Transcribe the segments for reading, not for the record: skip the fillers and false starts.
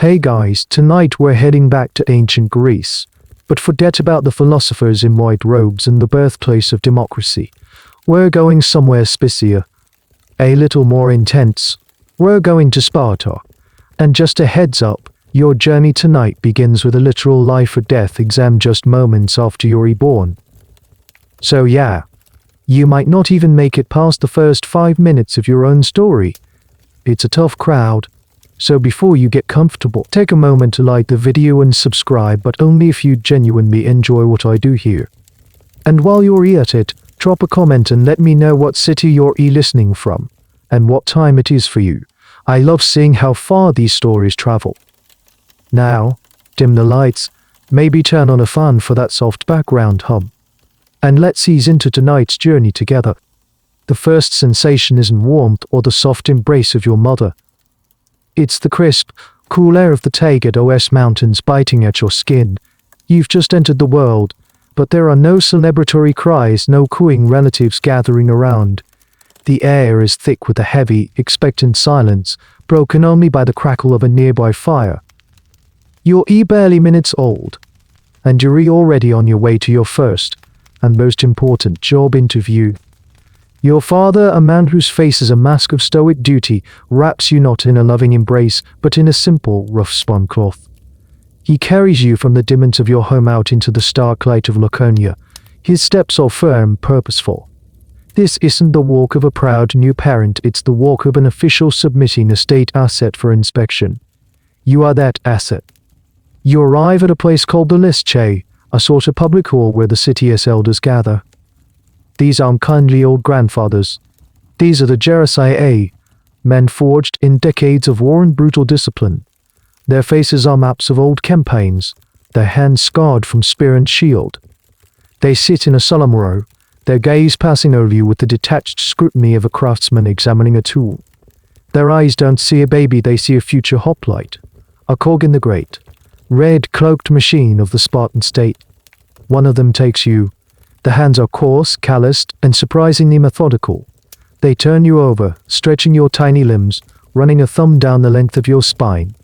Hey guys, tonight we're heading back to ancient Greece. But forget about the philosophers in white robes and the birthplace of democracy. We're going somewhere spicier. A little more intense. We're going to Sparta. And just a heads up, your journey tonight begins with a literal life or death exam just moments after you're reborn. So yeah, you might not even make it past the first 5 minutes of your own story. It's a tough crowd. So before you get comfortable, take a moment to like the video and subscribe, but only if you genuinely enjoy what I do here. And while you're at it, drop a comment and let me know what city you're listening from, and what time it is for you. I love seeing how far these stories travel. Now, dim the lights, maybe turn on a fan for that soft background hum. And let's ease into tonight's journey together. The first sensation isn't warmth or the soft embrace of your mother. It's the crisp, cool air of the Tagus Mountains biting at your skin. You've just entered the world, but there are no celebratory cries, no cooing relatives gathering around. The air is thick with a heavy, expectant silence, broken only by the crackle of a nearby fire. You're barely minutes old, and you're already on your way to your first, and most important job interview. Your father, a man whose face is a mask of stoic duty, wraps you not in a loving embrace, but in a simple, rough-spun cloth. He carries you from the dimness of your home out into the stark light of Laconia. His steps are firm, purposeful. This isn't the walk of a proud new parent, it's the walk of an official submitting a state asset for inspection. You are that asset. You arrive at a place called the Lycée, a sort of public hall where the city's elders gather. These aren't kindly old grandfathers. These are the Gerisai, men forged in decades of war and brutal discipline. Their faces are maps of old campaigns, their hands scarred from spear and shield. They sit in a solemn row, their gaze passing over you with the detached scrutiny of a craftsman examining a tool. Their eyes don't see a baby, they see a future hoplite, a cog in the great, red-cloaked machine of the Spartan state. One of them takes you. The hands are coarse, calloused, and surprisingly methodical. They turn you over, stretching your tiny limbs, running a thumb down the length of your spine.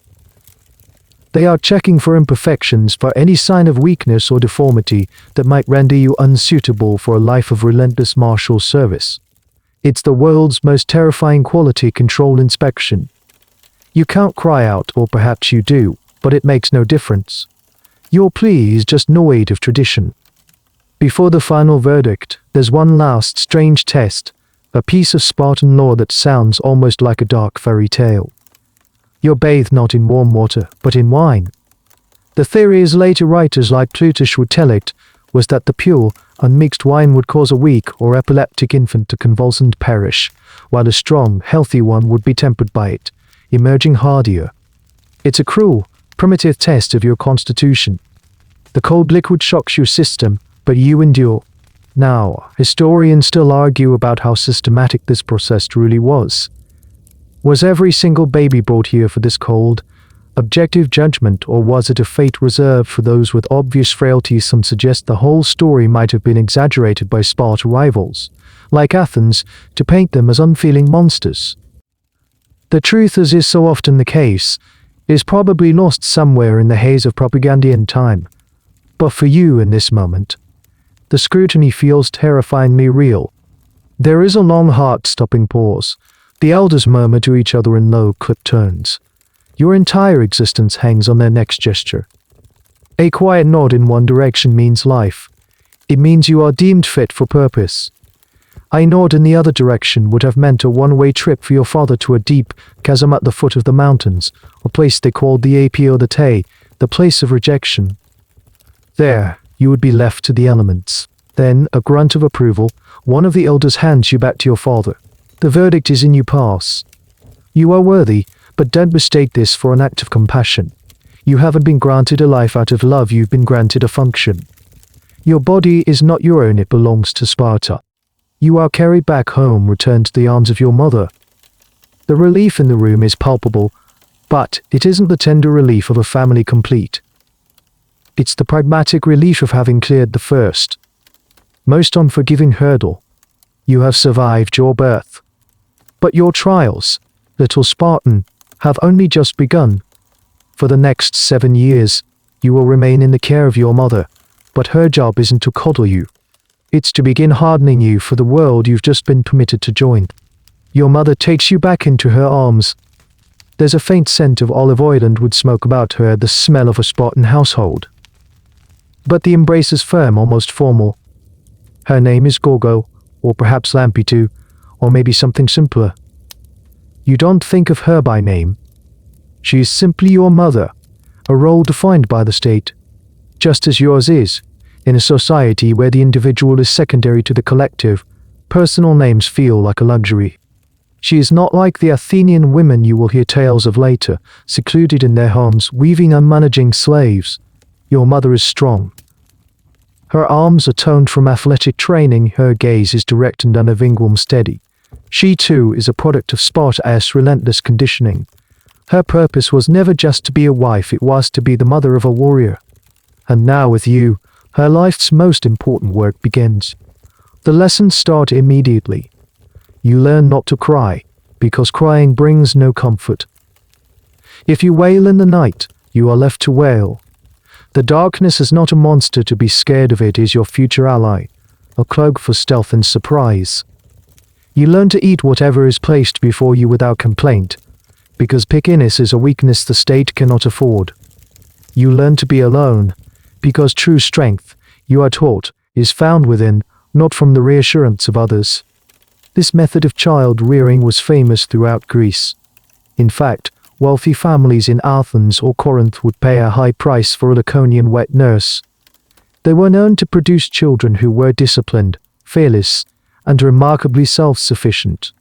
They are checking for imperfections, for any sign of weakness or deformity that might render you unsuitable for a life of relentless martial service. It's the world's most terrifying quality control inspection. You can't cry out, or perhaps you do, but it makes no difference. Your plea is just noid of tradition. Before the final verdict, there's one last strange test, a piece of Spartan lore that sounds almost like a dark fairy tale. You're bathed not in warm water, but in wine. The theory, as later writers like Plutarch would tell it, was that the pure, unmixed wine would cause a weak or epileptic infant to convulse and perish, while a strong, healthy one would be tempered by it, emerging hardier. It's a cruel, primitive test of your constitution. The cold liquid shocks your system, but you endure. Now, historians still argue about how systematic this process truly was. Was every single baby brought here for this cold, objective judgment, or was it a fate reserved for those with obvious frailties? Some suggest the whole story might have been exaggerated by Sparta rivals, like Athens, to paint them as unfeeling monsters. The truth, as is so often the case, is probably lost somewhere in the haze of propagandian time. But for you in this moment, the scrutiny feels terrifyingly real. There is a long heart-stopping pause. The elders murmur to each other in low, clipped tones. Your entire existence hangs on their next gesture. A quiet nod in one direction means life. It means you are deemed fit for purpose. A nod in the other direction would have meant a one-way trip for your father to a deep chasm at the foot of the mountains, a place they called the Apio de Te, the place of rejection. There, you would be left to the elements. Then, a grunt of approval, one of the elders hands you back to your father. The verdict is in, you pass. You are worthy, but don't mistake this for an act of compassion. You haven't been granted a life out of love, you've been granted a function. Your body is not your own, it belongs to Sparta. You are carried back home, returned to the arms of your mother. The relief in the room is palpable, but it isn't the tender relief of a family complete. It's the pragmatic relief of having cleared the first, most unforgiving hurdle. You have survived your birth. But your trials, little Spartan, have only just begun. For the next 7 years, you will remain in the care of your mother, but her job isn't to coddle you. It's to begin hardening you for the world you've just been permitted to join. Your mother takes you back into her arms. There's a faint scent of olive oil and wood smoke about her, the smell of a Spartan household. But the embrace is firm, almost formal. Her name is Gorgo, or perhaps Lampitu, or maybe something simpler. You don't think of her by name. She is simply your mother, a role defined by the state, just as yours is. In a society where the individual is secondary to the collective, personal names feel like a luxury. She is not like the Athenian women you will hear tales of later, secluded in their homes, weaving unmanaging slaves. Your mother is strong. Her arms are toned from athletic training, her gaze is direct and unavingling steady. She too is a product of Sparta's relentless conditioning. Her purpose was never just to be a wife, it was to be the mother of a warrior. And now with you, her life's most important work begins. The lessons start immediately. You learn not to cry, because crying brings no comfort. If you wail in the night, you are left to wail. The darkness is not a monster to be scared of, it is your future ally, a cloak for stealth and surprise. You learn to eat whatever is placed before you without complaint, because pickiness is a weakness the state cannot afford. You learn to be alone, because true strength, you are taught, is found within, not from the reassurance of others. This method of child rearing was famous throughout Greece. In fact, wealthy families in Athens or Corinth would pay a high price for a Laconian wet nurse. They were known to produce children who were disciplined, fearless, and remarkably self-sufficient.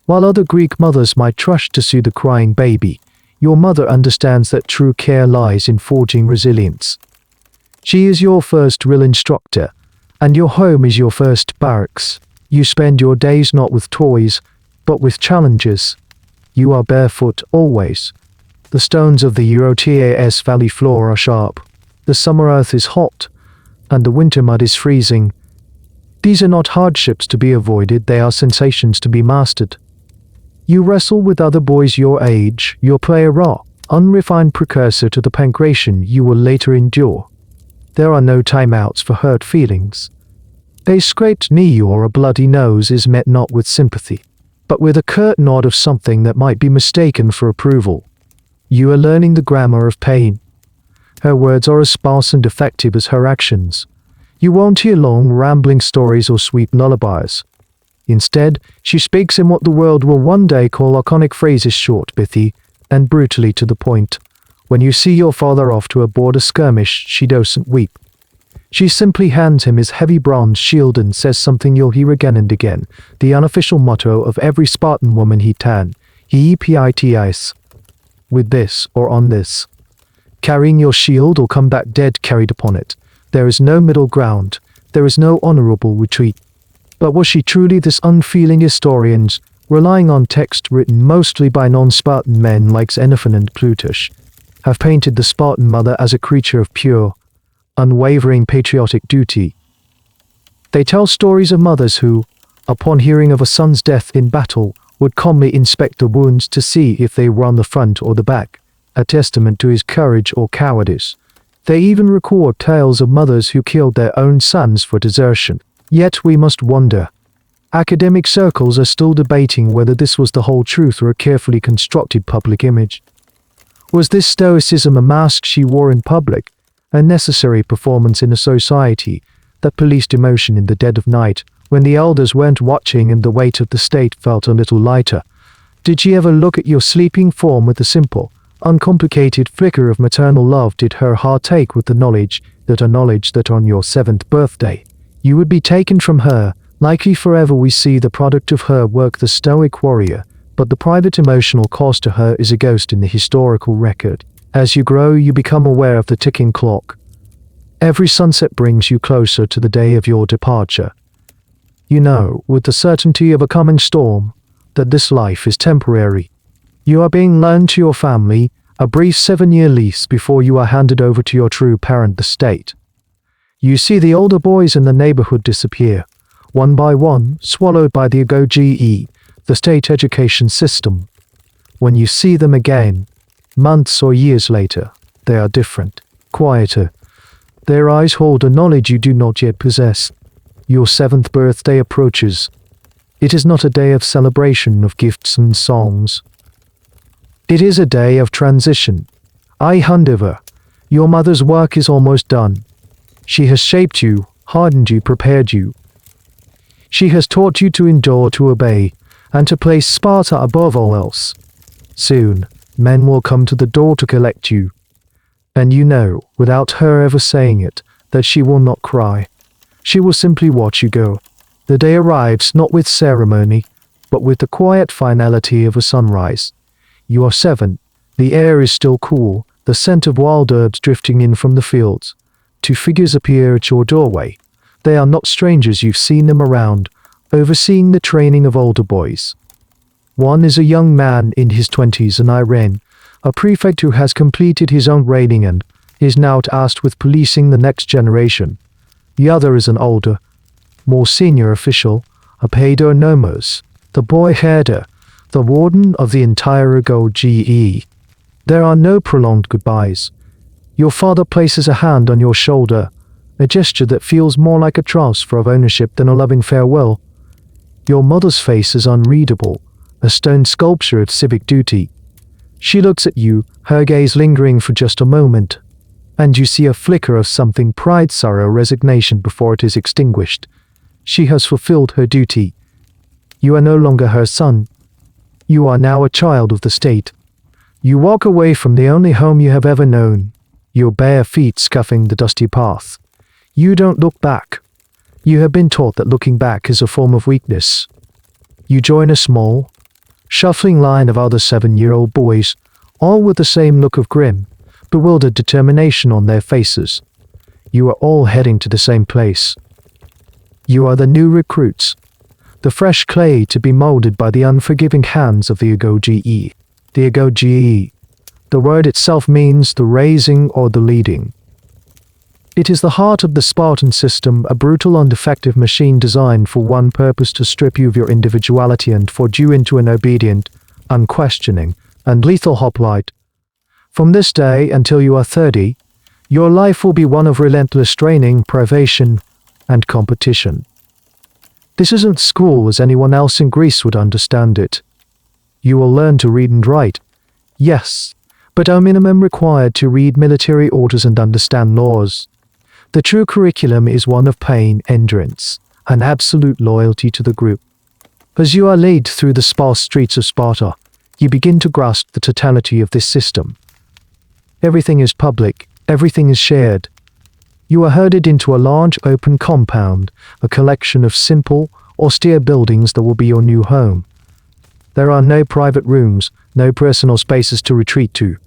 While other Greek mothers might rush to soothe the crying baby, your mother understands that true care lies in forging resilience. She is your first real instructor, and your home is your first barracks. You spend your days not with toys, but with challenges. You are barefoot always. The stones of the Eurotas valley floor are sharp. The summer earth is hot, and the winter mud is freezing. These are not hardships to be avoided, they are sensations to be mastered. You wrestle with other boys your age, you play a raw, unrefined precursor to the pancration you will later endure. There are no timeouts for hurt feelings. A scraped knee or a bloody nose is met not with sympathy, but with a curt nod of something that might be mistaken for approval. You are learning the grammar of pain. Her words are as sparse and effective as her actions. You won't hear long, rambling stories or sweet lullabies. Instead, she speaks in what the world will one day call laconic phrases, short, pithy, and brutally to the point. When you see your father off to a border skirmish, she doesn't weep. She simply hands him his heavy bronze shield and says something you'll hear again and again, the unofficial motto of every Spartan woman he tan, "Hipitis." With this or on this. Carrying your shield or come back dead carried upon it. There is no middle ground. There is no honorable retreat. But was she truly this unfeeling? Historians, relying on text written mostly by non-Spartan men like Xenophon and Plutarch, have painted the Spartan mother as a creature of pure, unwavering patriotic duty. They tell stories of mothers who, upon hearing of a son's death in battle, would calmly inspect the wounds to see if they were on the front or the back, a testament to his courage or cowardice. They even record tales of mothers who killed their own sons for desertion. Yet we must wonder. Academic circles are still debating whether this was the whole truth or a carefully constructed public image. Was this stoicism a mask she wore in public, a necessary performance in a society that policed emotion in the dead of night, when the elders weren't watching and the weight of the state felt a little lighter? Did she ever look at your sleeping form with a simple, uncomplicated flicker of maternal love? Did her heart ache with the knowledge that on your 7th birthday, you would be taken from her, likely forever? We see the product of her work, the stoic warrior, but the private emotional cost to her is a ghost in the historical record. As you grow, you become aware of the ticking clock. Every sunset brings you closer to the day of your departure. You know, with the certainty of a coming storm, that this life is temporary. You are being loaned to your family, a brief 7-year lease before you are handed over to your true parent, the state. You see the older boys in the neighborhood disappear, one by one, swallowed by the AGOGE, the state education system. When you see them again, Months or years later, they are different, quieter. Their eyes hold a knowledge you do not yet possess. Your 7th birthday approaches. It is not a day of celebration of gifts and songs. It is a day of transition. I hand over. Your mother's work is almost done. She has shaped you, hardened you, prepared you. She has taught you to endure, to obey, and to place Sparta above all else. Soon, men will come to the door to collect you. And you know, without her ever saying it, that she will not cry. She will simply watch you go. The day arrives not with ceremony, but with the quiet finality of a sunrise. You are 7. The air is still cool, the scent of wild herbs drifting in from the fields. 2 figures appear at your doorway. They are not strangers, you've seen them around, overseeing the training of older boys. One is a young man in his 20s, an Iran, a prefect who has completed his own training and is now tasked with policing the next generation. The other is an older, more senior official, a paido nomos, the boy herder, the warden of the entire GE. There are no prolonged goodbyes. Your father places a hand on your shoulder, a gesture that feels more like a transfer of ownership than a loving farewell. Your mother's face is unreadable, a stone sculpture of civic duty. She looks at you, her gaze lingering for just a moment, and you see a flicker of something, pride, sorrow, resignation before it is extinguished. She has fulfilled her duty. You are no longer her son. You are now a child of the state. You walk away from the only home you have ever known, your bare feet scuffing the dusty path. You don't look back. You have been taught that looking back is a form of weakness. You join a small, shuffling line of other 7-year-old boys, all with the same look of grim, bewildered determination on their faces. You are all heading to the same place. You are the new recruits, the fresh clay to be molded by the unforgiving hands of the GE. The GE. The word itself means the raising or the leading. It is the heart of the Spartan system, a brutal and defective machine designed for one purpose: to strip you of your individuality and forge you into an obedient, unquestioning, and lethal hoplite. From this day until you are 30, your life will be one of relentless training, privation, and competition. This isn't school as anyone else in Greece would understand it. You will learn to read and write, yes, but a minimum required to read military orders and understand laws. The true curriculum is one of pain, endurance, and absolute loyalty to the group. As you are led through the sparse streets of Sparta, you begin to grasp the totality of this system. Everything is public, everything is shared. You are herded into a large open compound, a collection of simple, austere buildings that will be your new home. There are no private rooms, no personal spaces to retreat to.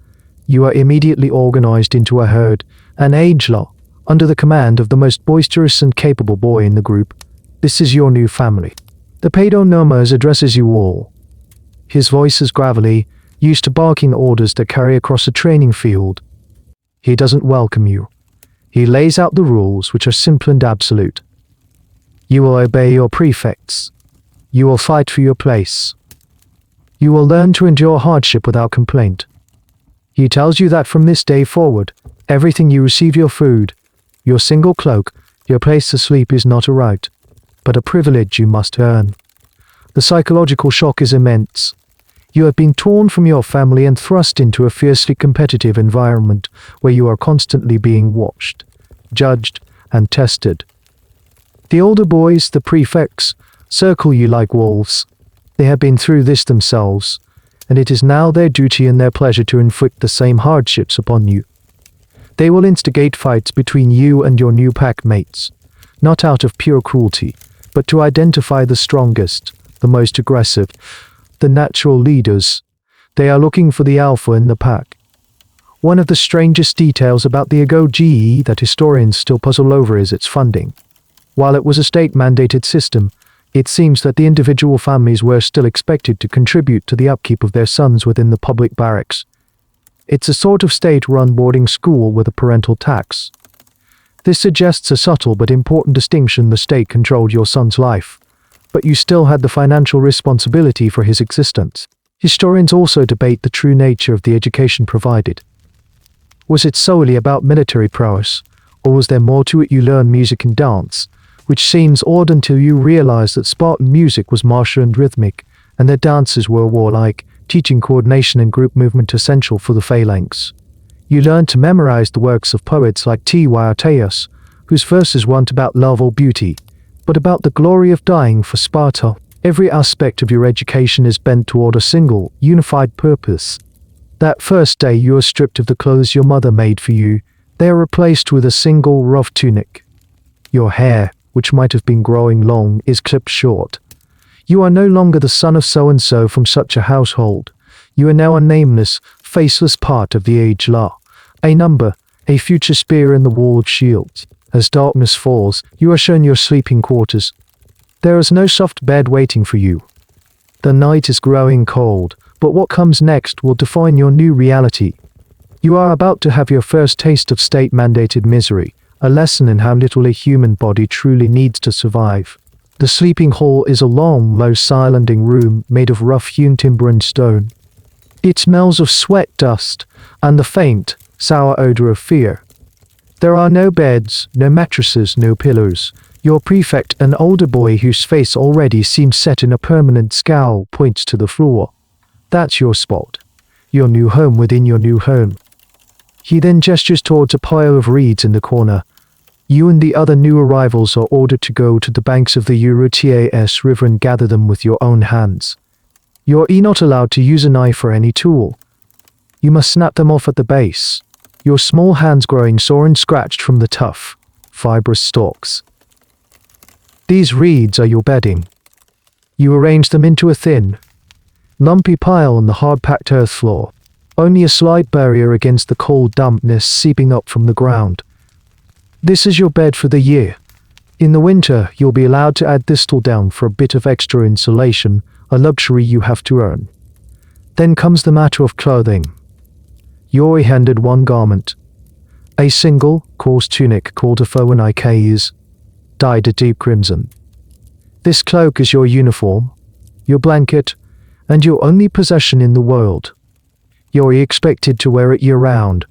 You are immediately organized into a herd, an age law, under the command of the most boisterous and capable boy in the group. This is your new family. The Paido Nomos addresses you all. His voice is gravelly, used to barking orders that carry across a training field. He doesn't welcome you. He lays out the rules, which are simple and absolute. You will obey your prefects. You will fight for your place. You will learn to endure hardship without complaint. He tells you that from this day forward, everything you receive, your food, your single cloak, your place to sleep, is not a right, but a privilege you must earn. The psychological shock is immense. You have been torn from your family and thrust into a fiercely competitive environment where you are constantly being watched, judged, and tested. The older boys, the prefects, circle you like wolves. They have been through this themselves, and it is now their duty and their pleasure to inflict the same hardships upon you. They will instigate fights between you and your new pack mates, not out of pure cruelty, but to identify the strongest, the most aggressive, the natural leaders. They are looking for the alpha in the pack. One of the strangest details about the GE that historians still puzzle over is its funding. While it was a state-mandated system, it seems that the individual families were still expected to contribute to the upkeep of their sons within the public barracks. It's a sort of state-run boarding school with a parental tax. This suggests a subtle but important distinction: the state controlled your son's life, but you still had the financial responsibility for his existence. Historians also debate the true nature of the education provided. Was it solely about military prowess, or was there more to it? You learn music and dance, which seems odd until you realize that Spartan music was martial and rhythmic, and their dances were warlike, teaching coordination and group movement essential for the phalanx. You learn to memorize the works of poets like Tyrtaeus, whose verses weren't about love or beauty, but about the glory of dying for Sparta. Every aspect of your education is bent toward a single, unified purpose. That first day you are stripped of the clothes your mother made for you. They are replaced with a single rough tunic. Your hair, which might have been growing long, is clipped short. You are no longer the son of so-and-so from such a household. You are now a nameless, faceless part of the age law. A number, a future spear in the wall of shields. As darkness falls, you are shown your sleeping quarters. There is no soft bed waiting for you. The night is growing cold, but what comes next will define your new reality. You are about to have your first taste of state-mandated misery, a lesson in how little a human body truly needs to survive. The sleeping hall is a long, low silencing room made of rough-hewn timber and stone. It smells of sweat dust, and the faint, sour odor of fear. There are no beds, no mattresses, no pillows. Your prefect, an older boy whose face already seems set in a permanent scowl, points to the floor. That's your spot. Your new home within your new home. He then gestures towards a pile of reeds in the corner. You and the other new arrivals are ordered to go to the banks of the Euphrates River and gather them with your own hands. You're not allowed to use a knife or any tool. You must snap them off at the base, your small hands growing sore and scratched from the tough, fibrous stalks. These reeds are your bedding. You arrange them into a thin, lumpy pile on the hard-packed earth floor, only a slight barrier against the cold dampness seeping up from the ground. This is your bed for the year. In the winter, you'll be allowed to add thistle down for a bit of extra insulation, a luxury you have to earn. Then comes the matter of clothing. You're handed one garment. A single, coarse tunic called a phoenikes, dyed a deep crimson. This cloak is your uniform, your blanket, and your only possession in the world. You're expected to wear it year-round,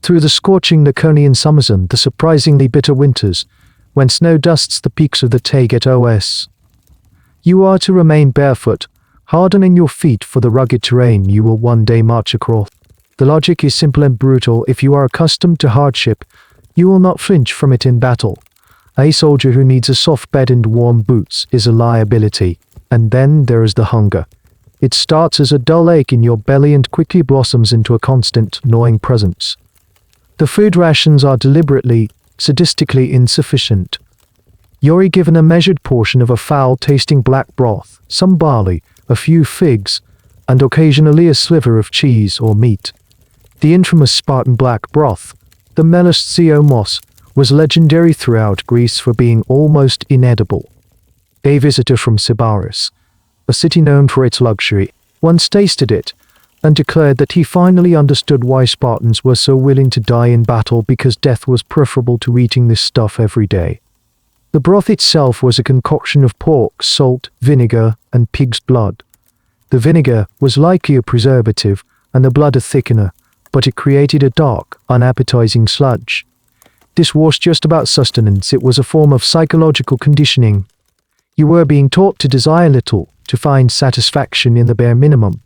through the scorching Laconian summers and the surprisingly bitter winters, when snow dusts the peaks of the Tagetos. You are to remain barefoot, hardening your feet for the rugged terrain you will one day march across. The logic is simple and brutal. If you are accustomed to hardship, you will not flinch from it in battle. A soldier who needs a soft bed and warm boots is a liability. And then there is the hunger. It starts as a dull ache in your belly and quickly blossoms into a constant, gnawing presence. The food rations are deliberately, sadistically insufficient. You're given a measured portion of a foul-tasting black broth, some barley, a few figs, and occasionally a sliver of cheese or meat. The infamous Spartan black broth, the melastsiomos, was legendary throughout Greece for being almost inedible. A visitor from Sybaris, a city known for its luxury, once tasted it, and declared that he finally understood why Spartans were so willing to die in battle, because death was preferable to eating this stuff every day. The broth itself was a concoction of pork, salt, vinegar, and pig's blood. The vinegar was likely a preservative and the blood a thickener, but it created a dark, unappetizing sludge. This was just about sustenance. It was a form of psychological conditioning. You were being taught to desire little, to find satisfaction in the bare minimum,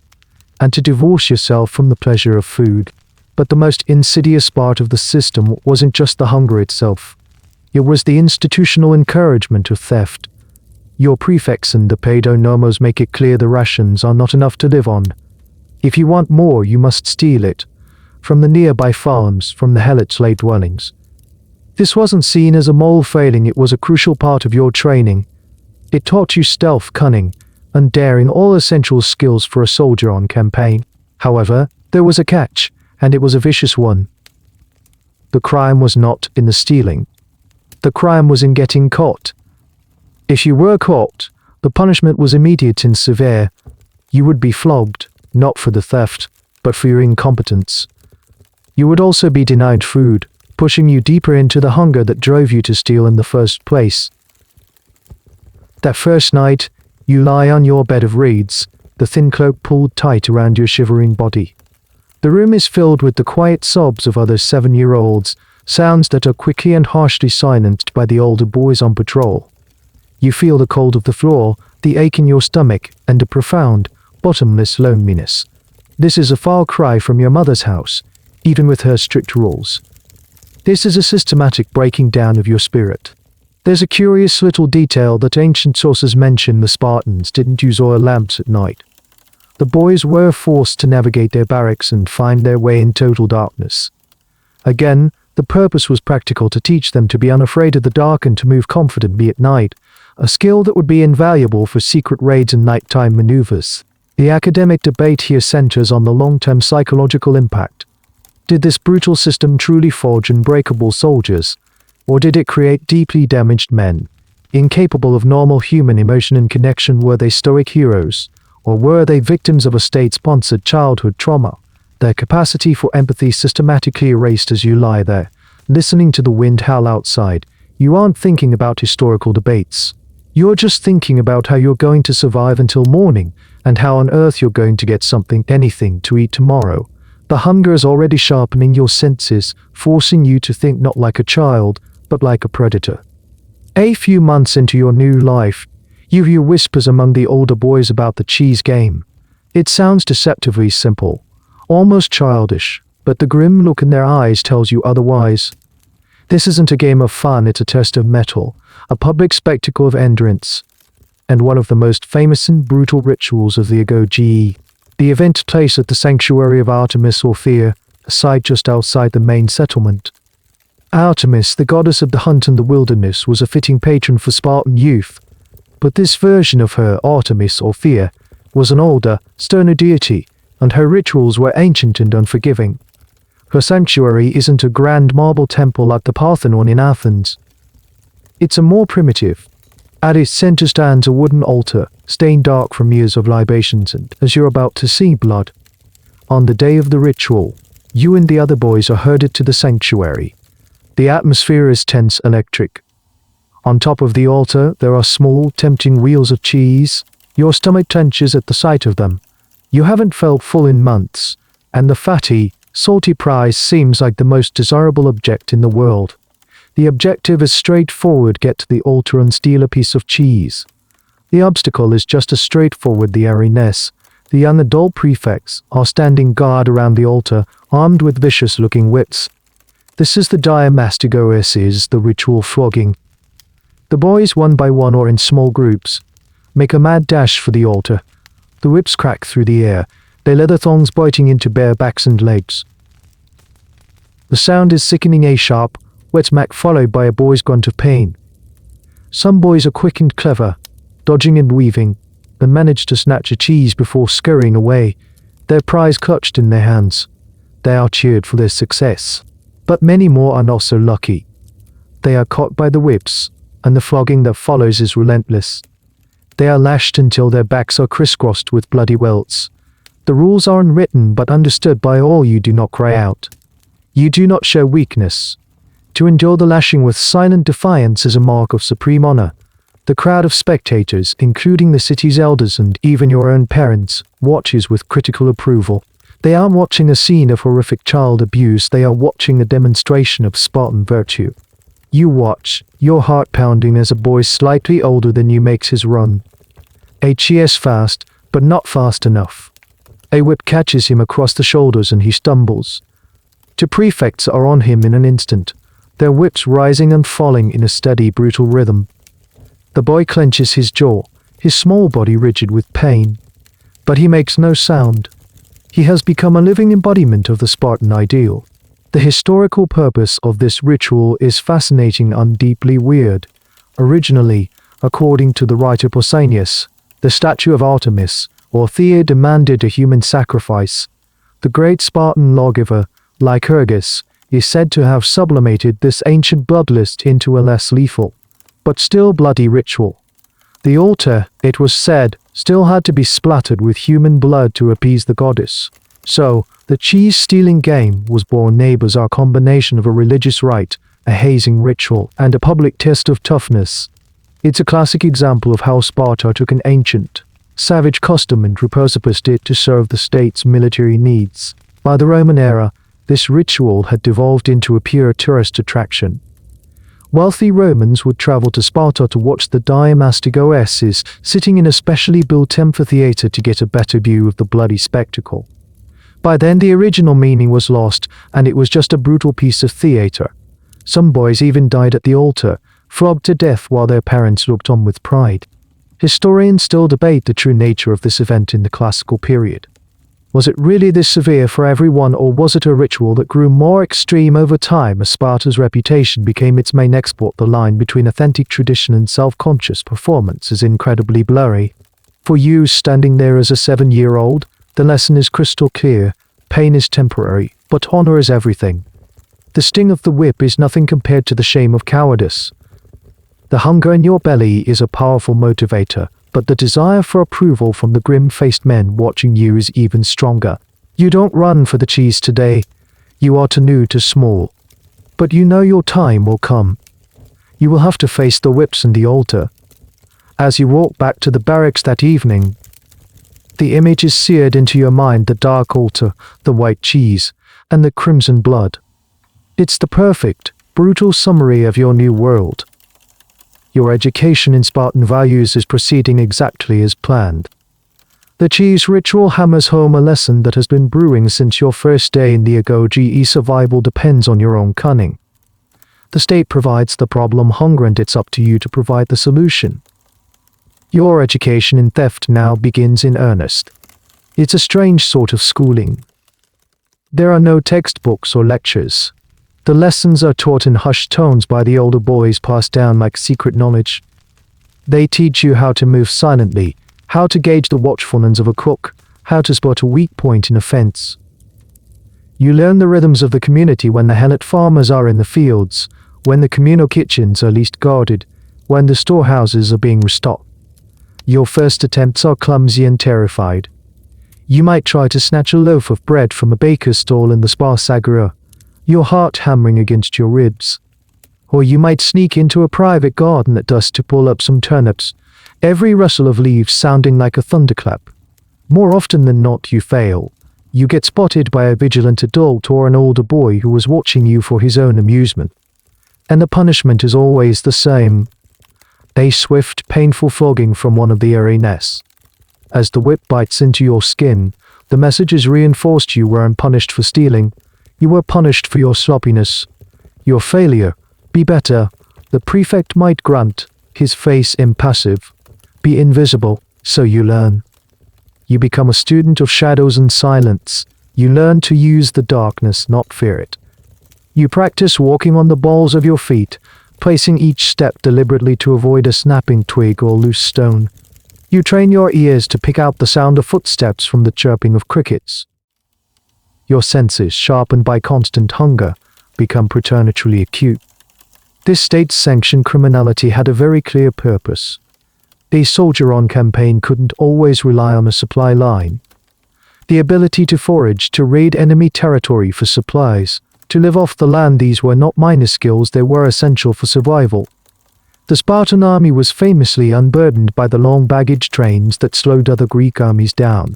and to divorce yourself from the pleasure of food. But the most insidious part of the system wasn't just the hunger itself. It was the institutional encouragement of theft. Your prefects and the paidonomos make it clear the rations are not enough to live on. If you want more, you must steal it. From the nearby farms, from the helots' late dwellings. This wasn't seen as a moral failing, it was a crucial part of your training. It taught you stealth, cunning, and daring, all essential skills for a soldier on campaign. However, there was a catch, and it was a vicious one. The crime was not in the stealing. The crime was in getting caught. If you were caught, the punishment was immediate and severe. You would be flogged, not for the theft, but for your incompetence. You would also be denied food, pushing you deeper into the hunger that drove you to steal in the first place. That first night, you lie on your bed of reeds, the thin cloak pulled tight around your shivering body. The room is filled with the quiet sobs of other 7-year-olds, sounds that are quickly and harshly silenced by the older boys on patrol. You feel the cold of the floor, the ache in your stomach, and a profound, bottomless loneliness. This is a far cry from your mother's house, even with her strict rules. This is a systematic breaking down of your spirit. There's a curious little detail that ancient sources mention: the Spartans didn't use oil lamps at night. The boys were forced to navigate their barracks and find their way in total darkness. Again, the purpose was practical, to teach them to be unafraid of the dark and to move confidently at night, a skill that would be invaluable for secret raids and nighttime maneuvers. The academic debate here centers on the long-term psychological impact. Did this brutal system truly forge unbreakable soldiers, or did it create deeply damaged men, incapable of normal human emotion and connection? Were they stoic heroes, or were they victims of a state-sponsored childhood trauma, their capacity for empathy systematically erased? As you lie there, listening to the wind howl outside, you aren't thinking about historical debates. You're just thinking about how you're going to survive until morning, and how on earth you're going to get anything to eat tomorrow. The hunger is already sharpening your senses, forcing you to think not like a child, but like a predator. A few months into your new life, you hear whispers among the older boys about the cheese game. It sounds deceptively simple, almost childish, but the grim look in their eyes tells you otherwise. This isn't a game of fun, it's a test of mettle, a public spectacle of endurance, and one of the most famous and brutal rituals of the Agoge. The event took place at the sanctuary of Artemis or Thea, a site just outside the main settlement. Artemis, the goddess of the hunt and the wilderness, was a fitting patron for Spartan youth, but this version of her, Artemis or Thea, was an older, sterner deity, and her rituals were ancient and unforgiving. Her sanctuary isn't a grand marble temple like the Parthenon in Athens. It's a more primitive. At its center stands a wooden altar, stained dark from years of libations, and as you're about to see blood. On the day of the ritual, you and the other boys are herded to the sanctuary. The atmosphere is tense, electric. On top of the altar, there are small, tempting wheels of cheese. Your stomach clenches at the sight of them. You haven't felt full in months, and the fatty, salty prize seems like the most desirable object in the world. The objective is straightforward: get to the altar and steal a piece of cheese. The obstacle is just as straightforward: the airiness. The young adult prefects are standing guard around the altar, armed with vicious-looking whips. This is the diamastigos, the ritual flogging. The boys, one by one or in small groups, make a mad dash for the altar. The whips crack through the air, their leather thongs biting into bare backs and legs. The sound is sickening, a sharp, wet smack followed by a boy's grunt of pain. Some boys are quick and clever, dodging and weaving, and manage to snatch a cheese before scurrying away, their prize clutched in their hands. They are cheered for their success, but many more are not so lucky. They are caught by the whips, and the flogging that follows is relentless. They are lashed until their backs are crisscrossed with bloody welts. The rules are unwritten but understood by all. You do not cry out. You do not show weakness. To endure the lashing with silent defiance is a mark of supreme honor. The crowd of spectators, including the city's elders and even your own parents, watches with critical approval. They aren't watching a scene of horrific child abuse, they are watching a demonstration of Spartan virtue. You watch, your heart pounding as a boy slightly older than you makes his run. A cheers fast, but not fast enough. A whip catches him across the shoulders and he stumbles. Two prefects are on him in an instant, their whips rising and falling in a steady, brutal rhythm. The boy clenches his jaw, his small body rigid with pain. But he makes no sound. He has become a living embodiment of the Spartan ideal. The historical purpose of this ritual is fascinating and deeply weird. Originally, according to the writer Pausanias, the statue of Artemis, or Thea, demanded a human sacrifice. The great Spartan lawgiver, Lycurgus, is said to have sublimated this ancient bloodlust into a less lethal, but still bloody ritual. The altar, it was said, still had to be splattered with human blood to appease the goddess. So, the cheese-stealing game was born. Neighbors are a combination of a religious rite, a hazing ritual, and a public test of toughness. It's a classic example of how Sparta took an ancient, savage custom and repurposed it to serve the state's military needs. By the Roman era, this ritual had devolved into a pure tourist attraction. Wealthy Romans would travel to Sparta to watch the Diamastigoesses, sitting in a specially built amphitheater to get a better view of the bloody spectacle. By then the original meaning was lost, and it was just a brutal piece of theater. Some boys even died at the altar, flogged to death while their parents looked on with pride. Historians still debate the true nature of this event in the classical period. Was it really this severe for everyone, or was it a ritual that grew more extreme over time as Sparta's reputation became its main export? The line between authentic tradition and self-conscious performance is incredibly blurry. For you standing there as a 7-year-old, the lesson is crystal clear: pain is temporary, but honor is everything. The sting of the whip is nothing compared to the shame of cowardice. The hunger in your belly is a powerful motivator, but the desire for approval from the grim-faced men watching you is even stronger. You don't run for the cheese today. You are too new, too small. But you know your time will come. You will have to face the whips and the altar. As you walk back to the barracks that evening, the image is seared into your mind: the dark altar, the white cheese, and the crimson blood. It's the perfect, brutal summary of your new world. Your education in Spartan values is proceeding exactly as planned. The cheese ritual hammers home a lesson that has been brewing since your first day in the agoge. Survival depends on your own cunning. The state provides the problem hunger, and it's up to you to provide the solution. Your education in theft now begins in earnest. It's a strange sort of schooling. There are no textbooks or lectures. The lessons are taught in hushed tones by the older boys, passed down like secret knowledge. They teach you how to move silently, how to gauge the watchfulness of a cook, how to spot a weak point in a fence. You learn the rhythms of the community: when the helot farmers are in the fields, when the communal kitchens are least guarded, when the storehouses are being restocked. Your first attempts are clumsy and terrified. You might try to snatch a loaf of bread from a baker's stall in the sparse agora, your heart hammering against your ribs. Or you might sneak into a private garden at dusk to pull up some turnips, every rustle of leaves sounding like a thunderclap. More often than not, you fail. You get spotted by a vigilant adult or an older boy who was watching you for his own amusement. And the punishment is always the same: a swift, painful flogging from one of the arenes. As the whip bites into your skin, the message is reinforced: you weren't punished for stealing. You were punished for your sloppiness, your failure. Be better. The prefect might grunt, his face impassive. Be invisible, so you learn. You become a student of shadows and silence. You learn to use the darkness, not fear it. You practice walking on the balls of your feet, placing each step deliberately to avoid a snapping twig or loose stone. You train your ears to pick out the sound of footsteps from the chirping of crickets. Your senses, sharpened by constant hunger, become preternaturally acute. This state-sanctioned criminality had a very clear purpose. A soldier on campaign couldn't always rely on a supply line. The ability to forage, to raid enemy territory for supplies, to live off the land, these were not minor skills, they were essential for survival. The Spartan army was famously unburdened by the long baggage trains that slowed other Greek armies down.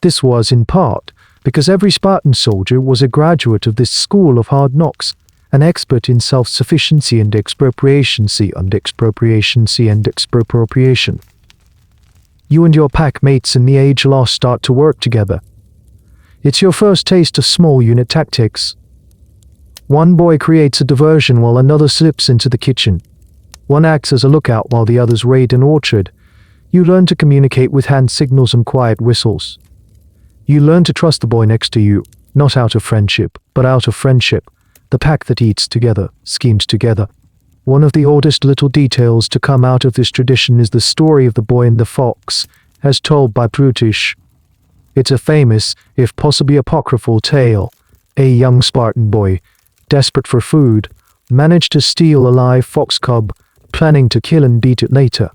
This was, in part, because every Spartan soldier was a graduate of this school of hard knocks, an expert in self-sufficiency and expropriation. You and your pack mates in the age lost start to work together. It's your first taste of small unit tactics. One boy creates a diversion while another slips into the kitchen. One acts as a lookout while the others raid an orchard. You learn to communicate with hand signals and quiet whistles. You learn to trust the boy next to you, not out of friendship, but out of friendship. The pack that eats together, schemes together. One of the oldest little details to come out of this tradition is the story of the boy and the fox, as told by Plutarch. It's a famous, if possibly apocryphal tale. A young Spartan boy, desperate for food, managed to steal a live fox cub, planning to kill and eat it later.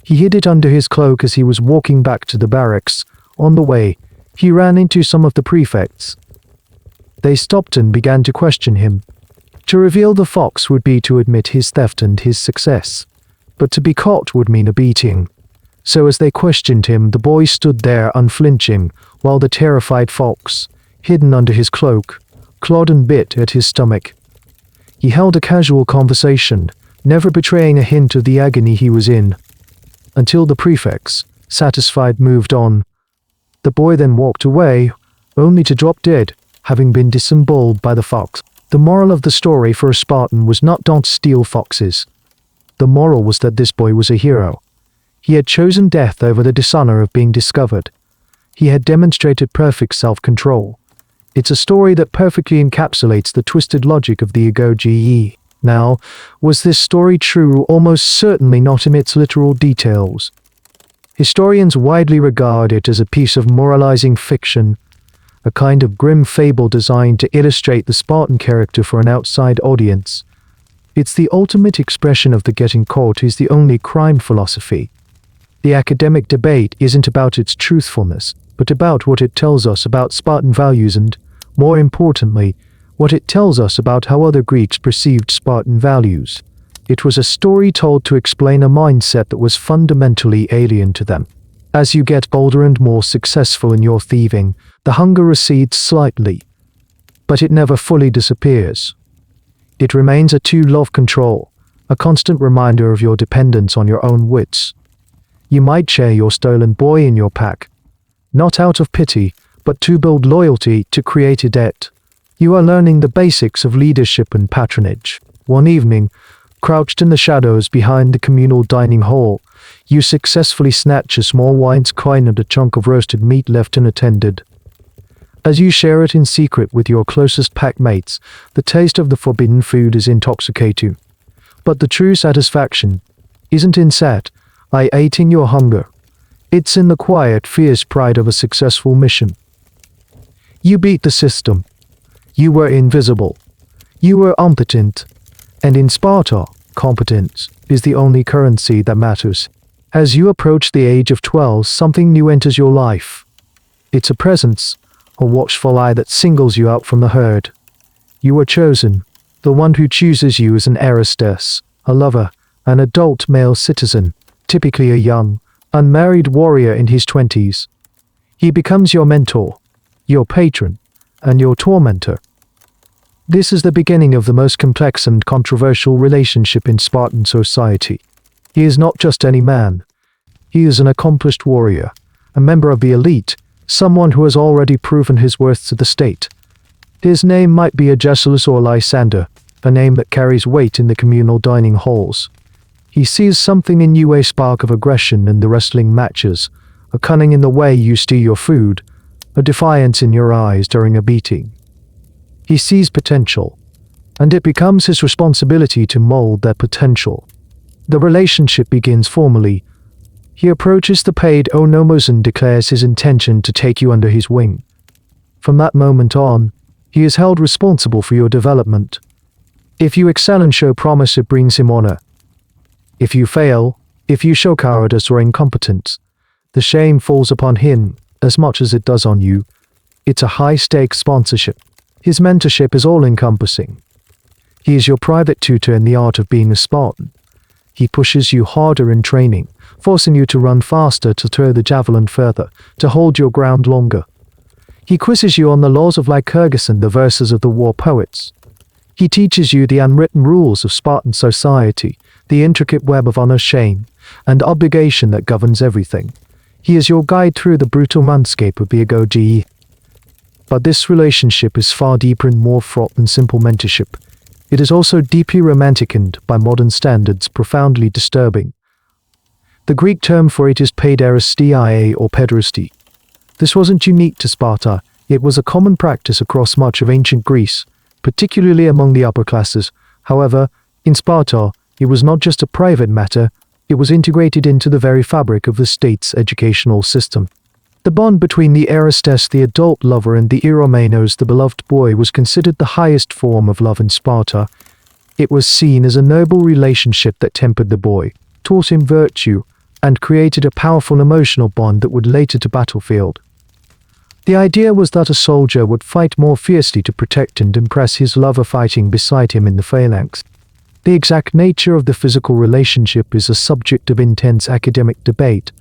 He hid it under his cloak as he was walking back to the barracks. On the way, he ran into some of the prefects. They stopped and began to question him. To reveal the fox would be to admit his theft and his success, but to be caught would mean a beating. So as they questioned him, the boy stood there unflinching, while the terrified fox, hidden under his cloak, clawed and bit at his stomach. He held a casual conversation, never betraying a hint of the agony he was in, until the prefects, satisfied, moved on. The boy then walked away, only to drop dead, having been disemboweled by the fox. The moral of the story for a Spartan was not don't steal foxes. The moral was that this boy was a hero. He had chosen death over the dishonor of being discovered. He had demonstrated perfect self-control. It's a story that perfectly encapsulates the twisted logic of the ego ge. Now, was this story true? Almost certainly not in its literal details. Historians widely regard it as a piece of moralizing fiction, a kind of grim fable designed to illustrate the Spartan character for an outside audience. It's the ultimate expression of the getting caught is the only crime philosophy. The academic debate isn't about its truthfulness, but about what it tells us about Spartan values and, more importantly, what it tells us about how other Greeks perceived Spartan values. It was a story told to explain a mindset that was fundamentally alien to them. As you get bolder and more successful in your thieving, the hunger recedes slightly, but it never fully disappears. It remains a tool of control, a constant reminder of your dependence on your own wits. You might share your stolen boy in your pack, not out of pity, but to build loyalty, to create a debt. You are learning the basics of leadership and patronage. One evening, crouched in the shadows behind the communal dining hall, you successfully snatch a small wine's coin and a chunk of roasted meat left unattended. As you share it in secret with your closest pack mates, the taste of the forbidden food is intoxicating. But the true satisfaction isn't in sating your hunger. It's in the quiet, fierce pride of a successful mission. You beat the system. You were invisible. You were omnipotent. And in Sparta, competence is the only currency that matters. As you approach the age of 12, something new enters your life. It's a presence, a watchful eye that singles you out from the herd. You are chosen. The one who chooses you is an Aristes, a lover, an adult male citizen, typically a young, unmarried warrior in his 20s. He becomes your mentor, your patron, and your tormentor. This is the beginning of the most complex and controversial relationship in Spartan society. He is not just any man. He is an accomplished warrior, a member of the elite, someone who has already proven his worth to the state. His name might be Agesilaus or Lysander, a name that carries weight in the communal dining halls. He sees something in you, a spark of aggression in the wrestling matches, a cunning in the way you steal your food, a defiance in your eyes during a beating. He sees potential, and it becomes his responsibility to mold that potential. The relationship begins formally. He approaches the paid onomos and declares his intention to take you under his wing. From that moment on, he is held responsible for your development. If you excel and show promise, it brings him honor. If you fail, if you show cowardice or incompetence, the shame falls upon him as much as it does on you. It's a high-stakes sponsorship. His mentorship is all-encompassing. He is your private tutor in the art of being a Spartan. He pushes you harder in training, forcing you to run faster, to throw the javelin further, to hold your ground longer. He quizzes you on the laws of Lycurgus and the verses of the war poets. He teaches you the unwritten rules of Spartan society, the intricate web of honor, shame, and obligation that governs everything. He is your guide through the brutal landscape of the ego ge. But this relationship is far deeper and more fraught than simple mentorship. It is also deeply romantic and, by modern standards, profoundly disturbing. The Greek term for it is paideristia or pederasty. This wasn't unique to Sparta. It was a common practice across much of ancient Greece, particularly among the upper classes. However, in Sparta, it was not just a private matter, it was integrated into the very fabric of the state's educational system. The bond between the Aristes, the adult lover, and the Eromenos, the beloved boy, was considered the highest form of love in Sparta. It was seen as a noble relationship that tempered the boy, taught him virtue, and created a powerful emotional bond that would later to battlefield. The idea was that a soldier would fight more fiercely to protect and impress his lover fighting beside him in the phalanx. The exact nature of the physical relationship is a subject of intense academic debate,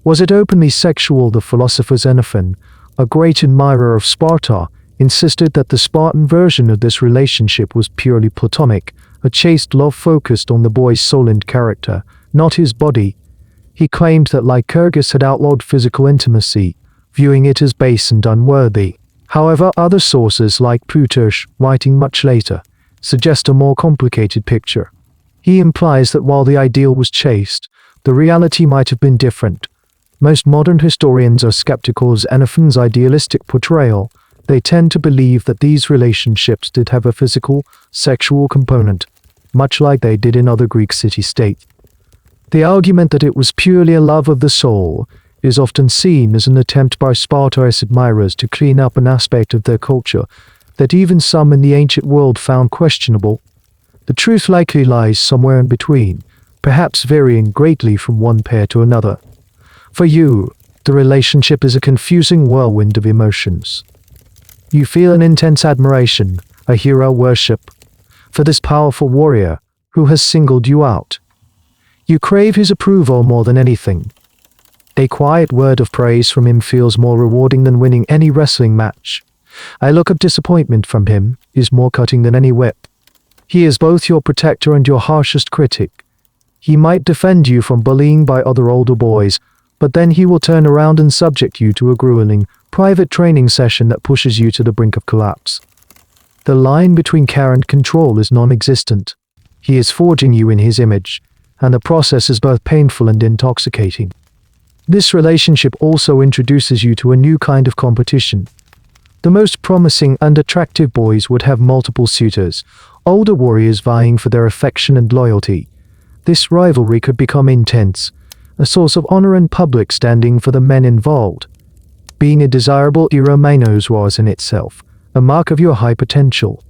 Was it openly sexual? The philosopher Xenophon, a great admirer of Sparta, insisted that the Spartan version of this relationship was purely platonic, a chaste love focused on the boy's soul and character, not his body. He claimed that Lycurgus had outlawed physical intimacy, viewing it as base and unworthy. However, other sources like Plutarch, writing much later, suggest a more complicated picture. He implies that while the ideal was chaste, the reality might have been different. Most modern historians are skeptical of Xenophon's idealistic portrayal. They tend to believe that these relationships did have a physical, sexual component, much like they did in other Greek city-states. The argument that it was purely a love of the soul is often seen as an attempt by Sparta's admirers to clean up an aspect of their culture that even some in the ancient world found questionable. The truth likely lies somewhere in between, perhaps varying greatly from one pair to another. For you, the relationship is a confusing whirlwind of emotions. You feel an intense admiration, a hero worship, for this powerful warrior who has singled you out. You crave his approval more than anything. A quiet word of praise from him feels more rewarding than winning any wrestling match. A look of disappointment from him is more cutting than any whip. He is both your protector and your harshest critic. He might defend you from bullying by other older boys, but then he will turn around and subject you to a grueling, private training session that pushes you to the brink of collapse. The line between care and control is non-existent. He is forging you in his image, and the process is both painful and intoxicating. This relationship also introduces you to a new kind of competition. The most promising and attractive boys would have multiple suitors, older warriors vying for their affection and loyalty. This rivalry could become intense, a source of honor and public standing for the men involved. Being a desirable Eromenos was in itself a mark of your high potential.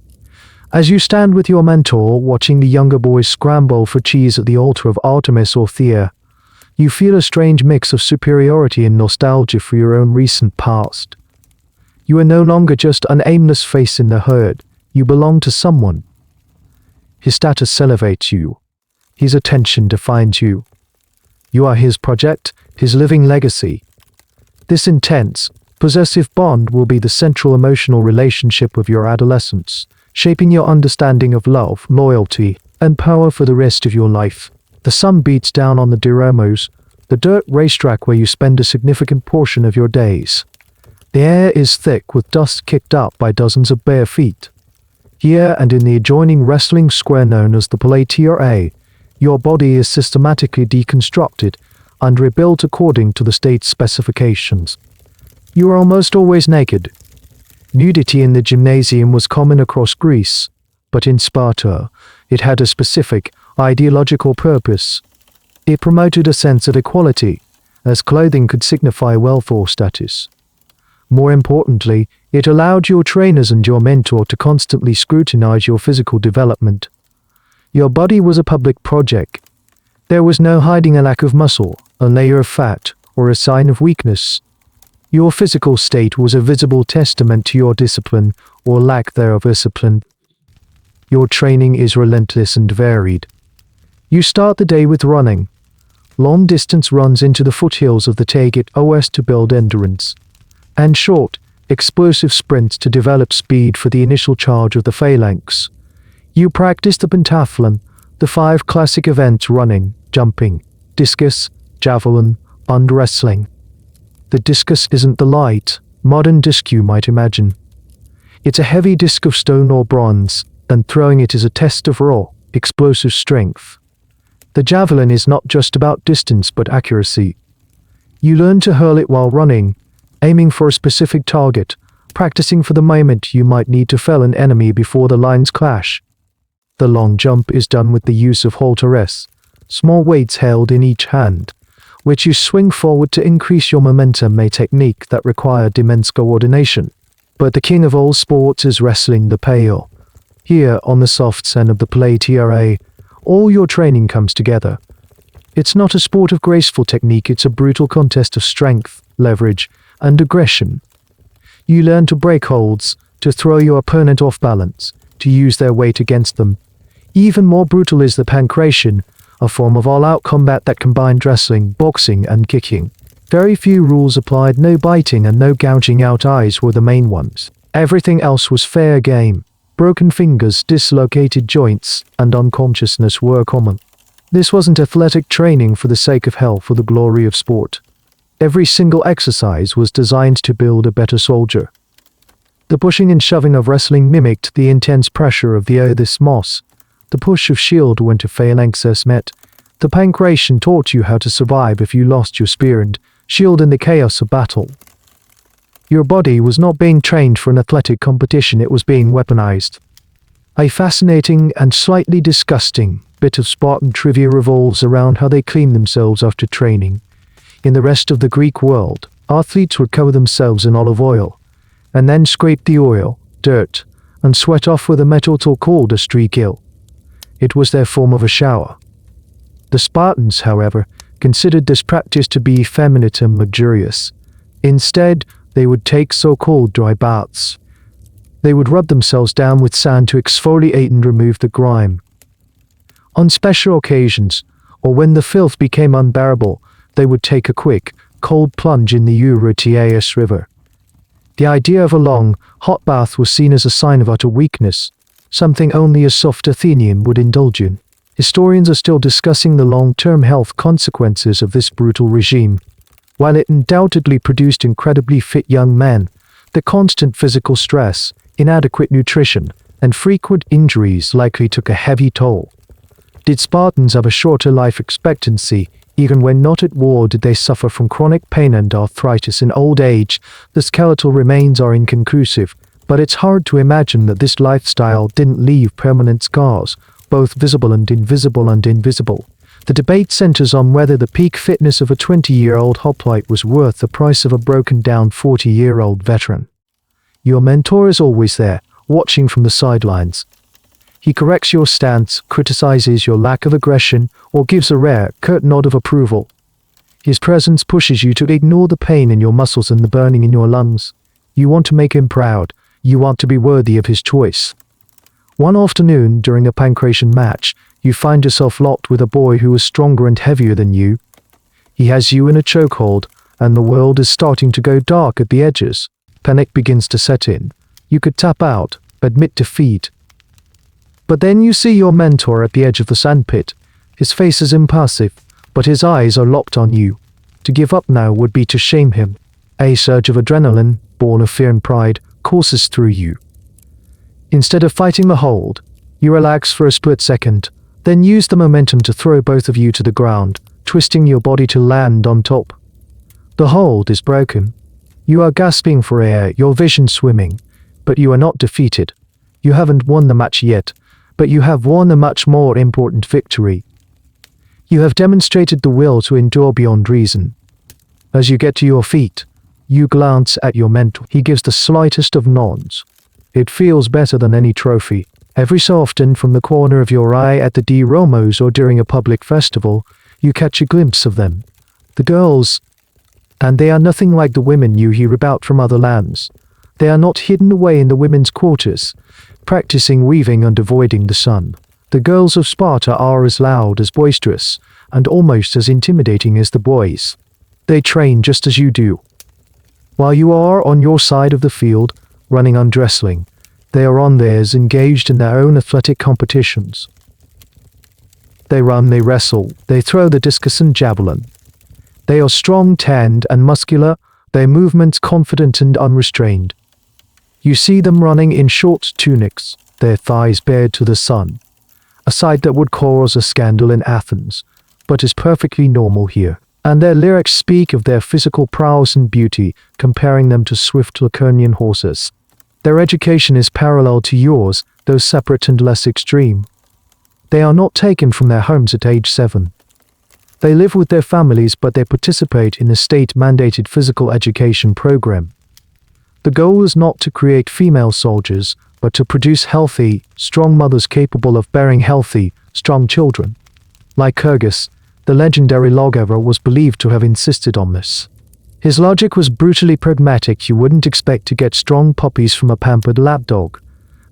As you stand with your mentor watching the younger boys scramble for cheese at the altar of Artemis or Thea, you feel a strange mix of superiority and nostalgia for your own recent past. You are no longer just an aimless face in the herd, you belong to someone. His status elevates you. His attention defines you. You are his project, his living legacy. This intense, possessive bond will be the central emotional relationship of your adolescence, shaping your understanding of love, loyalty, and power for the rest of your life. The sun beats down on the Diromos, the dirt racetrack where you spend a significant portion of your days. The air is thick with dust kicked up by dozens of bare feet. Here and in the adjoining wrestling square known as the Palatier, your body is systematically deconstructed and rebuilt according to the state's specifications. You are almost always naked. Nudity in the gymnasium was common across Greece, but in Sparta, it had a specific, ideological purpose. It promoted a sense of equality, as clothing could signify wealth or status. More importantly, it allowed your trainers and your mentor to constantly scrutinize your physical development. Your body was a public project. There was no hiding a lack of muscle, a layer of fat, or a sign of weakness. Your physical state was a visible testament to your discipline or lack thereof discipline. Your training is relentless and varied. You start the day with running. Long-distance runs into the foothills of the Taget OS to build endurance, and short, explosive sprints to develop speed for the initial charge of the phalanx. You practice the pentathlon, the 5 classic events: running, jumping, discus, javelin, and wrestling. The discus isn't the light, modern disc you might imagine. It's a heavy disc of stone or bronze, and throwing it is a test of raw, explosive strength. The javelin is not just about distance but accuracy. You learn to hurl it while running, aiming for a specific target, practicing for the moment you might need to fell an enemy before the lines clash. The long jump is done with the use of halteres, small weights held in each hand, which you swing forward to increase your momentum, a technique that required immense coordination. But the king of all sports is wrestling the pale. Here, on the soft sand of the Palatier, all your training comes together. It's not a sport of graceful technique, it's a brutal contest of strength, leverage, and aggression. You learn to break holds, to throw your opponent off balance, to use their weight against them. Even more brutal is the pancration, a form of all-out combat that combined wrestling, boxing, and kicking. Very few rules applied. No biting and no gouging out eyes were the main ones. Everything else was fair game. Broken fingers, dislocated joints, and unconsciousness were common. This wasn't athletic training for the sake of health or the glory of sport. Every single exercise was designed to build a better soldier. The pushing and shoving of wrestling mimicked the intense pressure of the isthmus. The push of shield when to phalanxes met. The pancration taught you how to survive if you lost your spear and shield in the chaos of battle. Your body was not being trained for an athletic competition, it was being weaponized. A fascinating and slightly disgusting bit of Spartan trivia revolves around how they clean themselves after training. In the rest of the Greek world, athletes would cover themselves in olive oil, and then scrape the oil, dirt, and sweat off with a metal tool called a streakil. It was their form of a shower. The Spartans, however, considered this practice to be effeminate and luxurious. Instead, they would take so-called dry baths. They would rub themselves down with sand to exfoliate and remove the grime. On special occasions, or when the filth became unbearable, they would take a quick, cold plunge in the Euphrates River. The idea of a long, hot bath was seen as a sign of utter weakness, something only a soft Athenian would indulge in. Historians are still discussing the long-term health consequences of this brutal regime. While it undoubtedly produced incredibly fit young men, the constant physical stress, inadequate nutrition, and frequent injuries likely took a heavy toll. Did Spartans have a shorter life expectancy? Even when not at war, did they suffer from chronic pain and arthritis in old age? The skeletal remains are inconclusive, but it's hard to imagine that this lifestyle didn't leave permanent scars, both visible and invisible. The debate centers on whether the peak fitness of a 20-year-old hoplite was worth the price of a broken-down 40-year-old veteran. Your mentor is always there, watching from the sidelines. He corrects your stance, criticizes your lack of aggression, or gives a rare, curt nod of approval. His presence pushes you to ignore the pain in your muscles and the burning in your lungs. You want to make him proud. You want to be worthy of his choice. One afternoon, during a pancration match, you find yourself locked with a boy who is stronger and heavier than you. He has you in a chokehold, and the world is starting to go dark at the edges. Panic begins to set in. You could tap out, admit defeat. But then you see your mentor at the edge of the sandpit. His face is impassive, but his eyes are locked on you. To give up now would be to shame him. A surge of adrenaline, born of fear and pride, courses through you. Instead of fighting the hold, you relax for a split second, then use the momentum to throw both of you to the ground, twisting your body to land on top. The hold is broken. You are gasping for air, your vision swimming, but you are not defeated. You haven't won the match yet, but you have won a much more important victory. You have demonstrated the will to endure beyond reason. As you get to your feet, you glance at your mentor. He gives the slightest of nods. It feels better than any trophy. Every so often, from the corner of your eye at the D. Romos or during a public festival, you catch a glimpse of them. The girls. And they are nothing like the women you hear about from other lands. They are not hidden away in the women's quarters, practicing weaving and avoiding the sun. The girls of Sparta are as loud, as boisterous, and almost as intimidating as the boys. They train just as you do. While you are on your side of the field, running and wrestling, they are on theirs, engaged in their own athletic competitions. They run, they wrestle, they throw the discus and javelin. They are strong, tanned, and muscular, their movements confident and unrestrained. You see them running in short tunics, their thighs bared to the sun, a sight that would cause a scandal in Athens, but is perfectly normal here. And their lyrics speak of their physical prowess and beauty, comparing them to swift Laconian horses. Their education is parallel to yours, though separate and less extreme. They are not taken from their homes at age 7. They live with their families, but they participate in a state-mandated physical education program. The goal is not to create female soldiers, but to produce healthy, strong mothers capable of bearing healthy, strong children. Lycurgus, the legendary lawgiver, was believed to have insisted on this. His logic was brutally pragmatic. You wouldn't expect to get strong puppies from a pampered lapdog.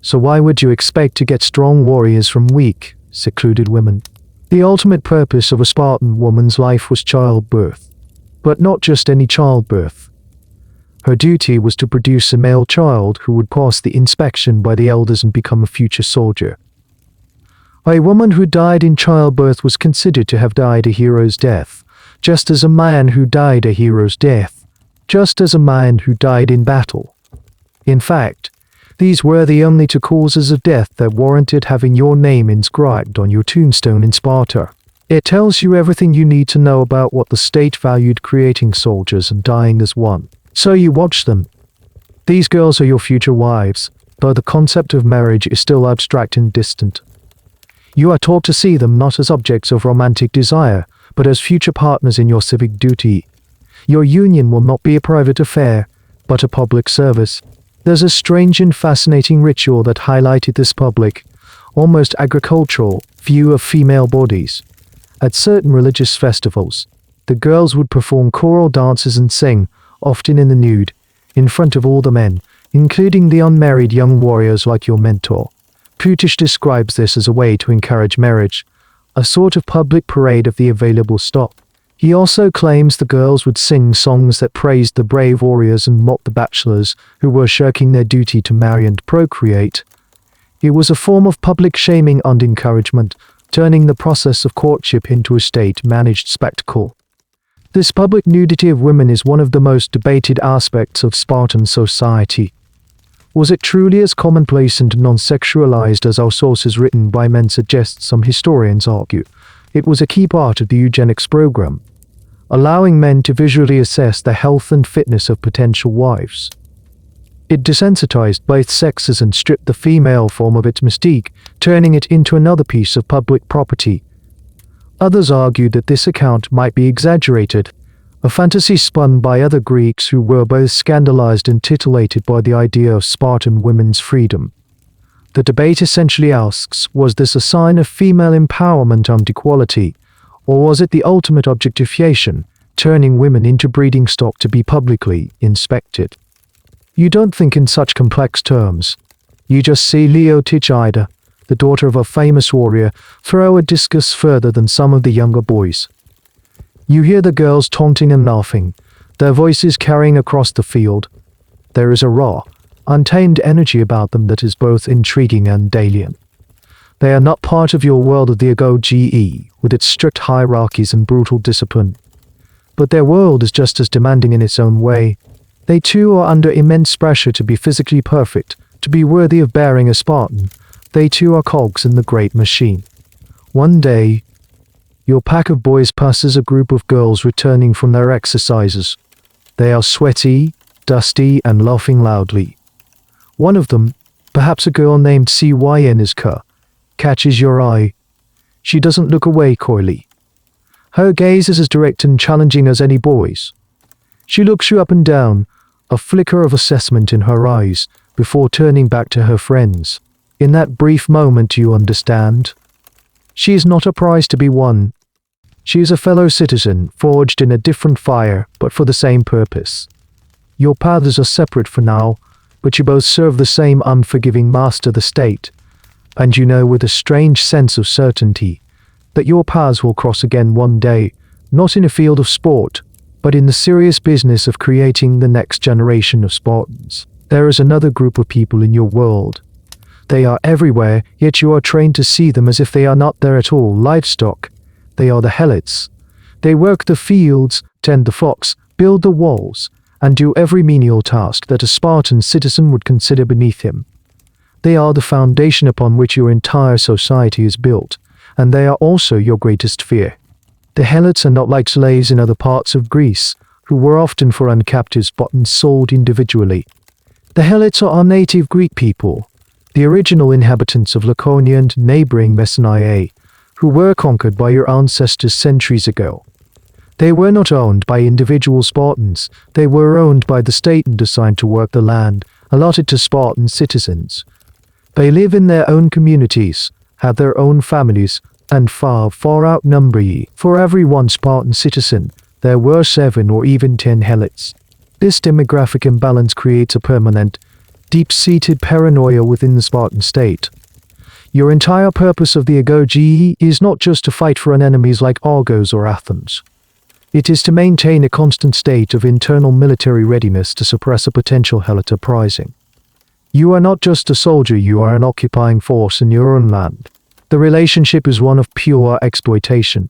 So why would you expect to get strong warriors from weak, secluded women? The ultimate purpose of a Spartan woman's life was childbirth. But not just any childbirth. Her duty was to produce a male child who would pass the inspection by the elders and become a future soldier. A woman who died in childbirth was considered to have died a hero's death, just as a man who died a hero's death, just as a man who died in battle. In fact, these were the only two causes of death that warranted having your name inscribed on your tombstone in Sparta. It tells you everything you need to know about what the state valued creating soldiers and dying as one. So you watch them. These girls are your future wives, though the concept of marriage is still abstract and distant. You are taught to see them not as objects of romantic desire, but as future partners in your civic duty. Your union will not be a private affair, but a public service. There's a strange and fascinating ritual that highlighted this public, almost agricultural, view of female bodies. At certain religious festivals, the girls would perform choral dances and sing, often in the nude, in front of all the men, including the unmarried young warriors like your mentor. Putish describes this as a way to encourage marriage, a sort of public parade of the available stock. He also claims the girls would sing songs that praised the brave warriors and mocked the bachelors who were shirking their duty to marry and procreate. It was a form of public shaming and encouragement, turning the process of courtship into a state-managed spectacle. This public nudity of women is one of the most debated aspects of Spartan society. Was it truly as commonplace and non-sexualized as our sources written by men suggest? Some historians argue. It was a key part of the eugenics program, allowing men to visually assess the health and fitness of potential wives. It desensitized both sexes and stripped the female form of its mystique, turning it into another piece of public property. Others argued that this account might be exaggerated, a fantasy spun by other Greeks who were both scandalized and titillated by the idea of Spartan women's freedom. The debate essentially asks, was this a sign of female empowerment and equality, or was it the ultimate objectification, turning women into breeding stock to be publicly inspected? You don't think in such complex terms. You just see Leotychida, the daughter of a famous warrior, throw a discus further than some of the younger boys. You hear the girls taunting and laughing, their voices carrying across the field. There is a raw, untamed energy about them that is both intriguing and alien. They are not part of your world of the agoge, with its strict hierarchies and brutal discipline. But their world is just as demanding in its own way. They too are under immense pressure to be physically perfect, to be worthy of bearing a Spartan. They too are cogs in the great machine. One day, your pack of boys passes a group of girls returning from their exercises. They are sweaty, dusty, and laughing loudly. One of them, perhaps a girl named Cynska, catches your eye. She doesn't look away coyly. Her gaze is as direct and challenging as any boy's. She looks you up and down, a flicker of assessment in her eyes, before turning back to her friends. In that brief moment you understand. She is not a prize to be won. She is a fellow citizen, forged in a different fire, but for the same purpose. Your paths are separate for now, but you both serve the same unforgiving master, the state, and you know with a strange sense of certainty that your paths will cross again one day, not in a field of sport, but in the serious business of creating the next generation of Spartans. There is another group of people in your world. They are everywhere, yet you are trained to see them as if they are not there at all, livestock. They are the helots. They work the fields, tend the flocks, build the walls, and do every menial task that a Spartan citizen would consider beneath him. They are the foundation upon which your entire society is built, and they are also your greatest fear. The helots are not like slaves in other parts of Greece, who were often foreign captives bought and sold individually. The helots are our native Greek people, the original inhabitants of Laconia and neighboring Messenia, who were conquered by your ancestors centuries ago. They were not owned by individual Spartans, they were owned by the state and assigned to work the land, allotted to Spartan citizens. They live in their own communities, have their own families, and far, far outnumber ye. For every one Spartan citizen, there were 7 or even 10 helots. This demographic imbalance creates a permanent, deep-seated paranoia within the Spartan state. Your entire purpose of the agoge is not just to fight for enemies like Argos or Athens. It is to maintain a constant state of internal military readiness to suppress a potential helot uprising. You are not just a soldier, you are an occupying force in your own land. The relationship is one of pure exploitation.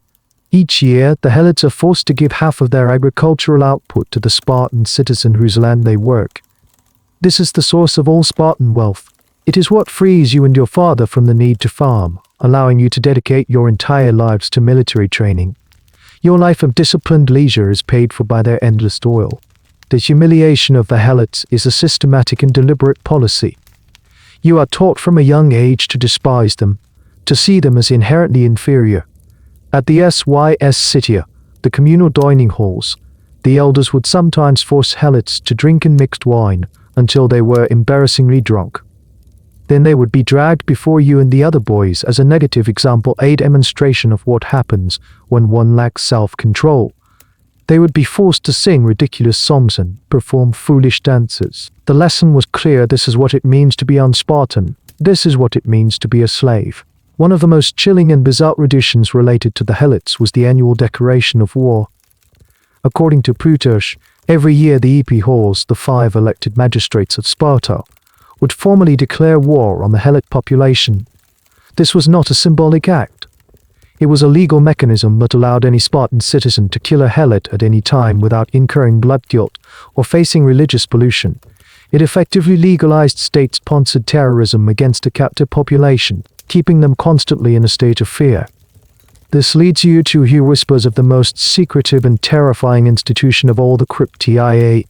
Each year, the helots are forced to give half of their agricultural output to the Spartan citizen whose land they work. This is the source of all Spartan wealth. It is what frees you and your father from the need to farm, allowing you to dedicate your entire lives to military training. Your life of disciplined leisure is paid for by their endless toil. The humiliation of the helots is a systematic and deliberate policy. You are taught from a young age to despise them, to see them as inherently inferior. At the Syssitia, the communal dining halls, the elders would sometimes force helots to drink in mixed wine until they were embarrassingly drunk. Then they would be dragged before you and the other boys as a negative example, a demonstration of what happens when one lacks self-control. They would be forced to sing ridiculous songs and perform foolish dances. The lesson was clear: this is what it means to be un-Spartan. This is what it means to be a slave. One of the most chilling and bizarre traditions related to the helots was the annual declaration of war. According to Plutarch, every year the Epiphors, the 5 elected magistrates of Sparta, would formally declare war on the helot population. This was not a symbolic act. It was a legal mechanism that allowed any Spartan citizen to kill a helot at any time without incurring blood guilt or facing religious pollution. It effectively legalized state-sponsored terrorism against a captive population, keeping them constantly in a state of fear. This leads you to hear whispers of the most secretive and terrifying institution of all, the cryptia.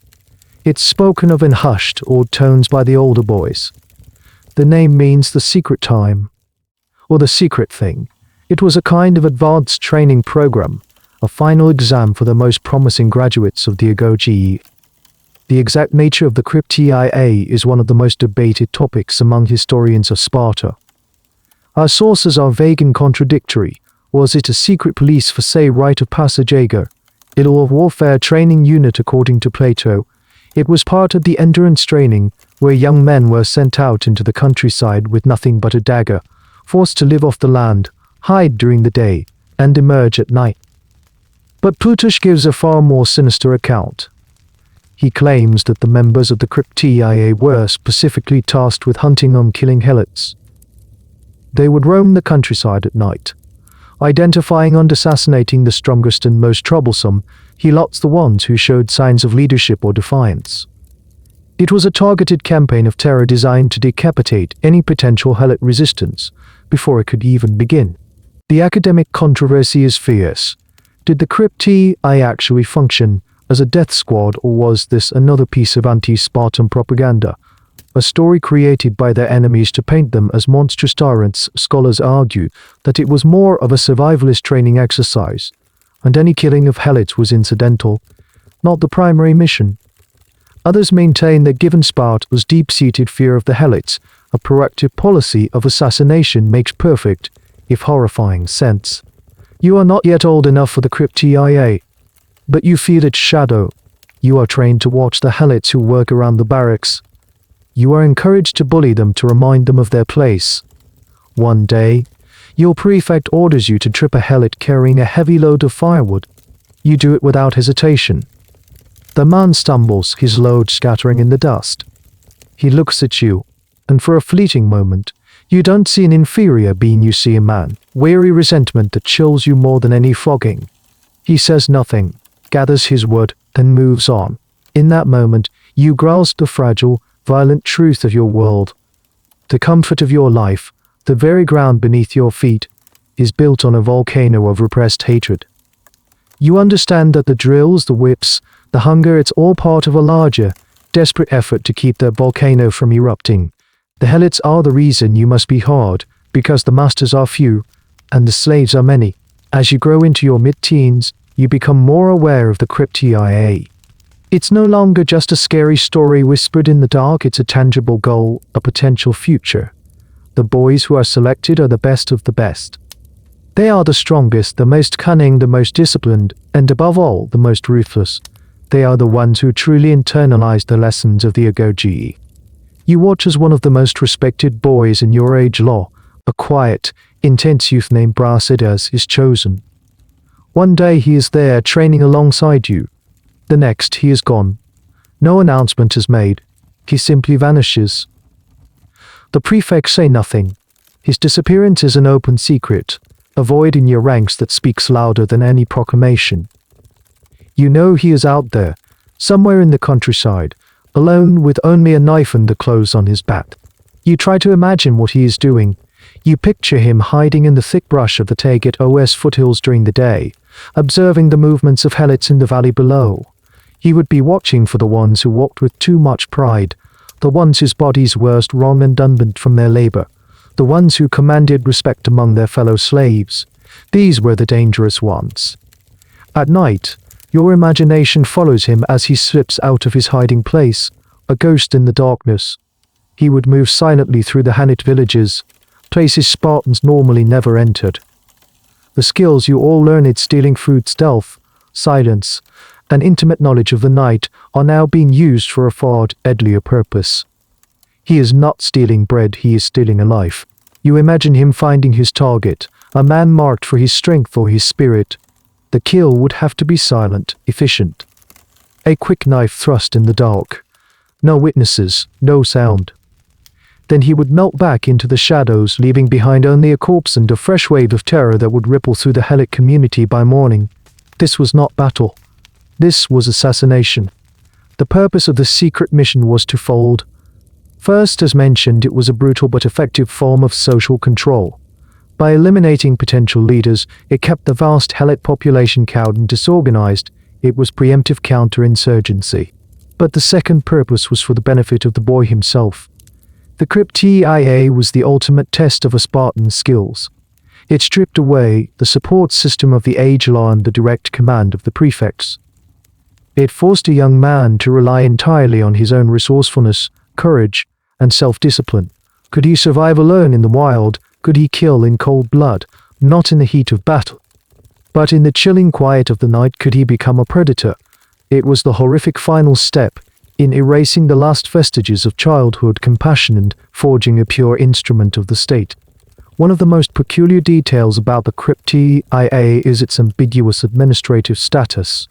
It's spoken of in hushed, awed tones by the older boys. The name means the secret time, or the secret thing. It was a kind of advanced training program, a final exam for the most promising graduates of the agoge. The exact nature of the cryptia is one of the most debated topics among historians of Sparta. Our sources are vague and contradictory. Was it a secret police for, say, rite of passage ager, or warfare training unit according to Plato? It was part of the endurance training, where young men were sent out into the countryside with nothing but a dagger, forced to live off the land, hide during the day, and emerge at night. But Plutarch gives a far more sinister account. He claims that the members of the cryptia were specifically tasked with hunting and killing helots. They would roam the countryside at night, identifying and assassinating the strongest and most troublesome. Helots, the ones who showed signs of leadership or defiance. It was a targeted campaign of terror designed to decapitate any potential helot resistance before it could even begin. The academic controversy is fierce. Did the cryptia actually function as a death squad, or was this another piece of anti-Spartan propaganda, a story created by their enemies to paint them as monstrous tyrants? Scholars argue that it was more of a survivalist training exercise, and any killing of helots was incidental, not the primary mission. Others maintain that given Sparta's deep-seated fear of the helots, a proactive policy of assassination makes perfect, if horrifying, sense. You are not yet old enough for the cryptia, but you feel its shadow. You are trained to watch the helots who work around the barracks. You are encouraged to bully them to remind them of their place. One day, your prefect orders you to trip a helot carrying a heavy load of firewood. You do it without hesitation. The man stumbles, his load scattering in the dust. He looks at you, and for a fleeting moment, you don't see an inferior being, you see a man, weary resentment that chills you more than any flogging. He says nothing, gathers his wood, and moves on. In that moment, you grasp the fragile, violent truth of your world. The comfort of your life, the very ground beneath your feet, is built on a volcano of repressed hatred. You understand that the drills, the whips, the hunger, it's all part of a larger, desperate effort to keep the volcano from erupting. The helots are the reason you must be hard, because the masters are few, and the slaves are many. As you grow into your mid-teens, you become more aware of the cryptia. It's no longer just a scary story whispered in the dark, it's a tangible goal, a potential future. The boys who are selected are the best of the best. They are the strongest, the most cunning, the most disciplined, and above all, the most ruthless. They are the ones who truly internalize the lessons of the agoge. You watch as one of the most respected boys in your age law, a quiet, intense youth named Brasidas, is chosen. One day he is there training alongside you. The next he is gone. No announcement is made. He simply vanishes. The prefects say nothing. His disappearance is an open secret, a void in your ranks that speaks louder than any proclamation. You know he is out there, somewhere in the countryside, alone with only a knife and the clothes on his back. You try to imagine what he is doing. You picture him hiding in the thick brush of the Tagat OS foothills during the day, observing the movements of helots in the valley below. He would be watching for the ones who walked with too much pride, the ones whose bodies were wrong and unbent from their labor, the ones who commanded respect among their fellow slaves. These were the dangerous ones. At night, your imagination follows him as he slips out of his hiding place, a ghost in the darkness. He would move silently through the Hanit villages, places Spartans normally never entered. The skills you all learned stealing food, stealth, silence, and intimate knowledge of the night are now being used for a far deadlier purpose. He is not stealing bread, he is stealing a life. You imagine him finding his target, a man marked for his strength or his spirit. The kill would have to be silent, efficient. A quick knife thrust in the dark. No witnesses, no sound. Then he would melt back into the shadows, leaving behind only a corpse and a fresh wave of terror that would ripple through the Helic community by morning. This was not battle. This was assassination. The purpose of the secret mission was twofold. First, as mentioned, it was a brutal but effective form of social control. By eliminating potential leaders, it kept the vast Helot population cowed and disorganized. It was preemptive counterinsurgency. But the second purpose was for the benefit of the boy himself. The cryptia was the ultimate test of a Spartan's skills. It stripped away the support system of the age law and the direct command of the prefects. It forced a young man to rely entirely on his own resourcefulness, courage, and self-discipline. Could he survive alone in the wild? Could he kill in cold blood? Not in the heat of battle. But in the chilling quiet of the night, could he become a predator? It was the horrific final step in erasing the last vestiges of childhood compassion and forging a pure instrument of the state. One of the most peculiar details about the cryptia is its ambiguous administrative status.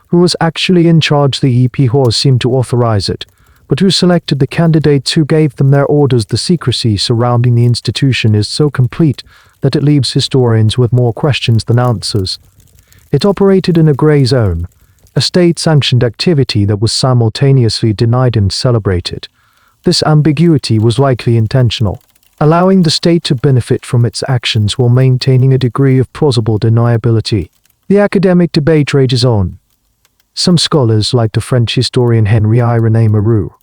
Who was actually in charge? The EP seemed to authorize it, but who selected the candidates, who gave them their orders? The secrecy surrounding the institution is so complete that it leaves historians with more questions than answers. It operated in a gray zone, a state-sanctioned activity that was simultaneously denied and celebrated. This ambiguity was likely intentional, allowing the state to benefit from its actions while maintaining a degree of plausible deniability. The academic debate rages on. Some scholars, like the French historian Henri-Irénée Moreau,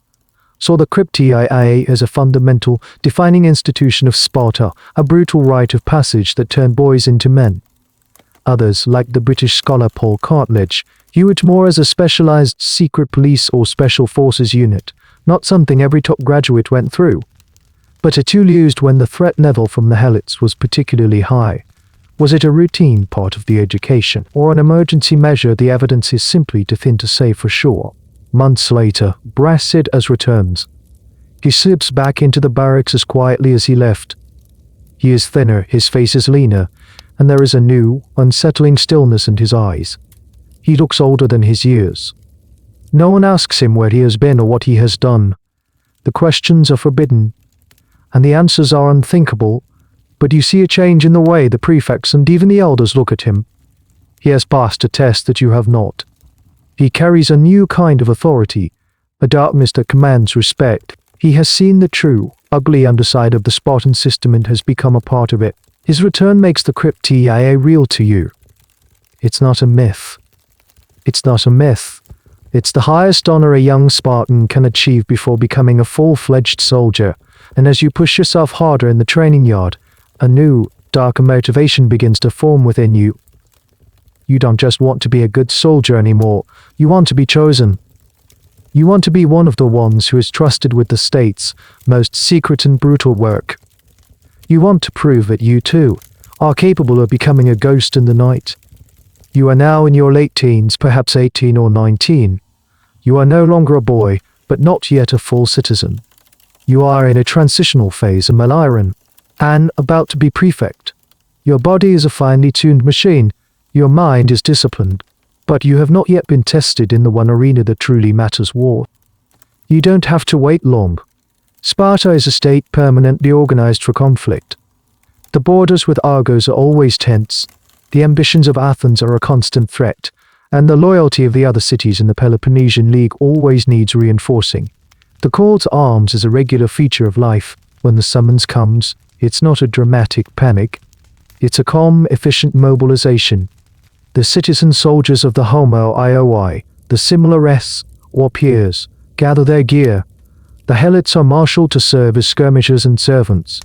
saw the cryptia as a fundamental, defining institution of Sparta, a brutal rite of passage that turned boys into men. Others, like the British scholar Paul Cartledge, view it more as a specialized secret police or special forces unit, not something every top graduate went through. But a tool used when the threat level from the Helots was particularly high. Was it a routine part of the education, or an emergency measure? The evidence is simply too thin to say for sure. Months later, Brasidas returns. He slips back into the barracks as quietly as he left. He is thinner, his face is leaner, and there is a new, unsettling stillness in his eyes. He looks older than his years. No one asks him where he has been or what he has done. The questions are forbidden, and the answers are unthinkable, but you see a change in the way the prefects and even the elders look at him. He has passed a test that you have not. He carries a new kind of authority, a darkness that commands respect. He has seen the true, ugly underside of the Spartan system and has become a part of it. His return makes the cryptia real to you. It's not a myth. It's not a myth. It's the highest honor a young Spartan can achieve before becoming a full-fledged soldier, and as you push yourself harder in the training yard, a new, darker motivation begins to form within you. You don't just want to be a good soldier anymore, you want to be chosen. You want to be one of the ones who is trusted with the state's most secret and brutal work. You want to prove that you, too, are capable of becoming a ghost in the night. You are now in your late teens, perhaps 18 or 19. You are no longer a boy, but not yet a full citizen. You are in a transitional phase, a Meliran, and about to be prefect. Your body is a finely tuned machine. Your mind is disciplined, but you have not yet been tested in the one arena that truly matters: war. You don't have to wait long. Sparta is a state permanently organized for conflict. The borders with Argos are always tense, the ambitions of Athens are a constant threat, and the loyalty of the other cities in the Peloponnesian League always needs reinforcing. The call to arms is a regular feature of life. When the summons comes, it's not a dramatic panic. It's a calm, efficient mobilization. The citizen soldiers of the Homo Ioi, the Simulares, or peers, gather their gear. The helots are marshaled to serve as skirmishers and servants.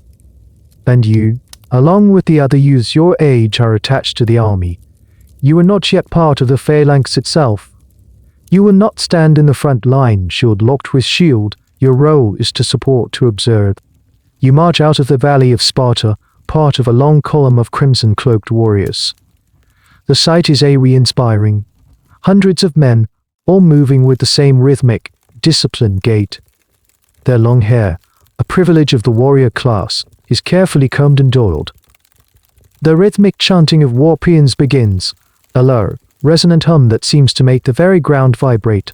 And you, along with the other youths your age, are attached to the army. You are not yet part of the phalanx itself. You will not stand in the front line, shield locked with shield. Your role is to support, to observe. You march out of the valley of Sparta, part of a long column of crimson-cloaked warriors. The sight is awe-inspiring. Hundreds of men, all moving with the same rhythmic, disciplined gait. Their long hair, a privilege of the warrior class, is carefully combed and oiled. The rhythmic chanting of war paeans begins, a low, resonant hum that seems to make the very ground vibrate.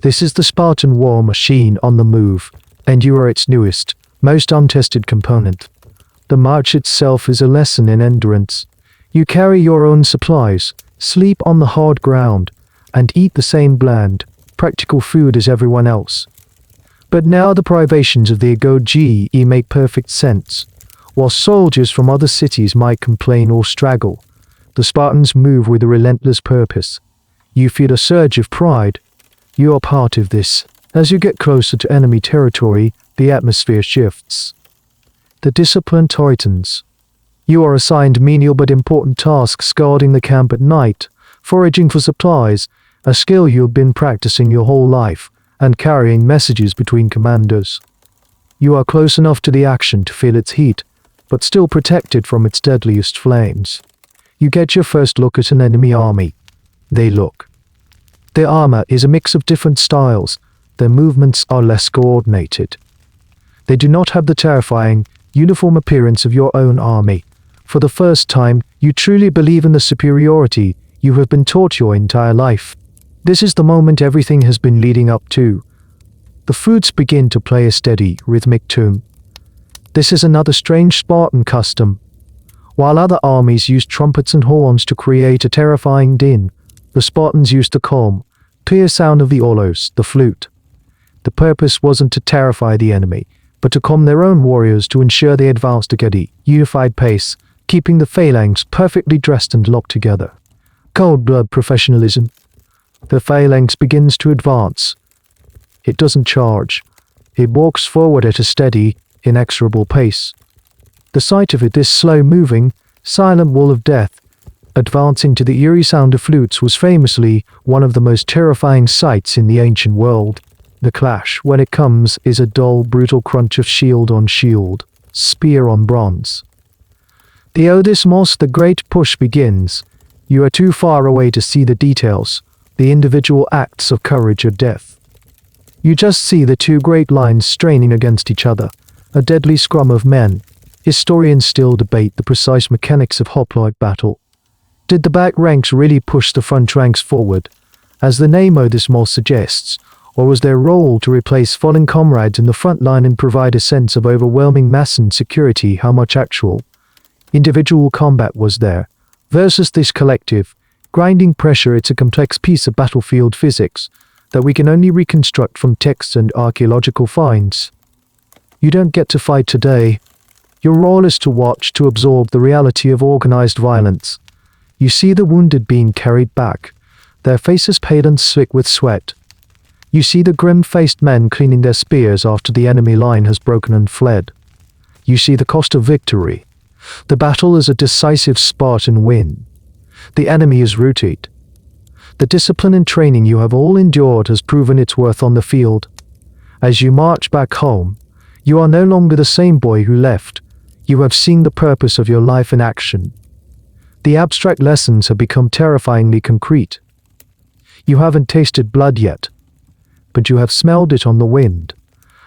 This is the Spartan war machine on the move, and you are its newest, most untested component. The march itself is a lesson in endurance. You carry your own supplies, sleep on the hard ground, and eat the same bland, practical food as everyone else. But now the privations of the agoge make perfect sense. While soldiers from other cities might complain or straggle, the Spartans move with a relentless purpose. You feel a surge of pride. You are part of this. As you get closer to enemy territory, the atmosphere shifts. The discipline tightens. You are assigned menial but important tasks: guarding the camp at night, foraging for supplies, a skill you've been practicing your whole life, and carrying messages between commanders. You are close enough to the action to feel its heat, but still protected from its deadliest flames. You get your first look at an enemy army. They look. Their armor is a mix of different styles. Their movements are less coordinated. They do not have the terrifying, uniform appearance of your own army. For the first time, you truly believe in the superiority you have been taught your entire life. This is the moment everything has been leading up to. The flutes begin to play a steady, rhythmic tune. This is another strange Spartan custom. While other armies used trumpets and horns to create a terrifying din, the Spartans used the calm, clear sound of the aulos, the flute. The purpose wasn't to terrify the enemy, but to calm their own warriors, to ensure they advanced at a unified pace, keeping the phalanx perfectly dressed and locked together. Cold-blood professionalism. The phalanx begins to advance. It doesn't charge. It walks forward at a steady, inexorable pace. The sight of it, this slow-moving, silent wall of death, advancing to the eerie sound of flutes, was famously one of the most terrifying sights in the ancient world. The clash, when it comes, is a dull, brutal crunch of shield on shield, spear on bronze. The Odysmos, the great push begins. You are too far away to see the details, the individual acts of courage or death. You just see the two great lines straining against each other, a deadly scrum of men. Historians still debate the precise mechanics of hoplite battle. Did the back ranks really push the front ranks forward, as the name Odysmos suggests, or was their role to replace fallen comrades in the front line and provide a sense of overwhelming mass and security? How much actual individual combat was there versus this collective, grinding pressure? It's a complex piece of battlefield physics that we can only reconstruct from texts and archaeological finds. You don't get to fight today. Your role is to watch, to absorb the reality of organized violence. You see the wounded being carried back, their faces pale and slick with sweat. You see the grim-faced men cleaning their spears after the enemy line has broken and fled. You see the cost of victory. The battle is a decisive Spartan win. The enemy is routed. The discipline and training you have all endured has proven its worth on the field. As you march back home, you are no longer the same boy who left. You have seen the purpose of your life in action. The abstract lessons have become terrifyingly concrete. You haven't tasted blood yet, but you have smelled it on the wind,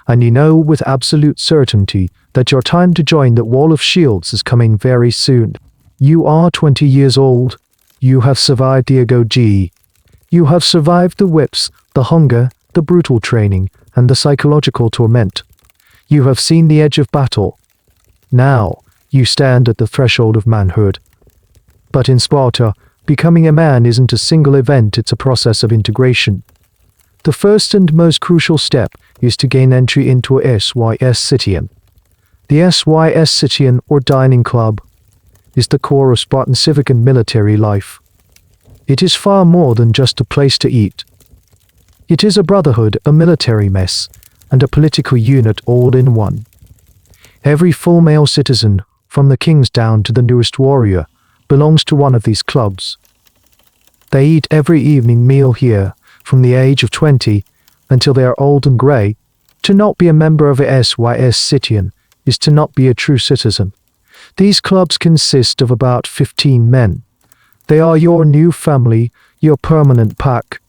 and you know with absolute certainty that your time to join that wall of shields is coming very soon. You are 20 years old. You have survived the agoge. You have survived the whips, the hunger, the brutal training, and the psychological torment. You have seen the edge of battle. Now, you stand at the threshold of manhood. But in Sparta, becoming a man isn't a single event, it's a process of integration. The first and most crucial step is to gain entry into a SYS Citian. The SYS Citian, or dining club, is the core of Spartan civic and military life. It is far more than just a place to eat. It is a brotherhood, a military mess, and a political unit all in one. Every full male citizen, from the kings down to the newest warrior, belongs to one of these clubs. They eat every evening meal here, from the age of 20 until they are old and grey. To not be a member of a SYS Citian is to not be a true citizen. These clubs consist of about 15 men. They are your new family, your permanent pack.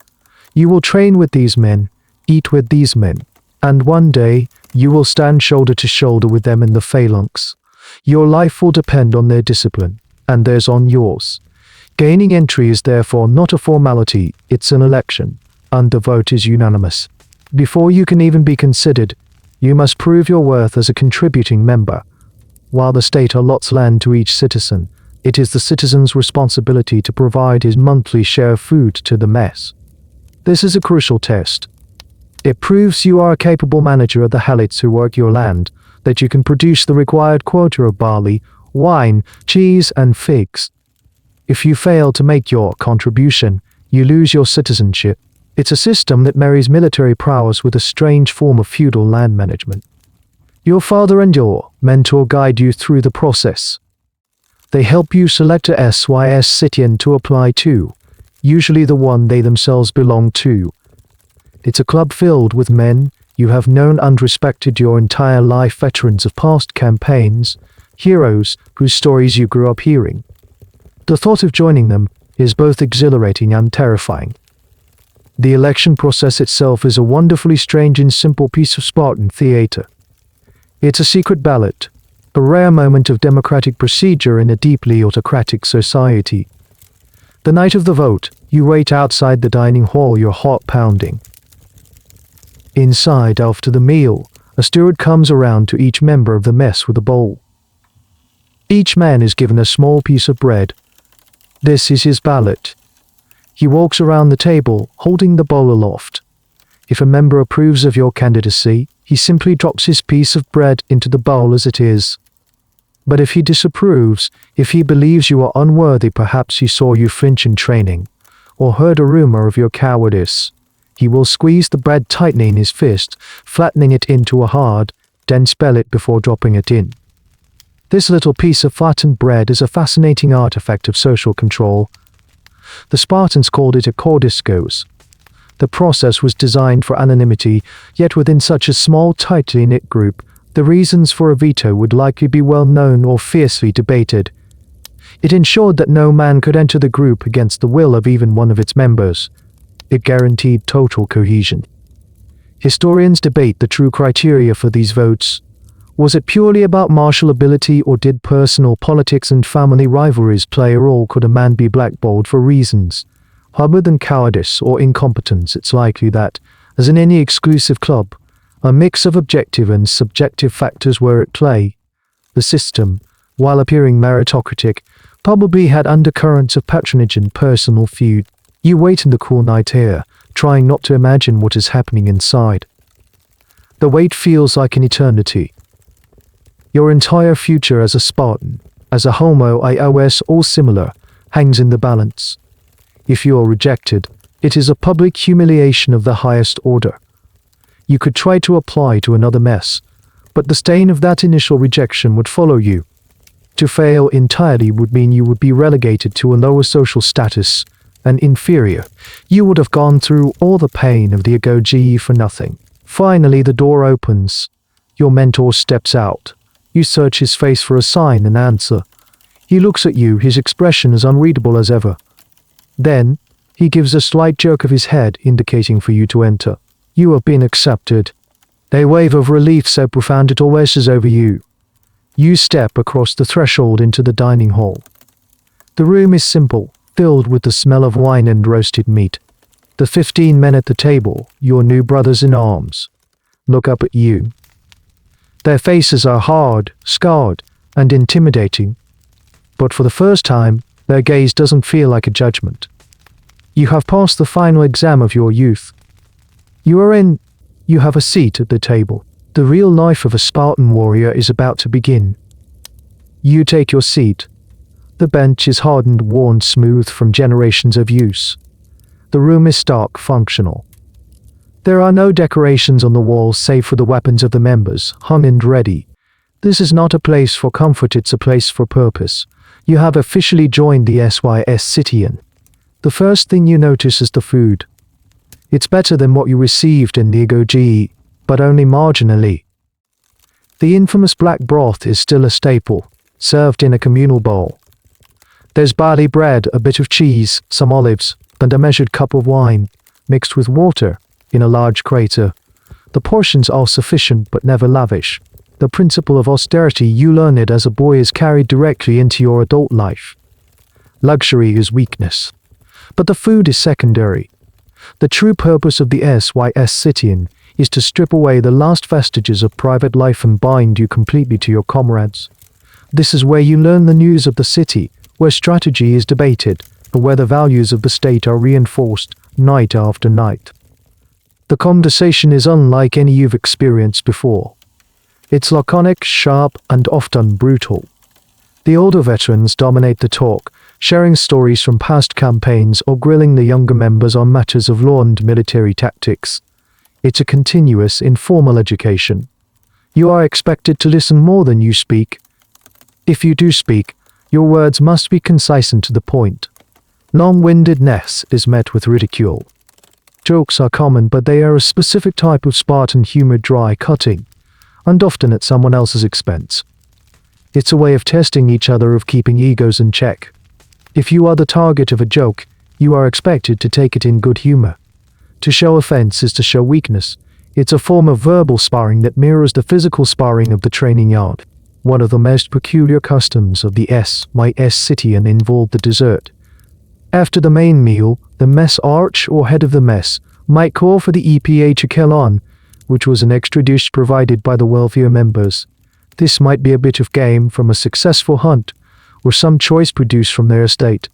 You will train with these men, eat with these men, and one day you will stand shoulder to shoulder with them in the phalanx. Your life will depend on their discipline, and theirs on yours. Gaining entry is therefore not a formality, it's an election, and the vote is unanimous. Before you can even be considered, you must prove your worth as a contributing member. While the state allots land to each citizen, it is the citizen's responsibility to provide his monthly share of food to the mess. This is a crucial test. It proves you are a capable manager of the helots who work your land, that you can produce the required quota of barley, wine, cheese, and figs. If you fail to make your contribution, you lose your citizenship. It's a system that marries military prowess with a strange form of feudal land management. Your father and your mentor guide you through the process. They help you select a SYS Citian to apply to, usually the one they themselves belong to. It's a club filled with men you have known and respected your entire life, veterans of past campaigns, heroes whose stories you grew up hearing. The thought of joining them is both exhilarating and terrifying. The election process itself is a wonderfully strange and simple piece of Spartan theater. It's a secret ballot, a rare moment of democratic procedure in a deeply autocratic society. The night of the vote, you wait outside the dining hall, your heart pounding. Inside, after the meal, a steward comes around to each member of the mess with a bowl. Each man is given a small piece of bread. This is his ballot. He walks around the table, holding the bowl aloft. If a member approves of your candidacy, he simply drops his piece of bread into the bowl as it is. But if he disapproves, if he believes you are unworthy, perhaps he saw you flinch in training, or heard a rumor of your cowardice, he will squeeze the bread tightly in his fist, flattening it into a hard, dense pellet before dropping it in. This little piece of flattened bread is a fascinating artifact of social control. The Spartans called it a kordiskos. The process was designed for anonymity, yet within such a small, tightly knit group, the reasons for a veto would likely be well known or fiercely debated. It ensured that no man could enter the group against the will of even one of its members. It guaranteed total cohesion. Historians debate the true criteria for these votes. Was it purely about martial ability, or did personal politics and family rivalries play a role? Could a man be blackballed for reasons other than cowardice or incompetence? It's likely that, as in any exclusive club, a mix of objective and subjective factors were at play. The system, while appearing meritocratic, probably had undercurrents of patronage and personal feud. You wait in the cool night air, trying not to imagine what is happening inside. The wait feels like an eternity. Your entire future as a Spartan, as a homo ios or similar, hangs in the balance. If you are rejected, it is a public humiliation of the highest order. You could try to apply to another mess, but the stain of that initial rejection would follow you. To fail entirely would mean you would be relegated to a lower social status, and inferior. You would have gone through all the pain of the agoge for nothing. Finally, the door opens. Your mentor steps out. You search his face for a sign and answer. He looks at you, his expression as unreadable as ever. Then, he gives a slight jerk of his head, indicating for you to enter. You have been accepted. A wave of relief so profound it all washes over you. You step across the threshold into the dining hall. The room is simple, filled with the smell of wine and roasted meat. The 15 men at the table, your new brothers in arms, look up at you. Their faces are hard, scarred, and intimidating, but for the first time, their gaze doesn't feel like a judgment. You have passed the final exam of your youth. You have a seat at the table. The real life of a Spartan warrior is about to begin. You take your seat. The bench is hardened, worn smooth from generations of use. The room is stark, functional. There are no decorations on the walls save for the weapons of the members, hung and ready. This is not a place for comfort, it's a place for purpose. You have officially joined the SYS Citian. The first thing you notice is the food. It's better than what you received in the EGOGE, but only marginally. The infamous black broth is still a staple, served in a communal bowl. There's barley bread, a bit of cheese, some olives, and a measured cup of wine, mixed with water, in a large crater. The portions are sufficient but never lavish. The principle of austerity you learn it as a boy is carried directly into your adult life. Luxury is weakness. But the food is secondary. The true purpose of the SYS Citian is to strip away the last vestiges of private life and bind you completely to your comrades. This is where you learn the news of the city, where strategy is debated, and where the values of the state are reinforced night after night. The conversation is unlike any you've experienced before. It's laconic, sharp, and often brutal. The older veterans dominate the talk, sharing stories from past campaigns or grilling the younger members on matters of law and military tactics. It's a continuous, informal education. You are expected to listen more than you speak. If you do speak, your words must be concise and to the point. Long-windedness is met with ridicule. Jokes are common, but they are a specific type of Spartan humor, dry, cutting, and often at someone else's expense. It's a way of testing each other, of keeping egos in check. If you are the target of a joke, you are expected to take it in good humor. To show offense is to show weakness. It's a form of verbal sparring that mirrors the physical sparring of the training yard. One of the most peculiar customs of the SYS Citian involved the dessert. After the main meal, the mess arch or head of the mess might call for the EPA chakelon, which was an extra dish provided by the wealthier members. This might be a bit of game from a successful hunt, or some choice produced from their estate.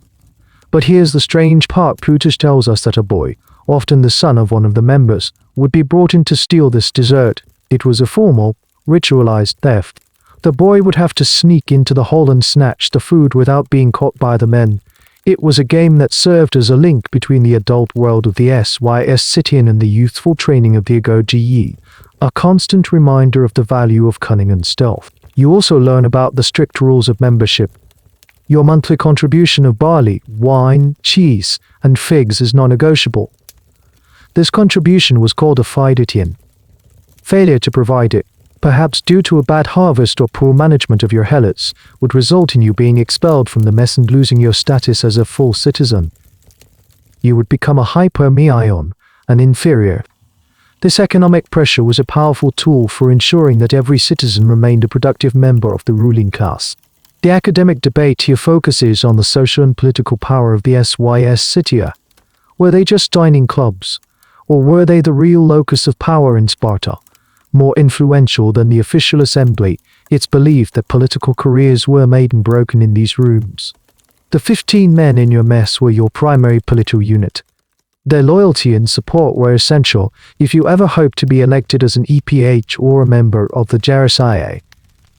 But here's the strange part. Plutus tells us that a boy, often the son of one of the members, would be brought in to steal this dessert. It was a formal, ritualized theft. The boy would have to sneak into the hall and snatch the food without being caught by the men. It was a game that served as a link between the adult world of the SYS Citian and the youthful training of the EGOGE, a constant reminder of the value of cunning and stealth. You also learn about the strict rules of membership. Your monthly contribution of barley, wine, cheese, and figs is non-negotiable. This contribution was called a fidetion. Failure to provide it, perhaps due to a bad harvest or poor management of your helots, would result in you being expelled from the mess and losing your status as a full citizen. You would become a hypermeion, an inferior. This economic pressure was a powerful tool for ensuring that every citizen remained a productive member of the ruling class. The academic debate here focuses on the social and political power of the SYS Citia. Were they just dining clubs, or were they the real locus of power in Sparta? More influential than the official assembly, it's believed that political careers were made and broken in these rooms. The 15 men in your mess were your primary political unit. Their loyalty and support were essential if you ever hoped to be elected as an EPH or a member of the JRSIA.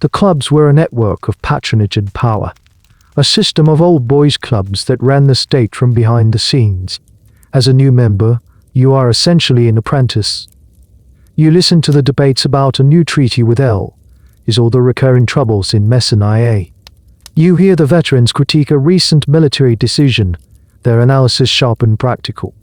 The clubs were a network of patronage and power, a system of old boys clubs that ran the state from behind the scenes. As a new member, you are essentially an apprentice. You listen to the debates about a new treaty with L, is all the recurring troubles in Mess and IA. You hear the veterans critique a recent military decision, their analysis sharp and practical.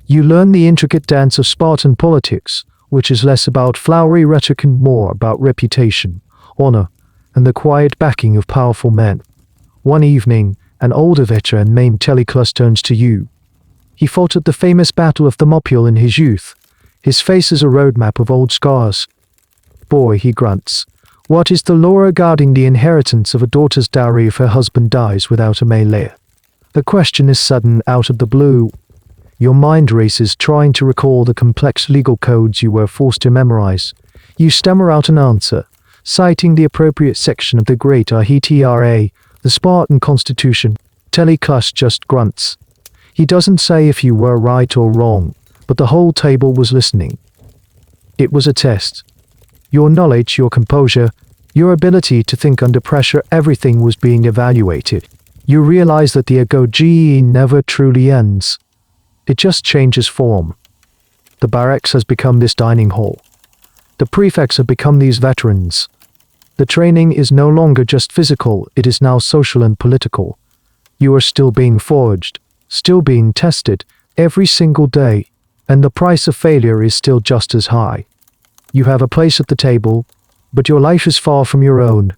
You learn the intricate dance of Spartan politics, which is less about flowery rhetoric and more about reputation, honor, and the quiet backing of powerful men. One evening, an older veteran named Teleclus turns to you. He fought at the famous Battle of Thermopylae in his youth. His face is a roadmap of old scars. Boy, he grunts. What is the law regarding the inheritance of a daughter's dowry if her husband dies without a male heir? The question is sudden, out of the blue. Your mind races trying to recall the complex legal codes you were forced to memorize. You stammer out an answer, citing the appropriate section of the great IHTRA, the Spartan Constitution. Telecus just grunts. He doesn't say if you were right or wrong, but the whole table was listening. It was a test. Your knowledge, your composure, your ability to think under pressure, everything was being evaluated. You realize that the agoge never truly ends. It just changes form. The barracks has become this dining hall. The prefects have become these veterans. The training is no longer just physical, it is now social and political. You are still being forged, still being tested, every single day, and the price of failure is still just as high. You have a place at the table, but your life is far from your own.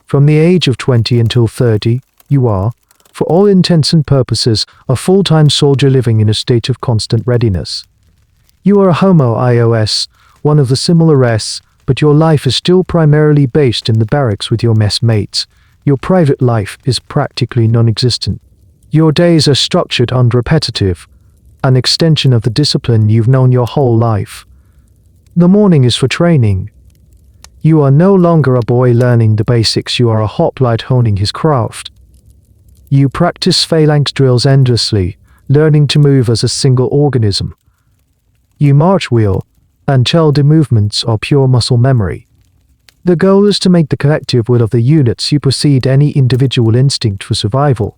From the age of 20 until 30, you are, for all intents and purposes, a full-time soldier living in a state of constant readiness. You are a homo ios, one of the similar S, but your life is still primarily based in the barracks with your mess mates. Your private life is practically non-existent. Your days are structured and repetitive, an extension of the discipline you've known your whole life. The morning is for training. You are no longer a boy learning the basics, you are a hoplite honing his craft. You practice phalanx drills endlessly, learning to move as a single organism. You march wheel, and shoulder movements are pure muscle memory. The goal is to make the collective will of the unit supersede any individual instinct for survival.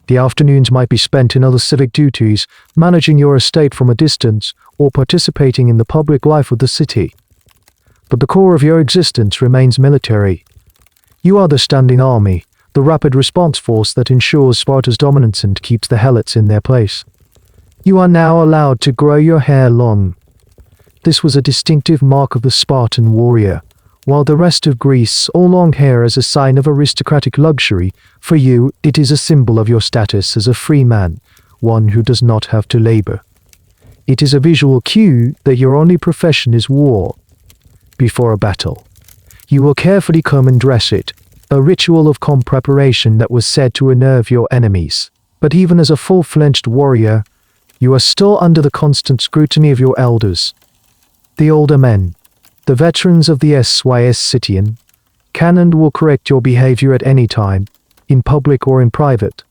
The afternoons might be spent in other civic duties, managing your estate from a distance, or participating in the public life of the city. But the core of your existence remains military. You are the standing army, the rapid response force that ensures Sparta's dominance and keeps the helots in their place. You are now allowed to grow your hair long. This was a distinctive mark of the Spartan warrior. While the rest of Greece saw long hair as a sign of aristocratic luxury, for you it is a symbol of your status as a free man, one who does not have to labor. It is a visual cue that your only profession is war. Before a battle, you will carefully comb and dress it, a ritual of calm preparation that was said to unnerve your enemies. But even as a full-fledged warrior, you are still under the constant scrutiny of your elders. The older men, the veterans of the SYS Citian, can and will correct your behavior at any time, in public or in private.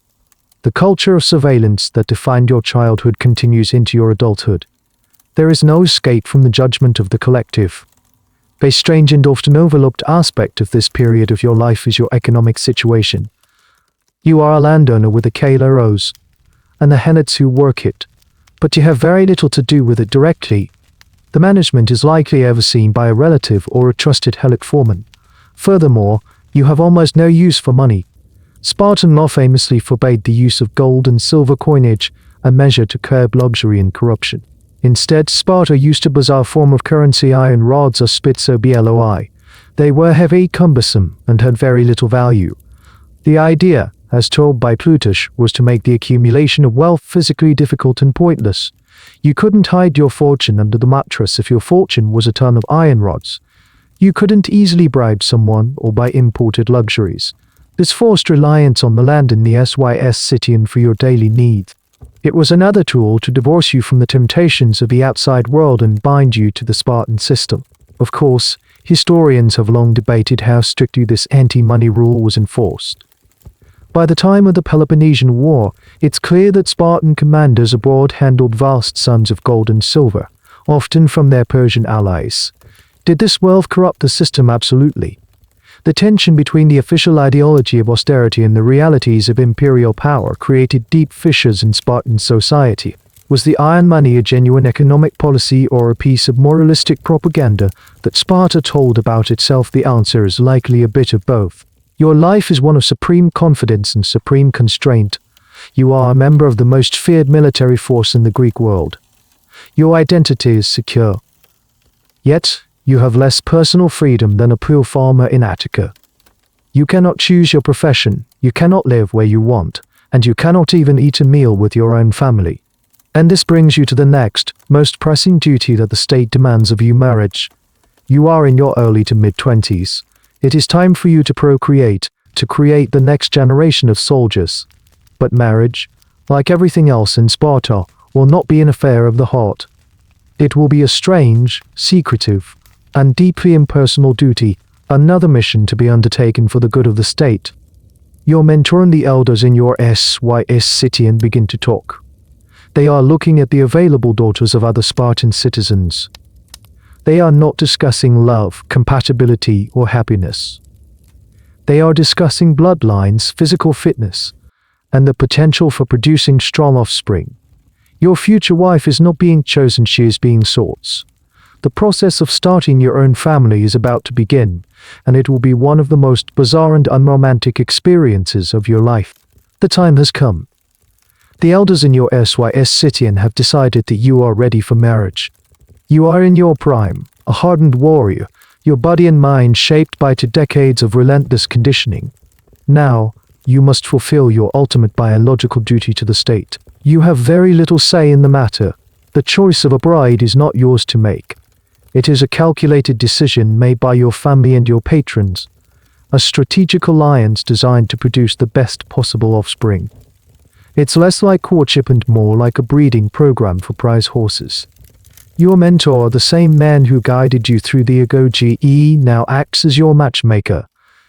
The culture of surveillance that defined your childhood continues into your adulthood. There is no escape from the judgment of the collective. A strange and often overlooked aspect of this period of your life is your economic situation. You are a landowner with a KLROs, and the helots who work it, but you have very little to do with it directly. The management is likely overseen by a relative or a trusted helot foreman. Furthermore, you have almost no use for money. Spartan law famously forbade the use of gold and silver coinage, a measure to curb luxury and corruption. Instead, Sparta used a bizarre form of currency, iron rods or spitzo bloi. They were heavy, cumbersome, and had very little value. The idea, as told by Plutarch, was to make the accumulation of wealth physically difficult and pointless. You couldn't hide your fortune under the mattress if your fortune was a ton of iron rods. You couldn't easily bribe someone or buy imported luxuries. This forced reliance on the land in the SYS Citian for your daily needs. It was another tool to divorce you from the temptations of the outside world and bind you to the Spartan system. Of course, historians have long debated how strictly this anti-money rule was enforced. By the time of the Peloponnesian War, it's clear that Spartan commanders abroad handled vast sums of gold and silver, often from their Persian allies. Did this wealth corrupt the system? Absolutely. The tension between the official ideology of austerity and the realities of imperial power created deep fissures in Spartan society. Was the iron money a genuine economic policy or a piece of moralistic propaganda that Sparta told about itself? The answer is likely a bit of both. Your life is one of supreme confidence and supreme constraint. You are a member of the most feared military force in the Greek world. Your identity is secure. Yet, you have less personal freedom than a poor farmer in Attica. You cannot choose your profession, you cannot live where you want, and you cannot even eat a meal with your own family. And this brings you to the next, most pressing duty that the state demands of you: marriage. You are in your early to mid-20s. It is time for you to procreate, to create the next generation of soldiers. But marriage, like everything else in Sparta, will not be an affair of the heart. It will be a strange, secretive, and deeply impersonal duty, another mission to be undertaken for the good of the state. Your mentor and the elders in your SYS city and begin to talk. They are looking at the available daughters of other Spartan citizens. They are not discussing love, compatibility, or happiness. They are discussing bloodlines, physical fitness, and the potential for producing strong offspring. Your future wife is not being chosen, she is being sought. The process of starting your own family is about to begin, and it will be one of the most bizarre and unromantic experiences of your life. The time has come. The elders in your SYS city have decided that you are ready for marriage. You are in your prime, a hardened warrior, your body and mind shaped by 2 decades of relentless conditioning. Now, you must fulfill your ultimate biological duty to the state. You have very little say in the matter. The choice of a bride is not yours to make. It is a calculated decision made by your family and your patrons, a strategic alliance designed to produce the best possible offspring. It's less like courtship and more like a breeding program for prize horses. Your mentor, the same man who guided you through the agoge, now acts as your matchmaker.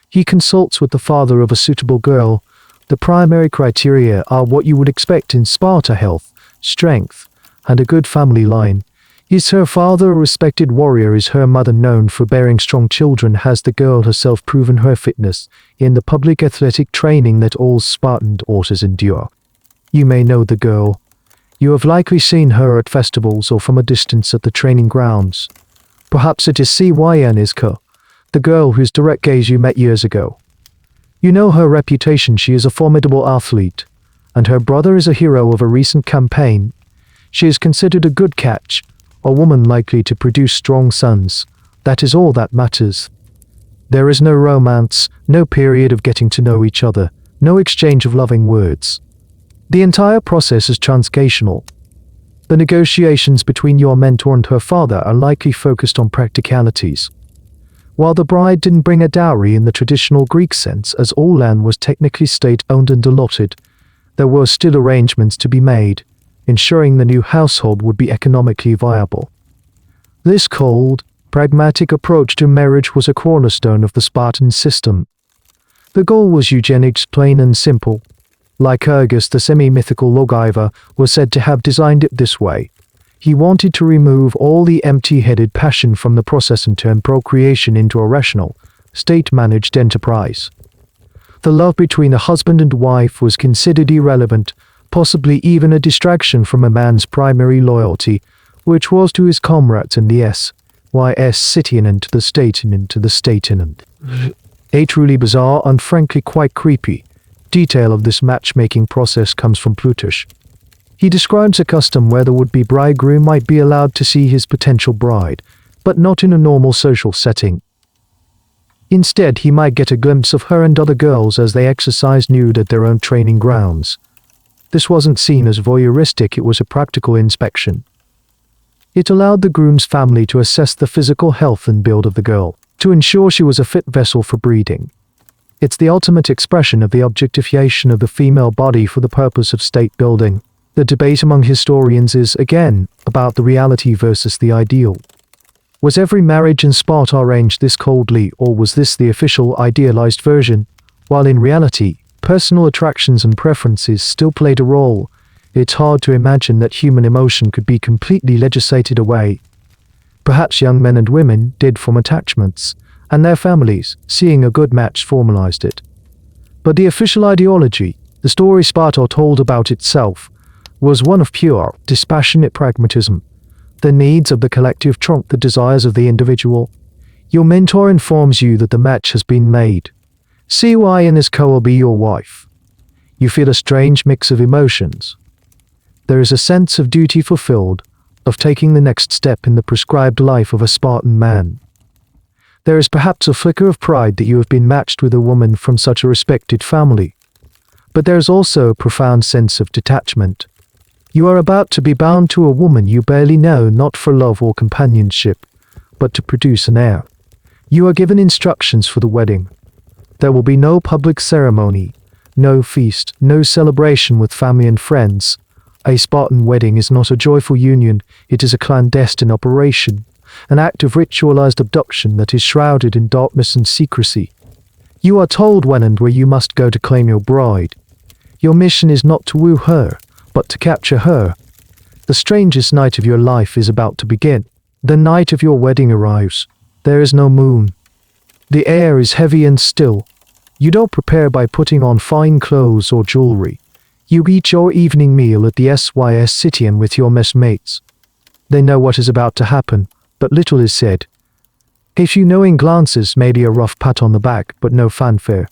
He consults with the father of a suitable girl. The primary criteria are what you would expect in Sparta: health, strength, and a good family line. Is her father a respected warrior? Is her mother known for bearing strong children? Has the girl herself proven her fitness in the public athletic training that all Spartan daughters endure? You may know the girl. You have likely seen her at festivals or from a distance at the training grounds. Perhaps it is Cynska, the girl whose direct gaze you met years ago. You know her reputation. She is a formidable athlete, and her brother is a hero of a recent campaign. She is considered a good catch, a woman likely to produce strong sons. That is all that matters. There is no romance, no period of getting to know each other, no exchange of loving words. The entire process is transactional. The negotiations between your mentor and her father are likely focused on practicalities. While the bride didn't bring a dowry in the traditional Greek sense, as all land was technically state-owned and allotted, there were still arrangements to be made, ensuring the new household would be economically viable. This cold, pragmatic approach to marriage was a cornerstone of the Spartan system. The goal was eugenics, plain and simple. Lycurgus, the semi-mythical lawgiver, was said to have designed it this way. He wanted to remove all the empty-headed passion from the process and turn procreation into a rational, state-managed enterprise. The love between a husband and wife was considered irrelevant, possibly even a distraction from a man's primary loyalty, which was to his comrades in the SYS city and to the state and to the state. A truly bizarre and frankly quite creepy detail of this matchmaking process comes from Plutarch. He describes a custom where the would-be bridegroom might be allowed to see his potential bride, but not in a normal social setting. Instead, he might get a glimpse of her and other girls as they exercise nude at their own training grounds. This wasn't seen as voyeuristic, it was a practical inspection. It allowed the groom's family to assess the physical health and build of the girl, to ensure she was a fit vessel for breeding. It's the ultimate expression of the objectification of the female body for the purpose of state building. The debate among historians is, again, about the reality versus the ideal. Was every marriage in Sparta arranged this coldly, or was this the official idealized version? While in reality, personal attractions and preferences still played a role, it's hard to imagine that human emotion could be completely legislated away. Perhaps young men and women did from attachments, and their families, seeing a good match, formalized it. But the official ideology, the story Sparta told about itself, was one of pure, dispassionate pragmatism. The needs of the collective trump the desires of the individual. Your mentor informs you that the match has been made. Cynska will be your wife. You feel a strange mix of emotions. There is a sense of duty fulfilled, of taking the next step in the prescribed life of a Spartan man. There is perhaps a flicker of pride that you have been matched with a woman from such a respected family. But there is also a profound sense of detachment. You are about to be bound to a woman you barely know, not for love or companionship, but to produce an heir. You are given instructions for the wedding. There will be no public ceremony, no feast, no celebration with family and friends. A Spartan wedding is not a joyful union, it is a clandestine operation, an act of ritualized abduction that is shrouded in darkness and secrecy. You are told when and where you must go to claim your bride. Your mission is not to woo her, but to capture her. The strangest night of your life is about to begin. The night of your wedding arrives. There is no moon. The air is heavy and still. You don't prepare by putting on fine clothes or jewelry. You eat your evening meal at the SYS City and with your messmates. They know what is about to happen, but little is said. A few knowing glances, maybe a rough pat on the back, but no fanfare.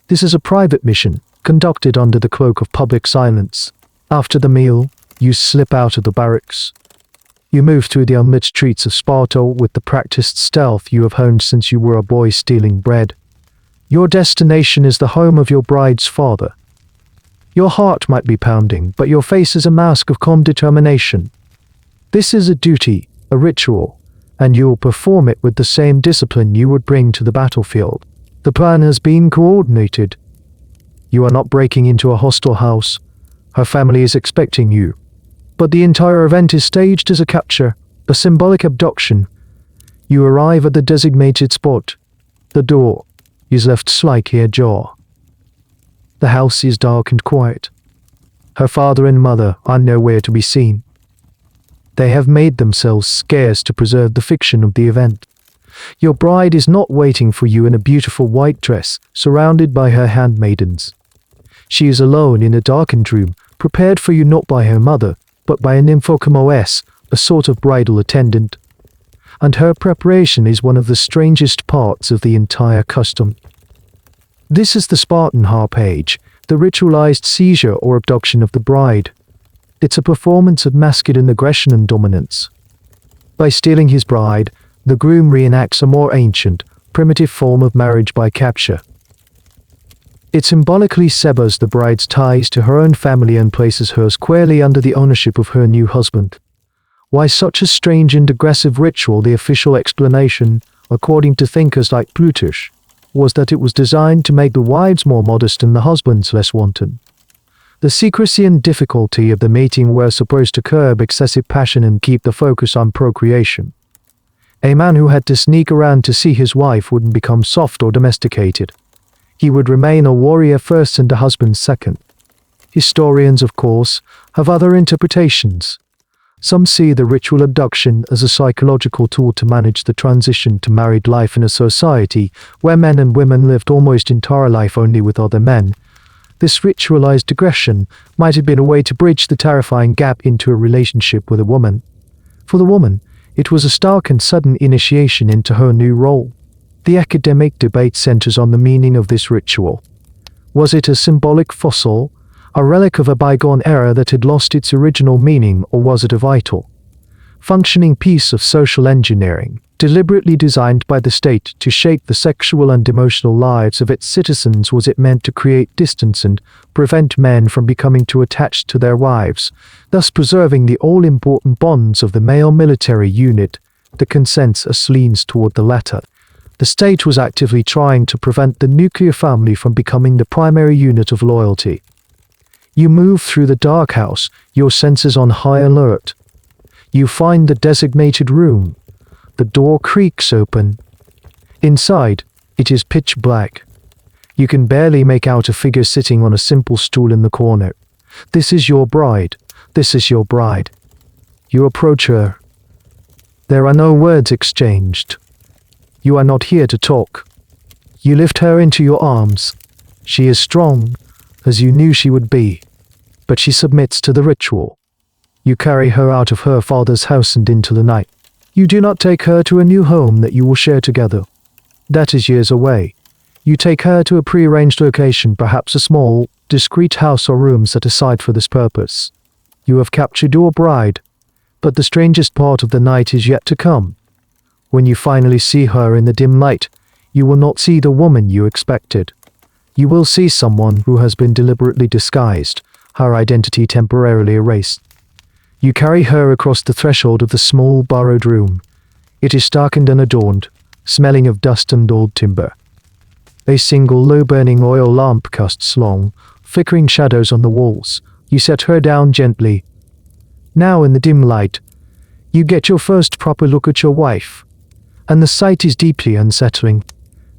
This is a private mission, conducted under the cloak of public silence. After the meal, you slip out of the barracks. You move through the unlit streets of Sparta with the practiced stealth you have honed since you were a boy stealing bread. Your destination is the home of your bride's father. Your heart might be pounding, but your face is a mask of calm determination. This is a duty, a ritual, and you will perform it with the same discipline you would bring to the battlefield. The plan has been coordinated. You are not breaking into a hostile house. Her family is expecting you. But the entire event is staged as a capture, a symbolic abduction. You arrive at the designated spot. The door is left slightly ajar. The house is dark and quiet. Her father and mother are nowhere to be seen. They have made themselves scarce to preserve the fiction of the event. Your bride is not waiting for you in a beautiful white dress, surrounded by her handmaidens. She is alone in a darkened room, prepared for you not by her mother, but by an infocomos, a sort of bridal attendant. And her preparation is one of the strangest parts of the entire custom. This is the Spartan harpage, the ritualized seizure or abduction of the bride. It's a performance of masculine aggression and dominance. By stealing his bride, the groom reenacts a more ancient, primitive form of marriage by capture. It symbolically severs the bride's ties to her own family and places her squarely under the ownership of her new husband. Why such a strange and aggressive ritual? The official explanation, according to thinkers like Plutarch, was that it was designed to make the wives more modest and the husbands less wanton. The secrecy and difficulty of the mating were supposed to curb excessive passion and keep the focus on procreation. A man who had to sneak around to see his wife wouldn't become soft or domesticated. He would remain a warrior first and a husband second. Historians, of course, have other interpretations. Some see the ritual abduction as a psychological tool to manage the transition to married life in a society where men and women lived almost entire life only with other men. This ritualized aggression might have been a way to bridge the terrifying gap into a relationship with a woman. For the woman, it was a stark and sudden initiation into her new role. The academic debate centers on the meaning of this ritual. Was it a symbolic fossil, a relic of a bygone era that had lost its original meaning, or was it a vital, functioning piece of social engineering, deliberately designed by the state to shape the sexual and emotional lives of its citizens? Was it meant to create distance and prevent men from becoming too attached to their wives, thus preserving the all-important bonds of the male military unit? The consensus leans toward the latter. The state was actively trying to prevent the nuclear family from becoming the primary unit of loyalty. You move through the dark house, your senses on high alert. You find the designated room. The door creaks open. Inside, it is pitch black. You can barely make out a figure sitting on a simple stool in the corner. This is your bride. This is your bride. You approach her. There are no words exchanged. You are not here to talk. You lift her into your arms. She is strong, as you knew she would be, but she submits to the ritual. You carry her out of her father's house and into the night. You do not take her to a new home that you will share together. That is years away. You take her to a pre-arranged location, perhaps a small, discreet house or room set aside for this purpose. You have captured your bride, but the strangest part of the night is yet to come. When you finally see her in the dim light, you will not see the woman you expected. You will see someone who has been deliberately disguised, her identity temporarily erased. You carry her across the threshold of the small, borrowed room. It is darkened and adorned, smelling of dust and old timber. A single low-burning oil lamp casts long, flickering shadows on the walls. You set her down gently. Now in the dim light, you get your first proper look at your wife. And the sight is deeply unsettling.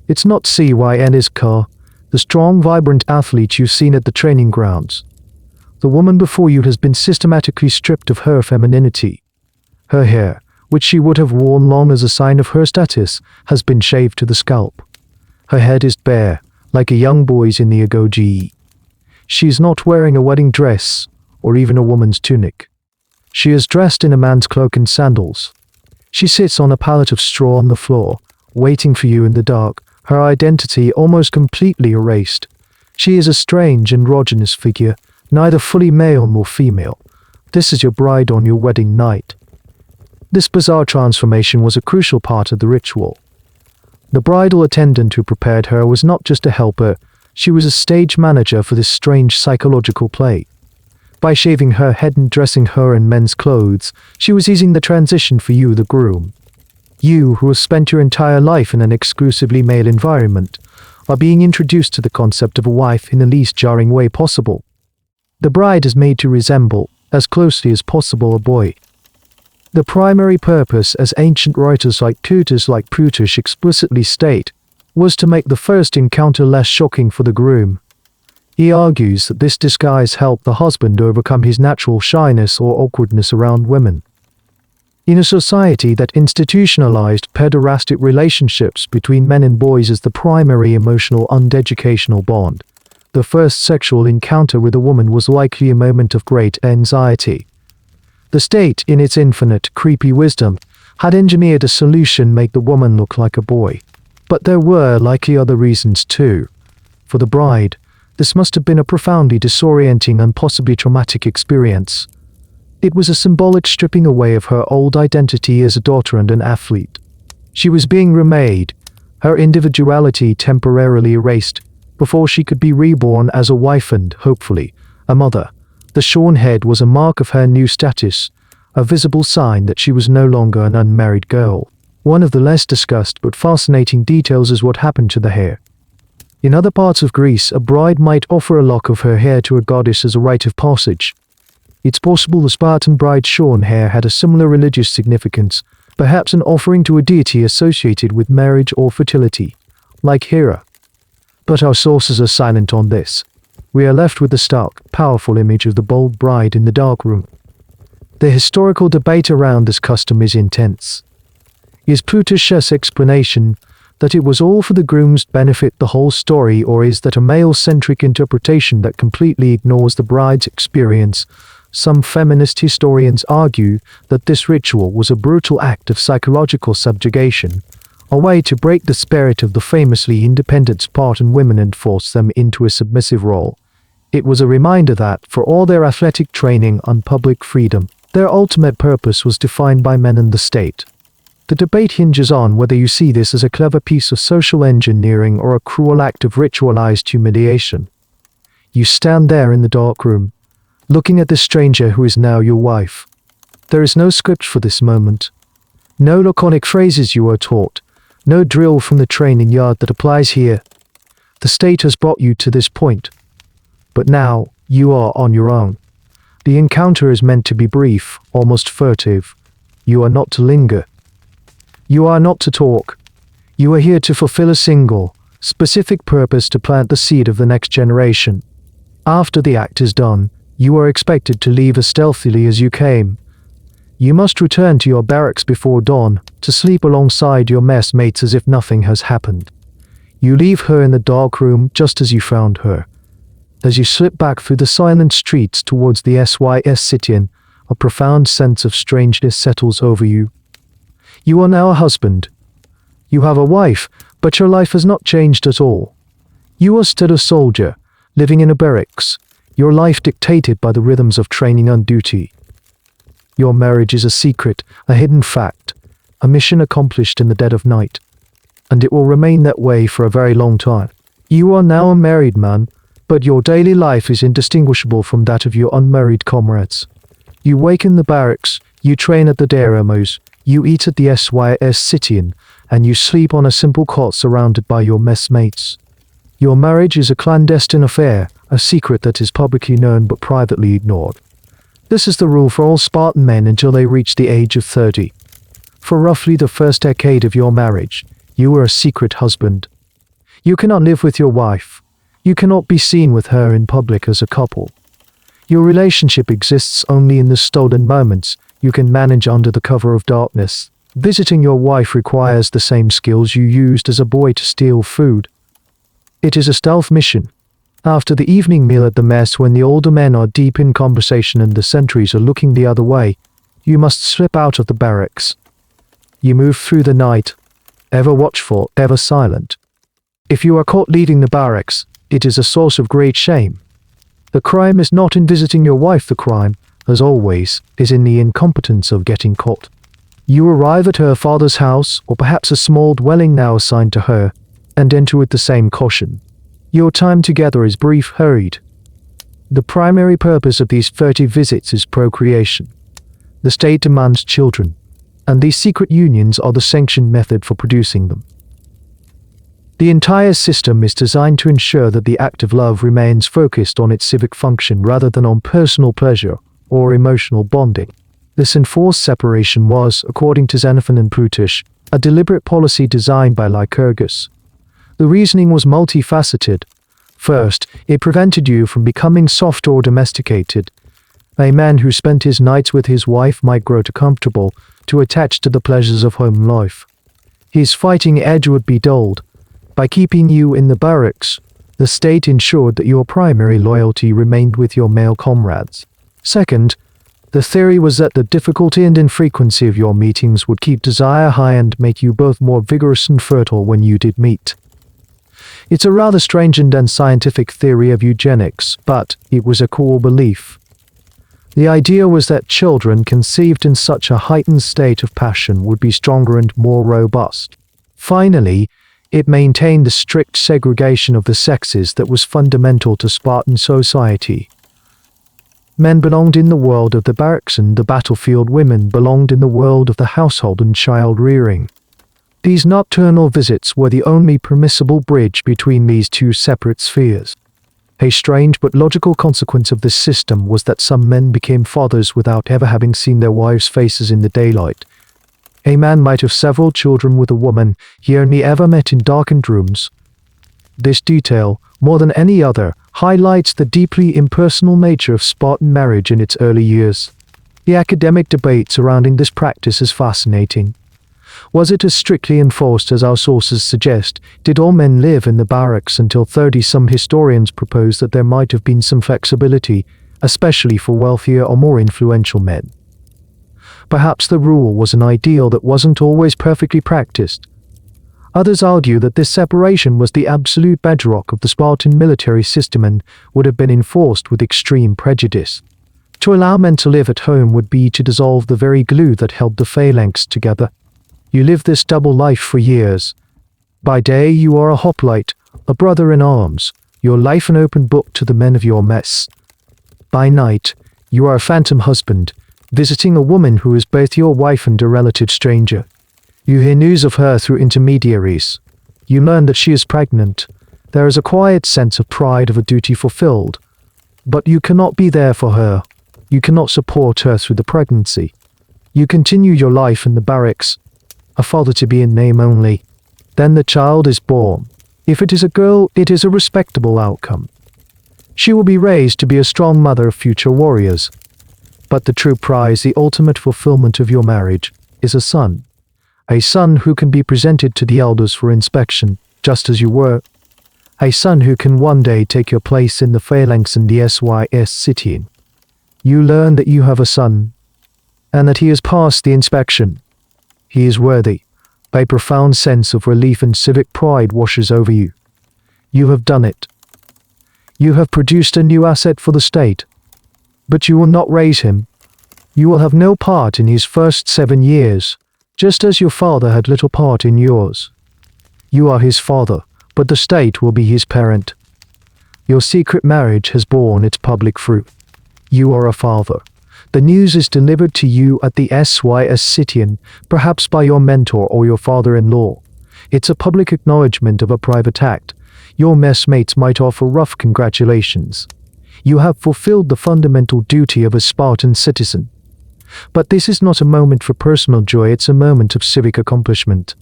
It's not Cyn's car, the strong, vibrant athlete you've seen at the training grounds. The woman before you has been systematically stripped of her femininity. Her hair, which she would have worn long as a sign of her status, has been shaved to the scalp. Her head is bare, like a young boy's in the agoge. She is not wearing a wedding dress, or even a woman's tunic. She is dressed in a man's cloak and sandals. She sits on a pallet of straw on the floor, waiting for you in the dark, her identity almost completely erased. She is a strange androgynous figure, neither fully male nor female. This is your bride on your wedding night. This bizarre transformation was a crucial part of the ritual. The bridal attendant who prepared her was not just a helper, she was a stage manager for this strange psychological play. By shaving her head and dressing her in men's clothes, she was easing the transition for you, the groom. You, who have spent your entire life in an exclusively male environment, are being introduced to the concept of a wife in the least jarring way possible. The bride is made to resemble, as closely as possible, a boy. The primary purpose, as ancient writers like Plutarch explicitly state, was to make the first encounter less shocking for the groom. He argues that this disguise helped the husband overcome his natural shyness or awkwardness around women. In a society that institutionalized pederastic relationships between men and boys as the primary emotional and educational bond, the first sexual encounter with a woman was likely a moment of great anxiety. The state, in its infinite, creepy wisdom, had engineered a solution make the woman look like a boy. But there were likely other reasons too. For the bride, this must have been a profoundly disorienting and possibly traumatic experience. It was a symbolic stripping away of her old identity as a daughter and an athlete. She was being remade, her individuality temporarily erased, before she could be reborn as a wife and, hopefully, a mother. The shorn head was a mark of her new status, a visible sign that she was no longer an unmarried girl. One of the less discussed but fascinating details is what happened to the hair. In other parts of Greece, a bride might offer a lock of her hair to a goddess as a rite of passage. It's possible the Spartan bride's shorn hair had a similar religious significance, perhaps an offering to a deity associated with marriage or fertility, like Hera. But our sources are silent on this. We are left with the stark, powerful image of the bold bride in the dark room. The historical debate around this custom is intense. Is Plutarch's explanation that it was all for the groom's benefit the whole story, or is that a male-centric interpretation that completely ignores the bride's experience? Some feminist historians argue that this ritual was a brutal act of psychological subjugation, a way to break the spirit of the famously independent Spartan women and force them into a submissive role. It was a reminder that, for all their athletic training and public freedom, their ultimate purpose was defined by men and the state. The debate hinges on whether you see this as a clever piece of social engineering or a cruel act of ritualized humiliation. You stand there in the dark room, looking at the stranger who is now your wife. There is no script for this moment. No laconic phrases you are taught. No drill from the training yard that applies here. The state has brought you to this point. But now, you are on your own. The encounter is meant to be brief, almost furtive. You are not to linger. You are not to talk. You are here to fulfill a single, specific purpose, to plant the seed of the next generation. After the act is done, you are expected to leave as stealthily as you came. You must return to your barracks before dawn, to sleep alongside your mess mates as if nothing has happened. You leave her in the dark room just as you found her. As you slip back through the silent streets towards the Spartan, a profound sense of strangeness settles over you. You are now a husband. You have a wife, but your life has not changed at all. You are still a soldier, living in a barracks, your life dictated by the rhythms of training and duty. Your marriage is a secret, a hidden fact, a mission accomplished in the dead of night. And it will remain that way for a very long time. You are now a married man, but your daily life is indistinguishable from that of your unmarried comrades. You wake in the barracks, you train at the dynamos, you eat at the Spartan, and you sleep on a simple cot surrounded by your messmates. Your marriage is a clandestine affair, a secret that is publicly known but privately ignored. This is the rule for all Spartan men until they reach the age of 30. For roughly the first decade of your marriage, you are a secret husband. You cannot live with your wife. You cannot be seen with her in public as a couple. Your relationship exists only in the stolen moments you can manage under the cover of darkness. Visiting your wife requires the same skills you used as a boy to steal food. It is a stealth mission. After the evening meal at the mess, when the older men are deep in conversation and the sentries are looking the other way, you must slip out of the barracks. You move through the night, ever watchful, ever silent. If you are caught leaving the barracks, it is a source of great shame. The crime is not in visiting your wife. The crime, as always, is in the incompetence of getting caught. You arrive at her father's house, or perhaps a small dwelling now assigned to her, and enter with the same caution. Your time together is brief, hurried. The primary purpose of these 30 visits is procreation. The state demands children, and these secret unions are the sanctioned method for producing them. The entire system is designed to ensure that the act of love remains focused on its civic function rather than on personal pleasure or emotional bonding. This enforced separation was, according to Xenophon and Plutarch, a deliberate policy designed by Lycurgus. The reasoning was multifaceted. First, it prevented you from becoming soft or domesticated. A man who spent his nights with his wife might grow too comfortable to attach to the pleasures of home life. His fighting edge would be dulled. By keeping you in the barracks, the state ensured that your primary loyalty remained with your male comrades. Second, the theory was that the difficulty and infrequency of your meetings would keep desire high and make you both more vigorous and fertile when you did meet. It's a rather strange and unscientific theory of eugenics, but it was a core belief. The idea was that children conceived in such a heightened state of passion would be stronger and more robust. Finally, it maintained the strict segregation of the sexes that was fundamental to Spartan society. Men belonged in the world of the barracks and the battlefield. Women belonged in the world of the household and child-rearing. These nocturnal visits were the only permissible bridge between these two separate spheres. A strange but logical consequence of this system was that some men became fathers without ever having seen their wives' faces in the daylight. A man might have several children with a woman he only ever met in darkened rooms. This detail, more than any other, highlights the deeply impersonal nature of Spartan marriage in its early years. The academic debate surrounding this practice is fascinating. Was it as strictly enforced as our sources suggest? Did all men live in the barracks until 30? Some historians propose that there might have been some flexibility, especially for wealthier or more influential men. Perhaps the rule was an ideal that wasn't always perfectly practiced. Others argue that this separation was the absolute bedrock of the Spartan military system and would have been enforced with extreme prejudice. To allow men to live at home would be to dissolve the very glue that held the phalanx together. You live this double life for years. By day you are a hoplite, a brother in arms, your life an open book to the men of your mess. By night, you are a phantom husband, visiting a woman who is both your wife and a relative stranger. You hear news of her through intermediaries. You learn that she is pregnant. There is a quiet sense of pride of a duty fulfilled. But you cannot be there for her. You cannot support her through the pregnancy. You continue your life in the barracks, a father to be in name only. Then the child is born. If it is a girl, it is a respectable outcome. She will be raised to be a strong mother of future warriors. But the true prize, the ultimate fulfillment of your marriage, is a son. A son who can be presented to the elders for inspection, just as you were. A son who can one day take your place in the phalanx in the SYS city. You learn that you have a son, and that he has passed the inspection. He is worthy. A profound sense of relief and civic pride washes over you. You have done it. You have produced a new asset for the state. But you will not raise him. You will have no part in his first 7 years, just as your father had little part in yours. You are his father, but the state will be his parent. Your secret marriage has borne its public fruit. You are a father. The news is delivered to you at the SYS Citian, perhaps by your mentor or your father-in-law. It's a public acknowledgement of a private act. Your messmates might offer rough congratulations. You have fulfilled the fundamental duty of a Spartan citizen. But this is not a moment for personal joy, it's a moment of civic accomplishment.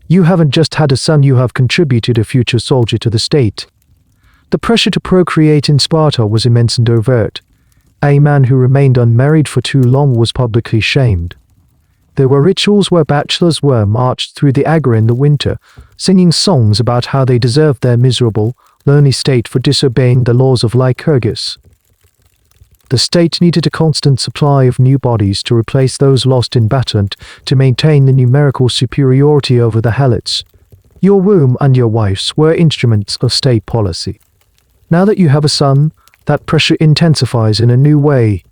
You haven't just had a son, you have contributed a future soldier to the state. The pressure to procreate in Sparta was immense and overt. A man who remained unmarried for too long was publicly shamed. There were rituals where bachelors were marched through the agora in the winter, singing songs about how they deserved their miserable, lonely state for disobeying the laws of Lycurgus. The state needed a constant supply of new bodies to replace those lost in battle and to maintain the numerical superiority over the helots. Your womb and your wife's were instruments of state policy. Now that you have a son, that pressure intensifies in a new way.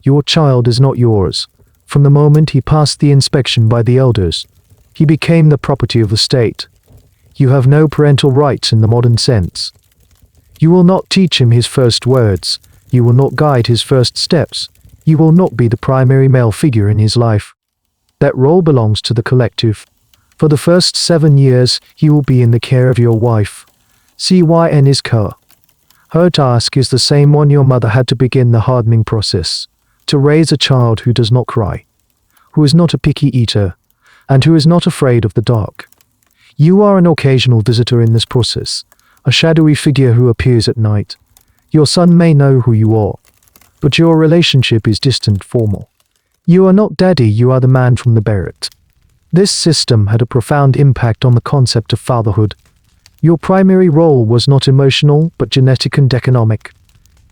Your child is not yours. From the moment he passed the inspection by the elders, he became the property of the state. You have no parental rights in the modern sense. You will not teach him his first words. You will not guide his first steps. You will not be the primary male figure in his life. That role belongs to the collective. For the first 7 years, he will be in the care of your wife. Cyn is her. Her task is the same one your mother had to begin the hardening process. To raise a child who does not cry, who is not a picky eater, and who is not afraid of the dark. You are an occasional visitor in this process, a shadowy figure who appears at night. Your son may know who you are, but your relationship is distant, formal. You are not daddy, you are the man from the barracks. This system had a profound impact on the concept of fatherhood. Your primary role was not emotional, but genetic and economic.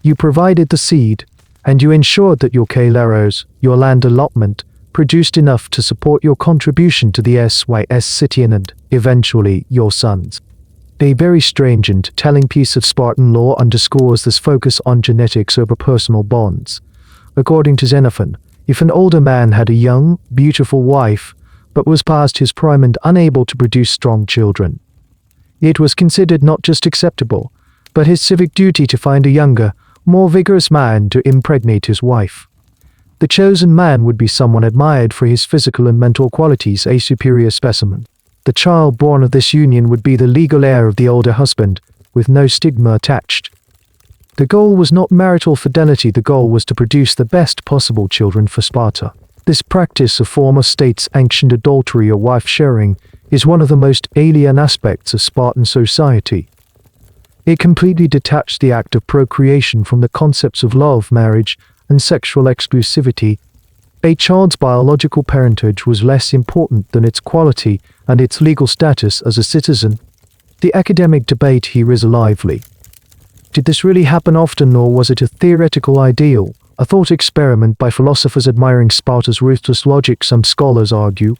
You provided the seed, and you ensured that your Kaileros, your land allotment, produced enough to support your contribution to the SYS citizen and, eventually, your sons. A very strange and telling piece of Spartan law underscores this focus on genetics over personal bonds. According to Xenophon, if an older man had a young, beautiful wife, but was past his prime and unable to produce strong children, it was considered not just acceptable, but his civic duty to find a younger, more vigorous man to impregnate his wife. The chosen man would be someone admired for his physical and mental qualities, a superior specimen. The child born of this union would be the legal heir of the older husband, with no stigma attached. The goal was not marital fidelity, the goal was to produce the best possible children for Sparta. This practice of former states' ancient adultery or wife-sharing is one of the most alien aspects of Spartan society. It completely detached the act of procreation from the concepts of love, marriage, and sexual exclusivity. A child's biological parentage was less important than its quality and its legal status as a citizen. The academic debate here is lively. Did this really happen often, or was it a theoretical ideal, a thought experiment by philosophers admiring Sparta's ruthless logic? Some scholars argue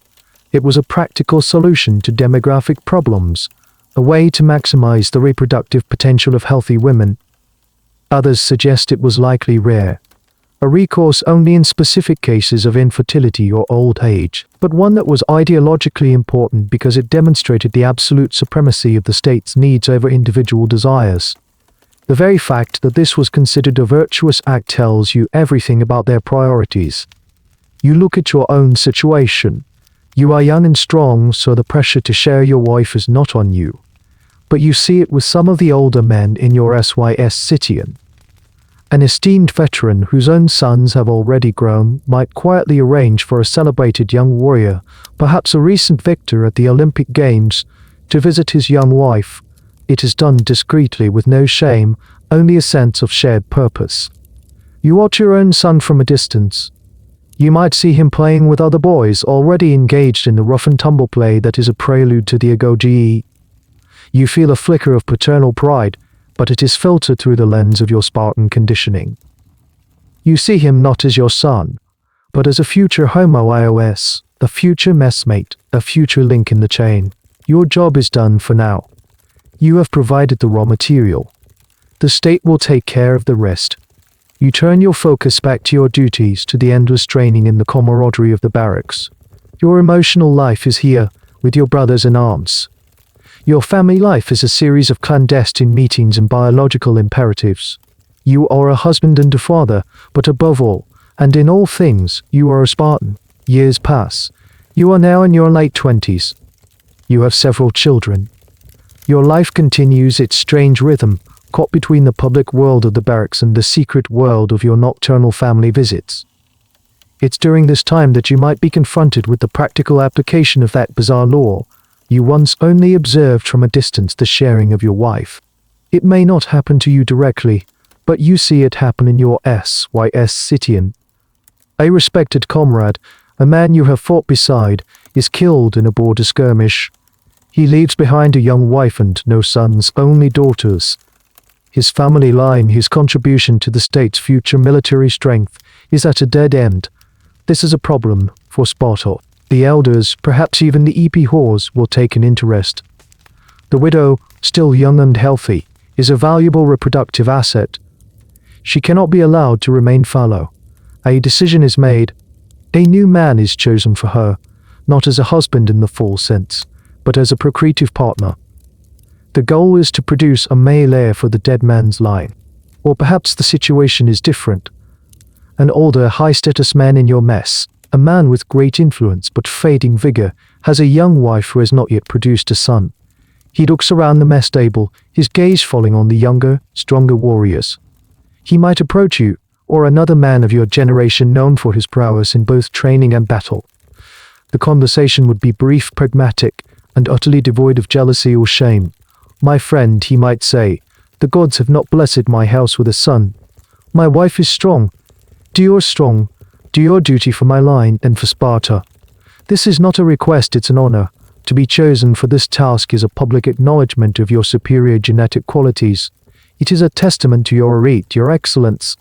it was a practical solution to demographic problems, a way to maximize the reproductive potential of healthy women. Others suggest it was likely rare, a recourse only in specific cases of infertility or old age, but one that was ideologically important because it demonstrated the absolute supremacy of the state's needs over individual desires. The very fact that this was considered a virtuous act tells you everything about their priorities. You look at your own situation. You are young and strong, so the pressure to share your wife is not on you. But you see it with some of the older men in your SYS citizen. An esteemed veteran whose own sons have already grown might quietly arrange for a celebrated young warrior, perhaps a recent victor at the Olympic Games, to visit his young wife. It is done discreetly with no shame, only a sense of shared purpose. You watch your own son from a distance. You might see him playing with other boys already engaged in the rough and tumble play that is a prelude to the agoge. You feel a flicker of paternal pride, but it is filtered through the lens of your Spartan conditioning. You see him not as your son, but as a future homo ios, a future messmate, a future link in the chain. Your job is done for now. You have provided the raw material. The state will take care of the rest. You turn your focus back to your duties, to the endless training in the camaraderie of the barracks. Your emotional life is here, with your brothers in arms. Your family life is a series of clandestine meetings and biological imperatives. You are a husband and a father, but above all, and in all things, you are a Spartan. Years pass. You are now in your late 20s. You have several children. Your life continues its strange rhythm, caught between the public world of the barracks and the secret world of your nocturnal family visits. It's during this time that you might be confronted with the practical application of that bizarre law. You once only observed from a distance the sharing of your wife. It may not happen to you directly, but you see it happen in your SYS Citian. A respected comrade, a man you have fought beside, is killed in a border skirmish. He leaves behind a young wife and no sons, only daughters. His family line, his contribution to the state's future military strength, is at a dead end. This is a problem for Sparta. The elders, perhaps even the EP whores, will take an interest. The widow, still young and healthy, is a valuable reproductive asset. She cannot be allowed to remain fallow. A decision is made. A new man is chosen for her, not as a husband in the full sense, but as a procreative partner. The goal is to produce a male heir for the dead man's line. Or perhaps the situation is different. An older, high-status man in your mess, a man with great influence but fading vigor, has a young wife who has not yet produced a son. He looks around the mess table, his gaze falling on the younger, stronger warriors. He might approach you, or another man of your generation known for his prowess in both training and battle. The conversation would be brief, pragmatic, and utterly devoid of jealousy or shame. My friend, he might say, the gods have not blessed my house with a son. My wife is strong. Do your strong. Do your duty for my line and for Sparta. This is not a request, it's an honor. To be chosen for this task is a public acknowledgement of your superior genetic qualities. It is a testament to your merit, your excellence.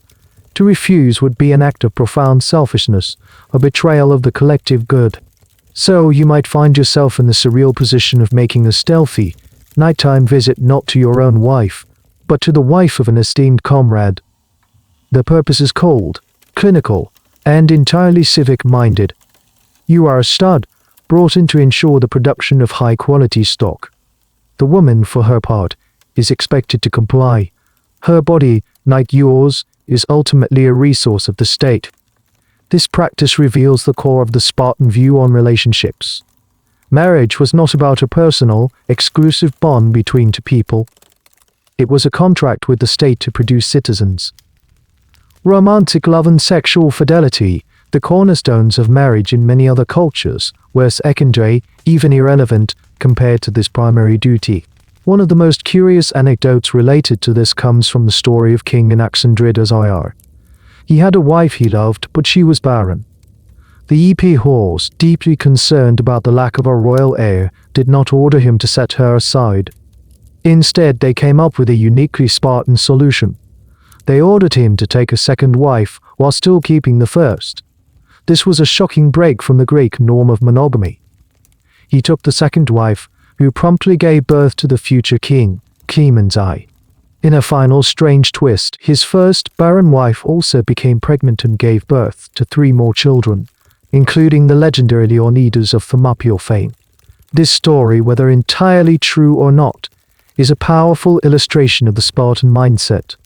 To refuse would be an act of profound selfishness, a betrayal of the collective good. So you might find yourself in the surreal position of making a stealthy, nighttime visit not to your own wife, but to the wife of an esteemed comrade. The purpose is cold, clinical, and entirely civic-minded. You are a stud, brought in to ensure the production of high-quality stock. The woman, for her part, is expected to comply. Her body, like yours, is ultimately a resource of the state. This practice reveals the core of the Spartan view on relationships. Marriage was not about a personal, exclusive bond between two people. It was a contract with the state to produce citizens. Romantic love and sexual fidelity, the cornerstones of marriage in many other cultures, were secondary, even irrelevant, compared to this primary duty. One of the most curious anecdotes related to this comes from the story of King Anaxandridas IR. He had a wife he loved, but she was barren. The EP whores, deeply concerned about the lack of a royal heir, did not order him to set her aside. Instead, they came up with a uniquely Spartan solution. They ordered him to take a second wife while still keeping the first. This was a shocking break from the Greek norm of monogamy. He took the second wife, who promptly gave birth to the future king, Clement's Eye. In a final strange twist, his first barren wife also became pregnant and gave birth to 3 more children, including the legendary Leonidas of Thermopylae fame. This story, whether entirely true or not, is a powerful illustration of the Spartan mindset.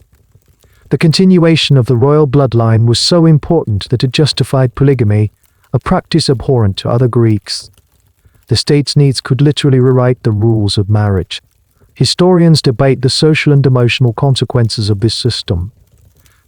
The continuation of the royal bloodline was so important that it justified polygamy, a practice abhorrent to other Greeks. The state's needs could literally rewrite the rules of marriage. Historians debate the social and emotional consequences of this system.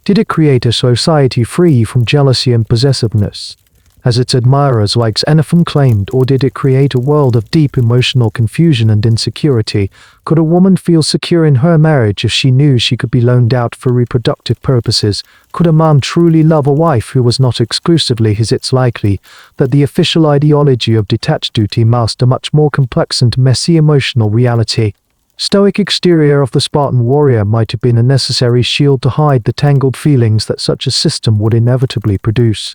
Did it create a society free from jealousy and possessiveness, as its admirers like Xenophon claimed, or did it create a world of deep emotional confusion and insecurity? Could a woman feel secure in her marriage if she knew she could be loaned out for reproductive purposes? Could a man truly love a wife who was not exclusively his? It's likely that the official ideology of detached duty masked a much more complex and messy emotional reality. Stoic exterior of the Spartan warrior might have been a necessary shield to hide the tangled feelings that such a system would inevitably produce.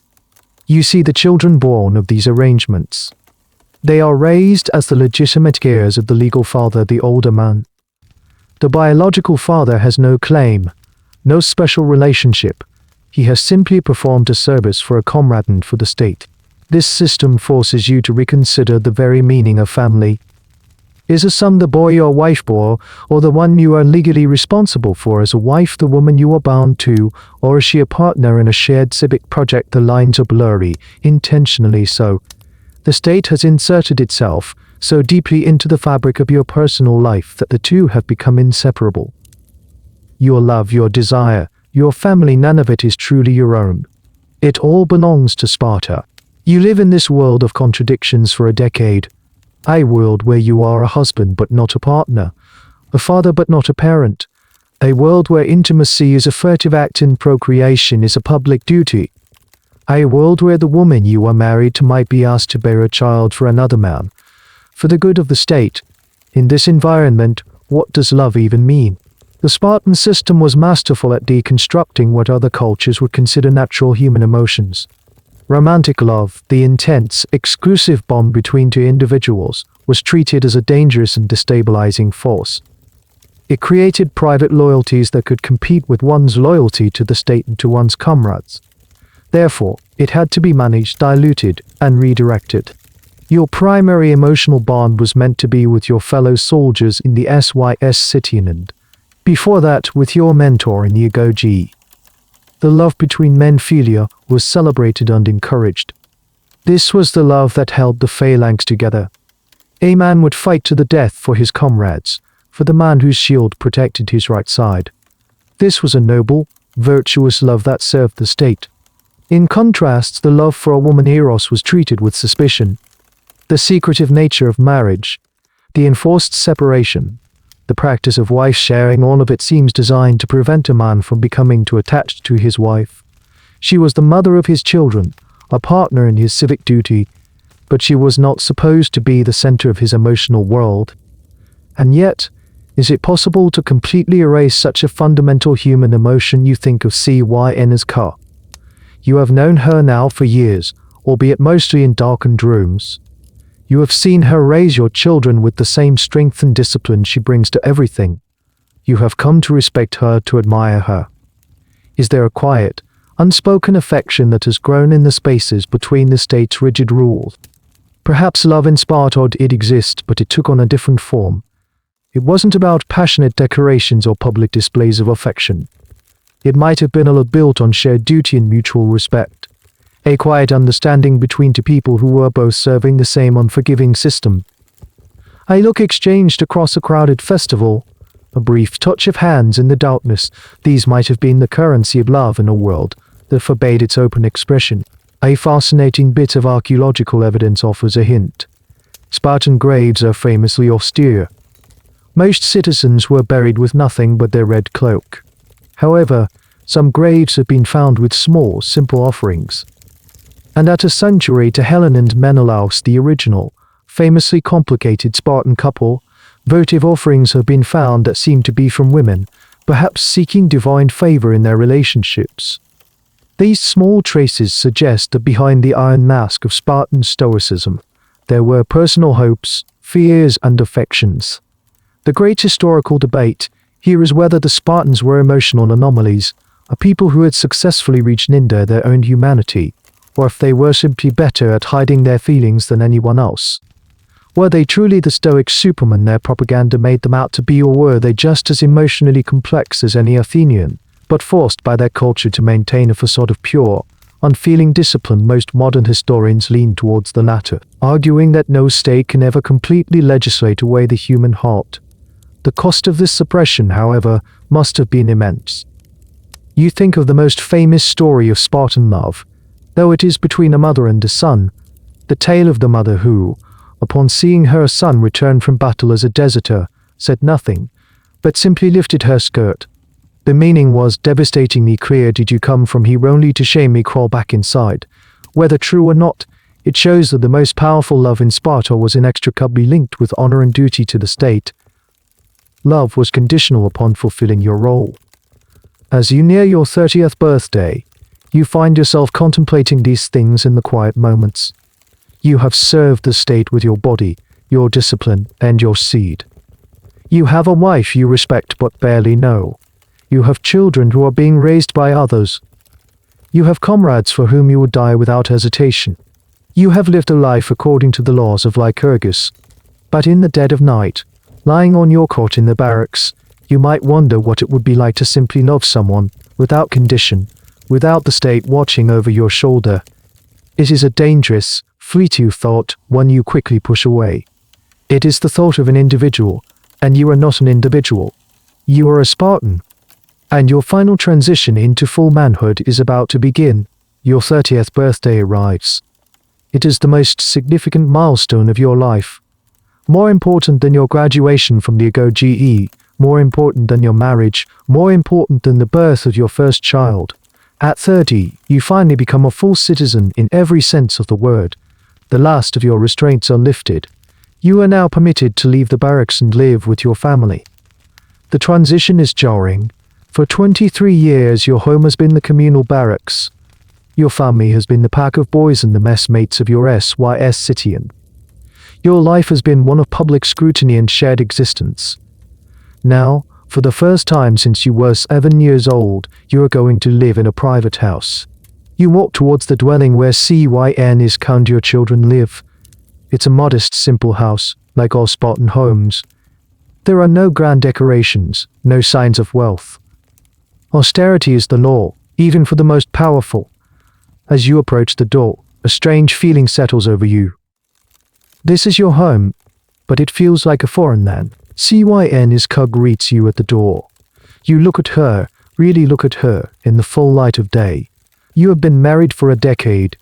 You see the children born of these arrangements. They are raised as the legitimate heirs of the legal father, the older man. The biological father has no claim, no special relationship. He has simply performed a service for a comrade and for the state. This system forces you to reconsider the very meaning of family. Is a son the boy your wife bore, or the one you are legally responsible for? As a wife the woman you are bound to, or is she a partner in a shared civic project? The lines are blurry, intentionally so. The state has inserted itself, so deeply into the fabric of your personal life that the two have become inseparable. Your love, your desire, your family, none of it is truly your own. It all belongs to Sparta. You live in this world of contradictions for a decade. A world where you are a husband but not a partner, a father but not a parent. A world where intimacy is a furtive act and procreation is a public duty. A world where the woman you are married to might be asked to bear a child for another man, for the good of the state. In this environment, what does love even mean? The Spartan system was masterful at deconstructing what other cultures would consider natural human emotions. Romantic love, the intense, exclusive bond between two individuals, was treated as a dangerous and destabilizing force. It created private loyalties that could compete with one's loyalty to the state and to one's comrades. Therefore, it had to be managed, diluted, and redirected. Your primary emotional bond was meant to be with your fellow soldiers in the SYS Citian and, before that, with your mentor in the Agoge. The love between men, philia, was celebrated and encouraged. This was the love that held the phalanx together. A man would fight to the death for his comrades, for the man whose shield protected his right side. This was a noble, virtuous love that served the state. In contrast, the love for a woman eros was treated with suspicion. The secretive nature of marriage, the enforced separation, the practice of wife sharing, all of it seems designed to prevent a man from becoming too attached to his wife. She was the mother of his children, a partner in his civic duty, but she was not supposed to be the center of his emotional world. And yet, is it possible to completely erase such a fundamental human emotion? You think of Cyn as Ka. You have known her now for years, albeit mostly in darkened rooms. You have seen her raise your children with the same strength and discipline she brings to everything. You have come to respect her, to admire her. Is there a quiet, unspoken affection that has grown in the spaces between the state's rigid rules? Perhaps love in Sparta did exist, but it took on a different form. It wasn't about passionate declarations or public displays of affection. It might have been a love built on shared duty and mutual respect. A quiet understanding between two people who were both serving the same unforgiving system. A look exchanged across a crowded festival, a brief touch of hands in the darkness. These might have been the currency of love in a world that forbade its open expression. A fascinating bit of archaeological evidence offers a hint. Spartan graves are famously austere. Most citizens were buried with nothing but their red cloak. However, some graves have been found with small, simple offerings. And at a sanctuary to Helen and Menelaus, the original, famously complicated Spartan couple, votive offerings have been found that seem to be from women, perhaps seeking divine favor in their relationships. These small traces suggest that behind the iron mask of Spartan stoicism, there were personal hopes, fears, and affections. The great historical debate here is whether the Spartans were emotional anomalies, a people who had successfully reached Ninda their own humanity, or if they were simply better at hiding their feelings than anyone else. Were they truly the stoic supermen their propaganda made them out to be, or were they just as emotionally complex as any Athenian, but forced by their culture to maintain a facade of pure, unfeeling discipline? Most modern historians lean towards the latter, arguing that no state can ever completely legislate away the human heart. The cost of this suppression, however, must have been immense. You think of the most famous story of Spartan love, though it is between a mother and a son, the tale of the mother who, upon seeing her son return from battle as a deserter, said nothing, but simply lifted her skirt. The meaning was devastatingly clear. Did you come from here only to shame me? Crawl back inside. Whether true or not, it shows that the most powerful love in Sparta was inextricably linked with honor and duty to the state. Love was conditional upon fulfilling your role. As you near your 30th birthday, you find yourself contemplating these things in the quiet moments. You have served the state with your body, your discipline, and your seed. You have a wife you respect but barely know. You have children who are being raised by others. You have comrades for whom you would die without hesitation. You have lived a life according to the laws of Lycurgus. But in the dead of night, lying on your cot in the barracks, you might wonder what it would be like to simply love someone, without condition, without the state watching over your shoulder. It is a dangerous, fleeting thought, one you quickly push away. It is the thought of an individual, and you are not an individual. You are a Spartan. And your final transition into full manhood is about to begin. Your 30th birthday arrives. It is the most significant milestone of your life. More important than your graduation from the GE, more important than your marriage, more important than the birth of your first child. At 30, you finally become a full citizen in every sense of the word. The last of your restraints are lifted. You are now permitted to leave the barracks and live with your family. The transition is jarring. For 23 years, your home has been the communal barracks. Your family has been the pack of boys and the messmates of your SYS citizen. Your life has been one of public scrutiny and shared existence. Now, for the first time since you were 7 years old, you are going to live in a private house. You walk towards the dwelling where CYN's count your children live. It's a modest, simple house, like all Spartan homes. There are no grand decorations, no signs of wealth. Austerity is the law, even for the most powerful. As you approach the door, a strange feeling settles over you. This is your home, but it feels like a foreign land. CYN's cug greets you at the door. You look at her, really look at her, in the full light of day. You have been married for a decade,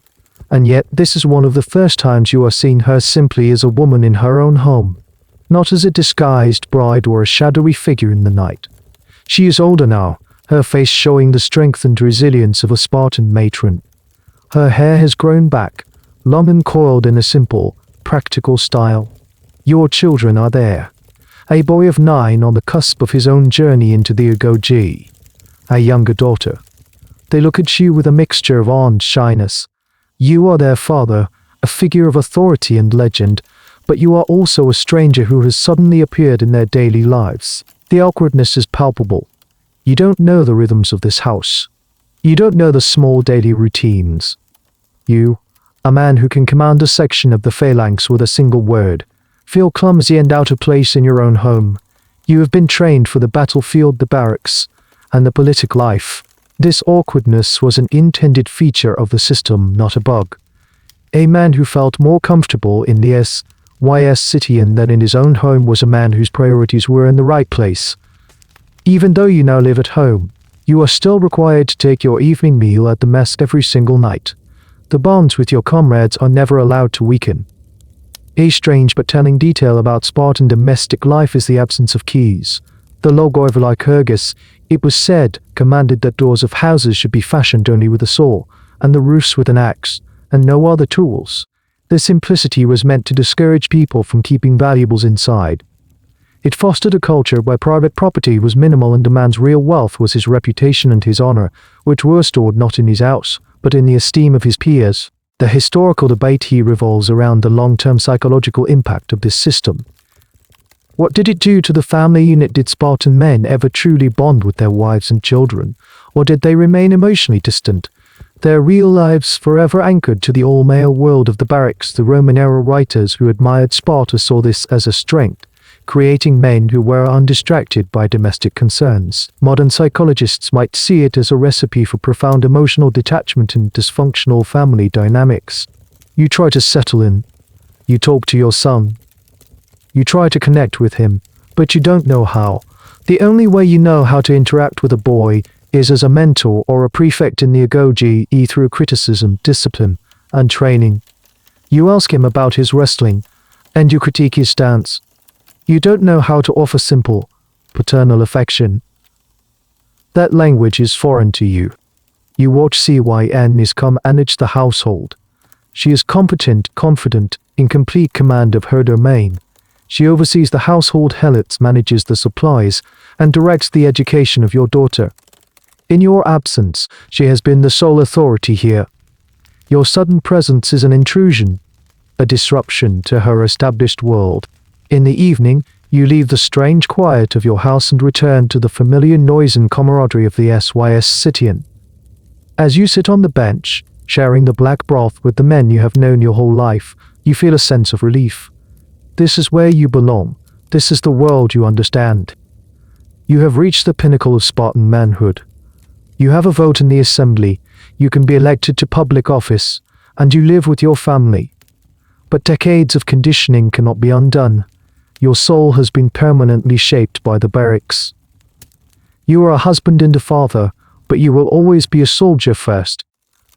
and yet this is one of the first times you are seeing her simply as a woman in her own home, not as a disguised bride or a shadowy figure in the night. She is older now, her face showing the strength and resilience of a Spartan matron. Her hair has grown back, long and coiled in a simple, practical style. Your children are there. A boy of 9 on the cusp of his own journey into the GE. A younger daughter. They look at you with a mixture of awe and shyness. You are their father, a figure of authority and legend, but you are also a stranger who has suddenly appeared in their daily lives. The awkwardness is palpable. You don't know the rhythms of this house. You don't know the small daily routines. You, a man who can command a section of the phalanx with a single word, feel clumsy and out of place in your own home. You have been trained for the battlefield, the barracks, and the political life. This awkwardness was an intended feature of the system, not a bug. A man who felt more comfortable in the SYS citizen than in his own home was a man whose priorities were in the right place. Even though you now live at home, you are still required to take your evening meal at the mess every single night. The bonds with your comrades are never allowed to weaken. A strange but telling detail about Spartan domestic life is the absence of keys. The Logoivalikurgis, it was said, commanded that doors of houses should be fashioned only with a saw, and the roofs with an axe, and no other tools. This simplicity was meant to discourage people from keeping valuables inside. It fostered a culture where private property was minimal and a man's real wealth was his reputation and his honor, which were stored not in his house, but in the esteem of his peers. The historical debate here revolves around the long-term psychological impact of this system. What did it do to the family unit? Did Spartan men ever truly bond with their wives and children, or did they remain emotionally distant, their real lives forever anchored to the all-male world of the barracks? The Roman-era writers who admired Sparta saw this as a strength, creating men who were undistracted by domestic concerns. Modern psychologists might see it as a recipe for profound emotional detachment and dysfunctional family dynamics. You try to settle in. You talk to your son. You try to connect with him, but you don't know how. The only way you know how to interact with a boy is as a mentor or a prefect in the GE through criticism, discipline, and training. You ask him about his wrestling, and you critique his stance. You don't know how to offer simple, paternal affection. That language is foreign to you. You watch CYN's come manage the household. She is competent, confident, in complete command of her domain. She oversees the household helots, manages the supplies, and directs the education of your daughter. In your absence, she has been the sole authority here. Your sudden presence is an intrusion, a disruption to her established world. In the evening, you leave the strange quiet of your house and return to the familiar noise and camaraderie of the SYS citizen. As you sit on the bench, sharing the black broth with the men you have known your whole life, you feel a sense of relief. This is where you belong. This is the world you understand. You have reached the pinnacle of Spartan manhood. You have a vote in the assembly, you can be elected to public office, and you live with your family. But decades of conditioning cannot be undone. Your soul has been permanently shaped by the barracks. You are a husband and a father, but you will always be a soldier first.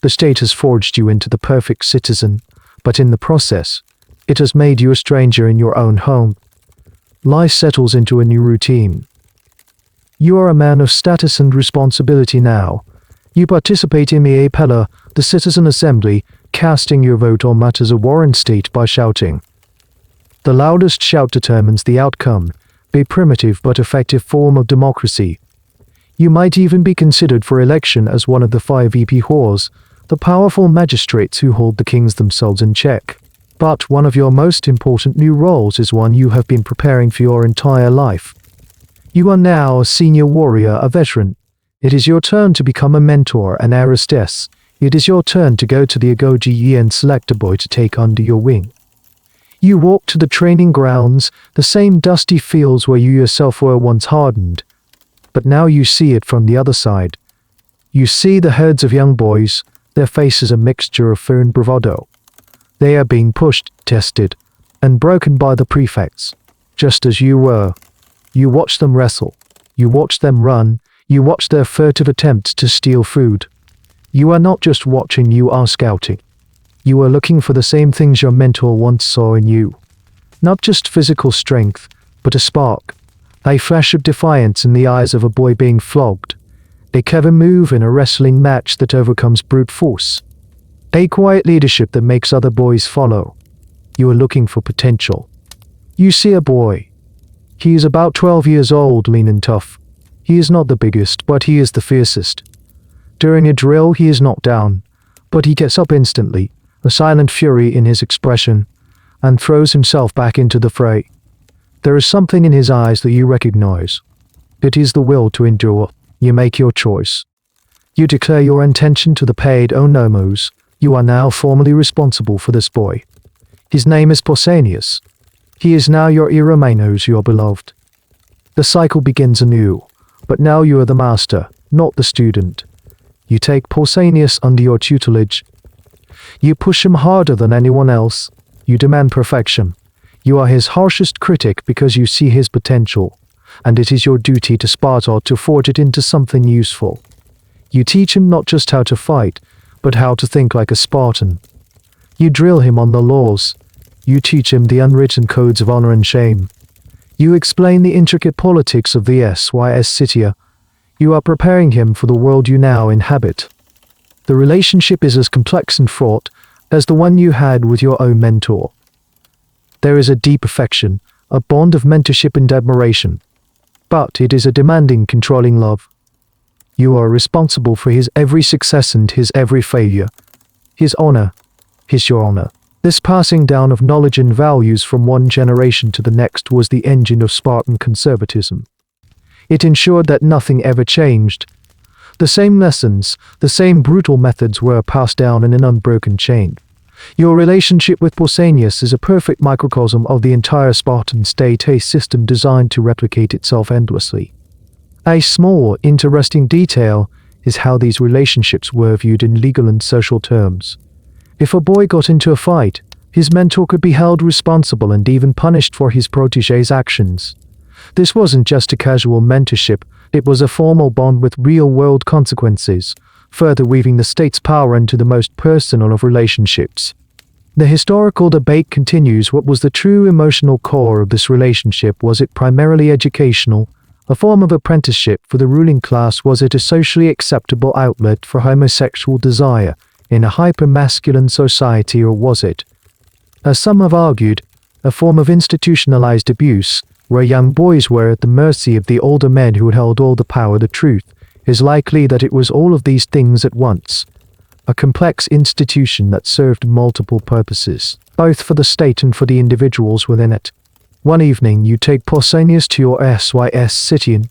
The state has forged you into the perfect citizen, but in the process, it has made you a stranger in your own home. Life settles into a new routine. You are a man of status and responsibility now. You participate in the appella, the citizen assembly, casting your vote on matters of war and state by shouting. The loudest shout determines the outcome, a primitive but effective form of democracy. You might even be considered for election as one of the 5 ephors, the powerful magistrates who hold the kings themselves in check. But one of your most important new roles is one you have been preparing for your entire life. You are now a senior warrior, a veteran. It is your turn to become a mentor, an hostess. It is your turn to go to the agoge and select a boy to take under your wing. You walk to the training grounds, the same dusty fields where you yourself were once hardened. But now you see it from the other side. You see the herds of young boys, their faces a mixture of fear and bravado. They are being pushed, tested, and broken by the prefects, just as you were. You watch them wrestle. You watch them run. You watch their furtive attempts to steal food. You are not just watching, you are scouting. You are looking for the same things your mentor once saw in you. Not just physical strength, but a spark, a flash of defiance in the eyes of a boy being flogged, a clever move in a wrestling match that overcomes brute force, a quiet leadership that makes other boys follow. You are looking for potential. You see a boy. He is about 12 years old, lean and tough. He is not the biggest, but he is the fiercest. During a drill, he is knocked down, but he gets up instantly, a silent fury in his expression, and throws himself back into the fray. There is something in his eyes that you recognize. It is the will to endure. You make your choice. You declare your intention to the paid onomos. You are now formally responsible for this boy. His name is Pausanias. He is now your Eromenos, your beloved. The cycle begins anew, but now you are the master, not the student. You take Pausanias under your tutelage. You push him harder than anyone else. You demand perfection. You are his harshest critic because you see his potential, and it is your duty to Sparta to forge it into something useful. You teach him not just how to fight, but how to think like a Spartan. You drill him on the laws. You teach him the unwritten codes of honor and shame. You explain the intricate politics of the SYS Citia. You are preparing him for the world you now inhabit. The relationship is as complex and fraught as the one you had with your own mentor. There is a deep affection, a bond of mentorship and admiration. But it is a demanding, controlling love. You are responsible for his every success and his every failure. His honor is your honor. This passing down of knowledge and values from one generation to the next was the engine of Spartan conservatism. It ensured that nothing ever changed. The same lessons, the same brutal methods were passed down in an unbroken chain. Your relationship with Pausanias is a perfect microcosm of the entire Spartan state, a system designed to replicate itself endlessly. A small, interesting detail is how these relationships were viewed in legal and social terms. If a boy got into a fight, his mentor could be held responsible and even punished for his protégé's actions. This wasn't just a casual mentorship, it was a formal bond with real-world consequences, further weaving the state's power into the most personal of relationships. The historical debate continues. What was the true emotional core of this relationship? Was it primarily educational, a form of apprenticeship for the ruling class? Was it a socially acceptable outlet for homosexual desire in a hyper-masculine society, or was it, as some have argued, a form of institutionalized abuse, where young boys were at the mercy of the older men who held all the power? The truth is likely that it was all of these things at once, a complex institution that served multiple purposes, both for the state and for the individuals within it. One evening you take Pausanias to your SYS Citian.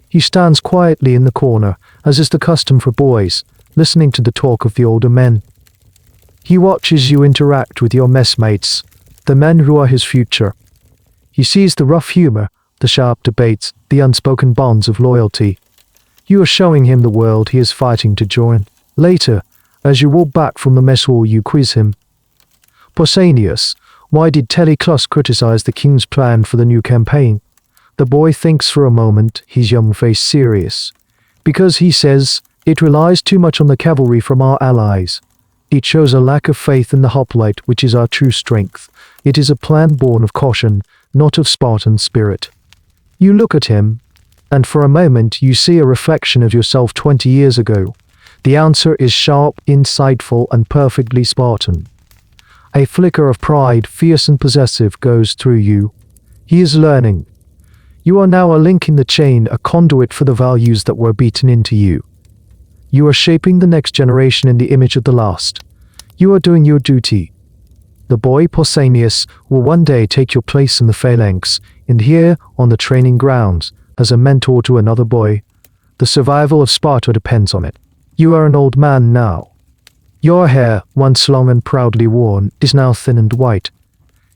He stands quietly in the corner, as is the custom for boys, listening to the talk of the older men. He watches you interact with your messmates, the men who are his future. He sees the rough humor, the sharp debates, the unspoken bonds of loyalty. You are showing him the world he is fighting to join. Later, as you walk back from the mess hall, you quiz him. Pausanias, Why did Teleclus criticize the king's plan for the new campaign? The boy thinks for a moment, his young face serious. Because he says, it relies too much on the cavalry from our allies. It shows a lack of faith in the hoplite, which is our true strength. It is a plan born of caution, not of Spartan spirit. You look at him, and for a moment you see a reflection of yourself 20 years ago. The answer is sharp, insightful, and perfectly Spartan. A flicker of pride, fierce and possessive, goes through you. He is learning. You are now a link in the chain, a conduit for the values that were beaten into you. You are shaping the next generation in the image of the last. You are doing your duty. The boy Pausanias will one day take your place in the phalanx, and here, on the training grounds, as a mentor to another boy. The survival of Sparta depends on it. You are an old man now. Your hair, once long and proudly worn, is now thin and white.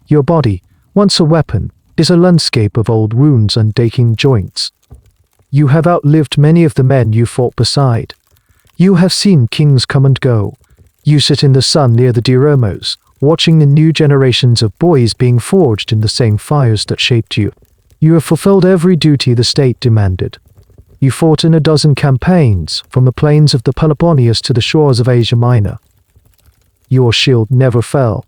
Your body, once a weapon, is a landscape of old wounds and aching joints. You have outlived many of the men you fought beside. You have seen kings come and go. You sit in the sun near the Diromos, watching the new generations of boys being forged in the same fires that shaped you. You have fulfilled every duty the state demanded. You fought in a dozen campaigns, from the plains of the Peloponnese to the shores of Asia Minor. Your shield never fell.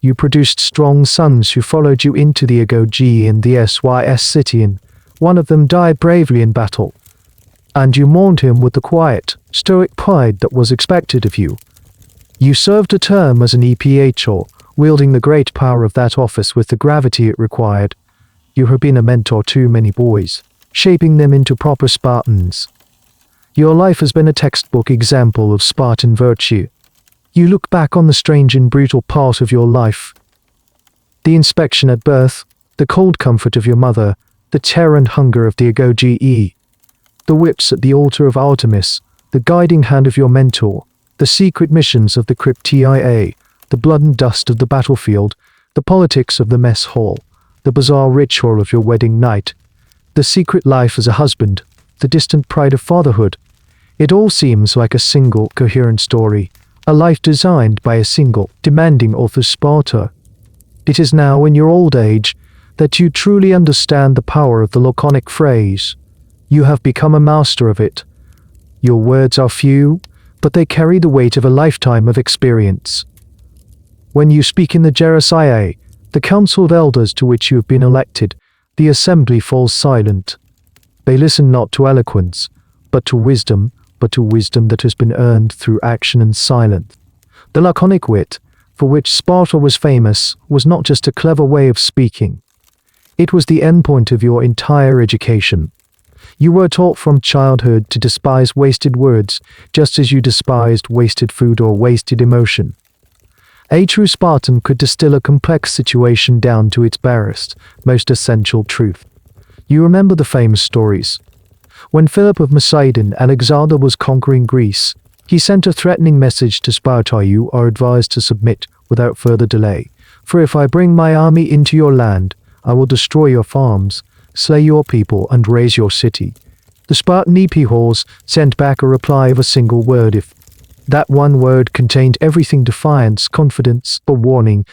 You produced strong sons who followed you into the Agoge and the Sys Citian. One of them died bravely in battle. And you mourned him with the quiet, stoic pride that was expected of you. You served a term as an EPHO, wielding the great power of that office with the gravity it required. You have been a mentor to many boys, shaping them into proper Spartans. Your life has been a textbook example of Spartan virtue. You look back on the strange and brutal part of your life. The inspection at birth, the cold comfort of your mother, the terror and hunger of the Agoge, the whips at the altar of Artemis, the guiding hand of your mentor, the secret missions of the Cryptia, the blood and dust of the battlefield, the politics of the mess hall, the bizarre ritual of your wedding night, the secret life as a husband, the distant pride of fatherhood. It all seems like a single, coherent story, a life designed by a single, demanding author Sparta. It is now in your old age that you truly understand the power of the laconic phrase. You have become a master of it. Your words are few, but they carry the weight of a lifetime of experience. When you speak in the Gerousia, the council of elders to which you have been elected, the assembly falls silent. They listen not to eloquence, but to wisdom that has been earned through action and silence. The laconic wit, for which Sparta was famous, was not just a clever way of speaking. It was the endpoint of your entire education. You were taught from childhood to despise wasted words, just as you despised wasted food or wasted emotion. A true Spartan could distill a complex situation down to its barest, most essential truth. You remember the famous stories. When Philip of Macedon, Alexander was conquering Greece, he sent a threatening message to Sparta: you are advised to submit without further delay. For if I bring my army into your land, I will destroy your farms, slay your people, and raze your city. The Spartan Epihors sent back a reply of a single word. If that one word contained everything: defiance, confidence, a warning,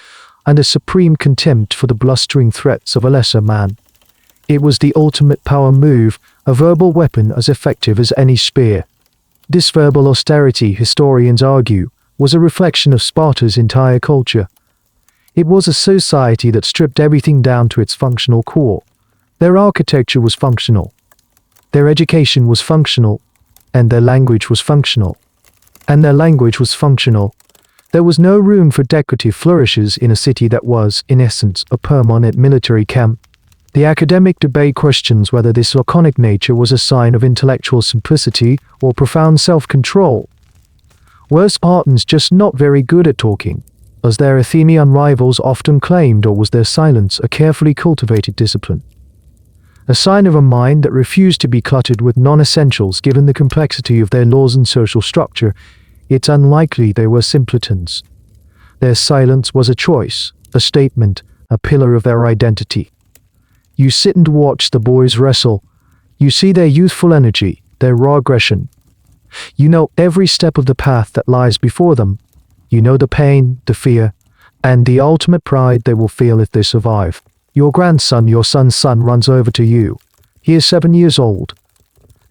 and a supreme contempt for the blustering threats of a lesser man. It was the ultimate power move, a verbal weapon as effective as any spear. This verbal austerity, historians argue, was a reflection of Sparta's entire culture. It was a society that stripped everything down to its functional core. Their architecture was functional. Their education was functional. And their language was functional. There was no room for decorative flourishes in a city that was, in essence, a permanent military camp. The academic debate questions whether this laconic nature was a sign of intellectual simplicity or profound self-control. Were Spartans just not very good at talking, as their Athenian rivals often claimed, or was their silence a carefully cultivated discipline? A sign of a mind that refused to be cluttered with non-essentials given the complexity of their laws and social structure. It's unlikely they were simpletons. Their silence was a choice, a statement, a pillar of their identity. You sit and watch the boys wrestle. You see their youthful energy, their raw aggression. You know every step of the path that lies before them. You know the pain, the fear, and the ultimate pride they will feel if they survive. Your grandson, your son's son, runs over to you. He is 7 years old.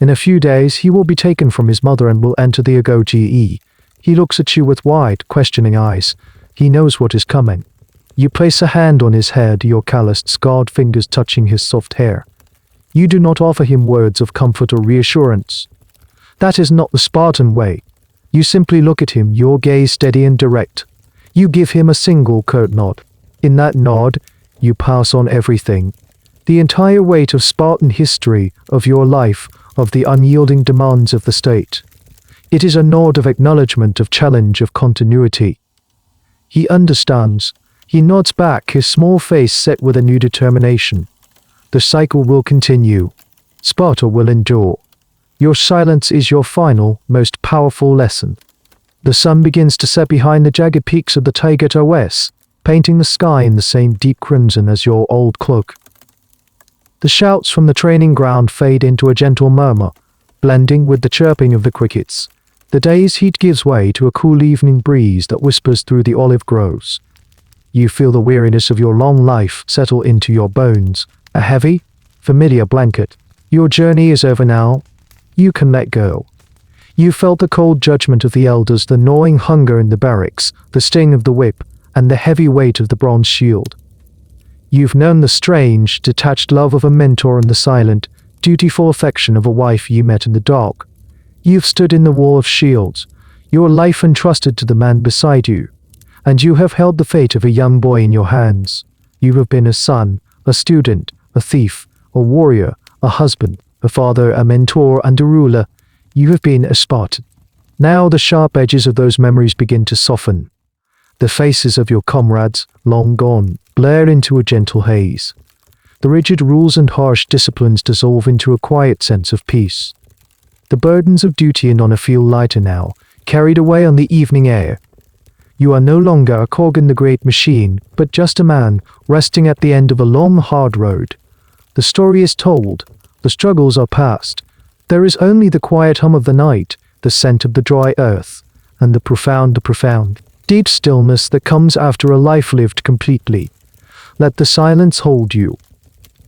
In a few days, he will be taken from his mother and will enter the agoge. He looks at you with wide, questioning eyes. He knows what is coming. You place a hand on his head, your calloused, scarred fingers touching his soft hair. You do not offer him words of comfort or reassurance. That is not the Spartan way. You simply look at him, your gaze steady and direct. You give him a single curt nod. In that nod, you pass on everything. The entire weight of Spartan history, of your life, of the unyielding demands of the state. It is a nod of acknowledgement, of challenge, of continuity. He understands. He nods back, his small face set with a new determination. The cycle will continue. Sparta will endure. Your silence is your final, most powerful lesson. The sun begins to set behind the jagged peaks of the Tigert OS, painting the sky in the same deep crimson as your old cloak. The shouts from the training ground fade into a gentle murmur, blending with the chirping of the crickets. The day's heat gives way to a cool evening breeze that whispers through the olive groves. You feel the weariness of your long life settle into your bones, a heavy, familiar blanket. Your journey is over now. You can let go. You felt the cold judgment of the elders, the gnawing hunger in the barracks, the sting of the whip, and the heavy weight of the bronze shield. You've known the strange, detached love of a mentor and the silent, dutiful affection of a wife you met in the dark. You've stood in the wall of shields, your life entrusted to the man beside you, and you have held the fate of a young boy in your hands. You have been a son, a student, a thief, a warrior, a husband, a father, a mentor, and a ruler. You have been a Spartan. Now the sharp edges of those memories begin to soften. The faces of your comrades, long gone, blur into a gentle haze. The rigid rules and harsh disciplines dissolve into a quiet sense of peace. The burdens of duty and honor feel lighter now, carried away on the evening air. You are no longer a cog in the great machine, but just a man, resting at the end of a long, hard road. The story is told. The struggles are past. There is only the quiet hum of the night, the scent of the dry earth, and the profound, deep stillness that comes after a life lived completely. Let the silence hold you.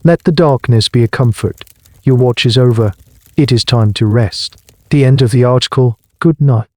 Let the darkness be a comfort. Your watch is over. It is time to rest. The end of the article. Good night.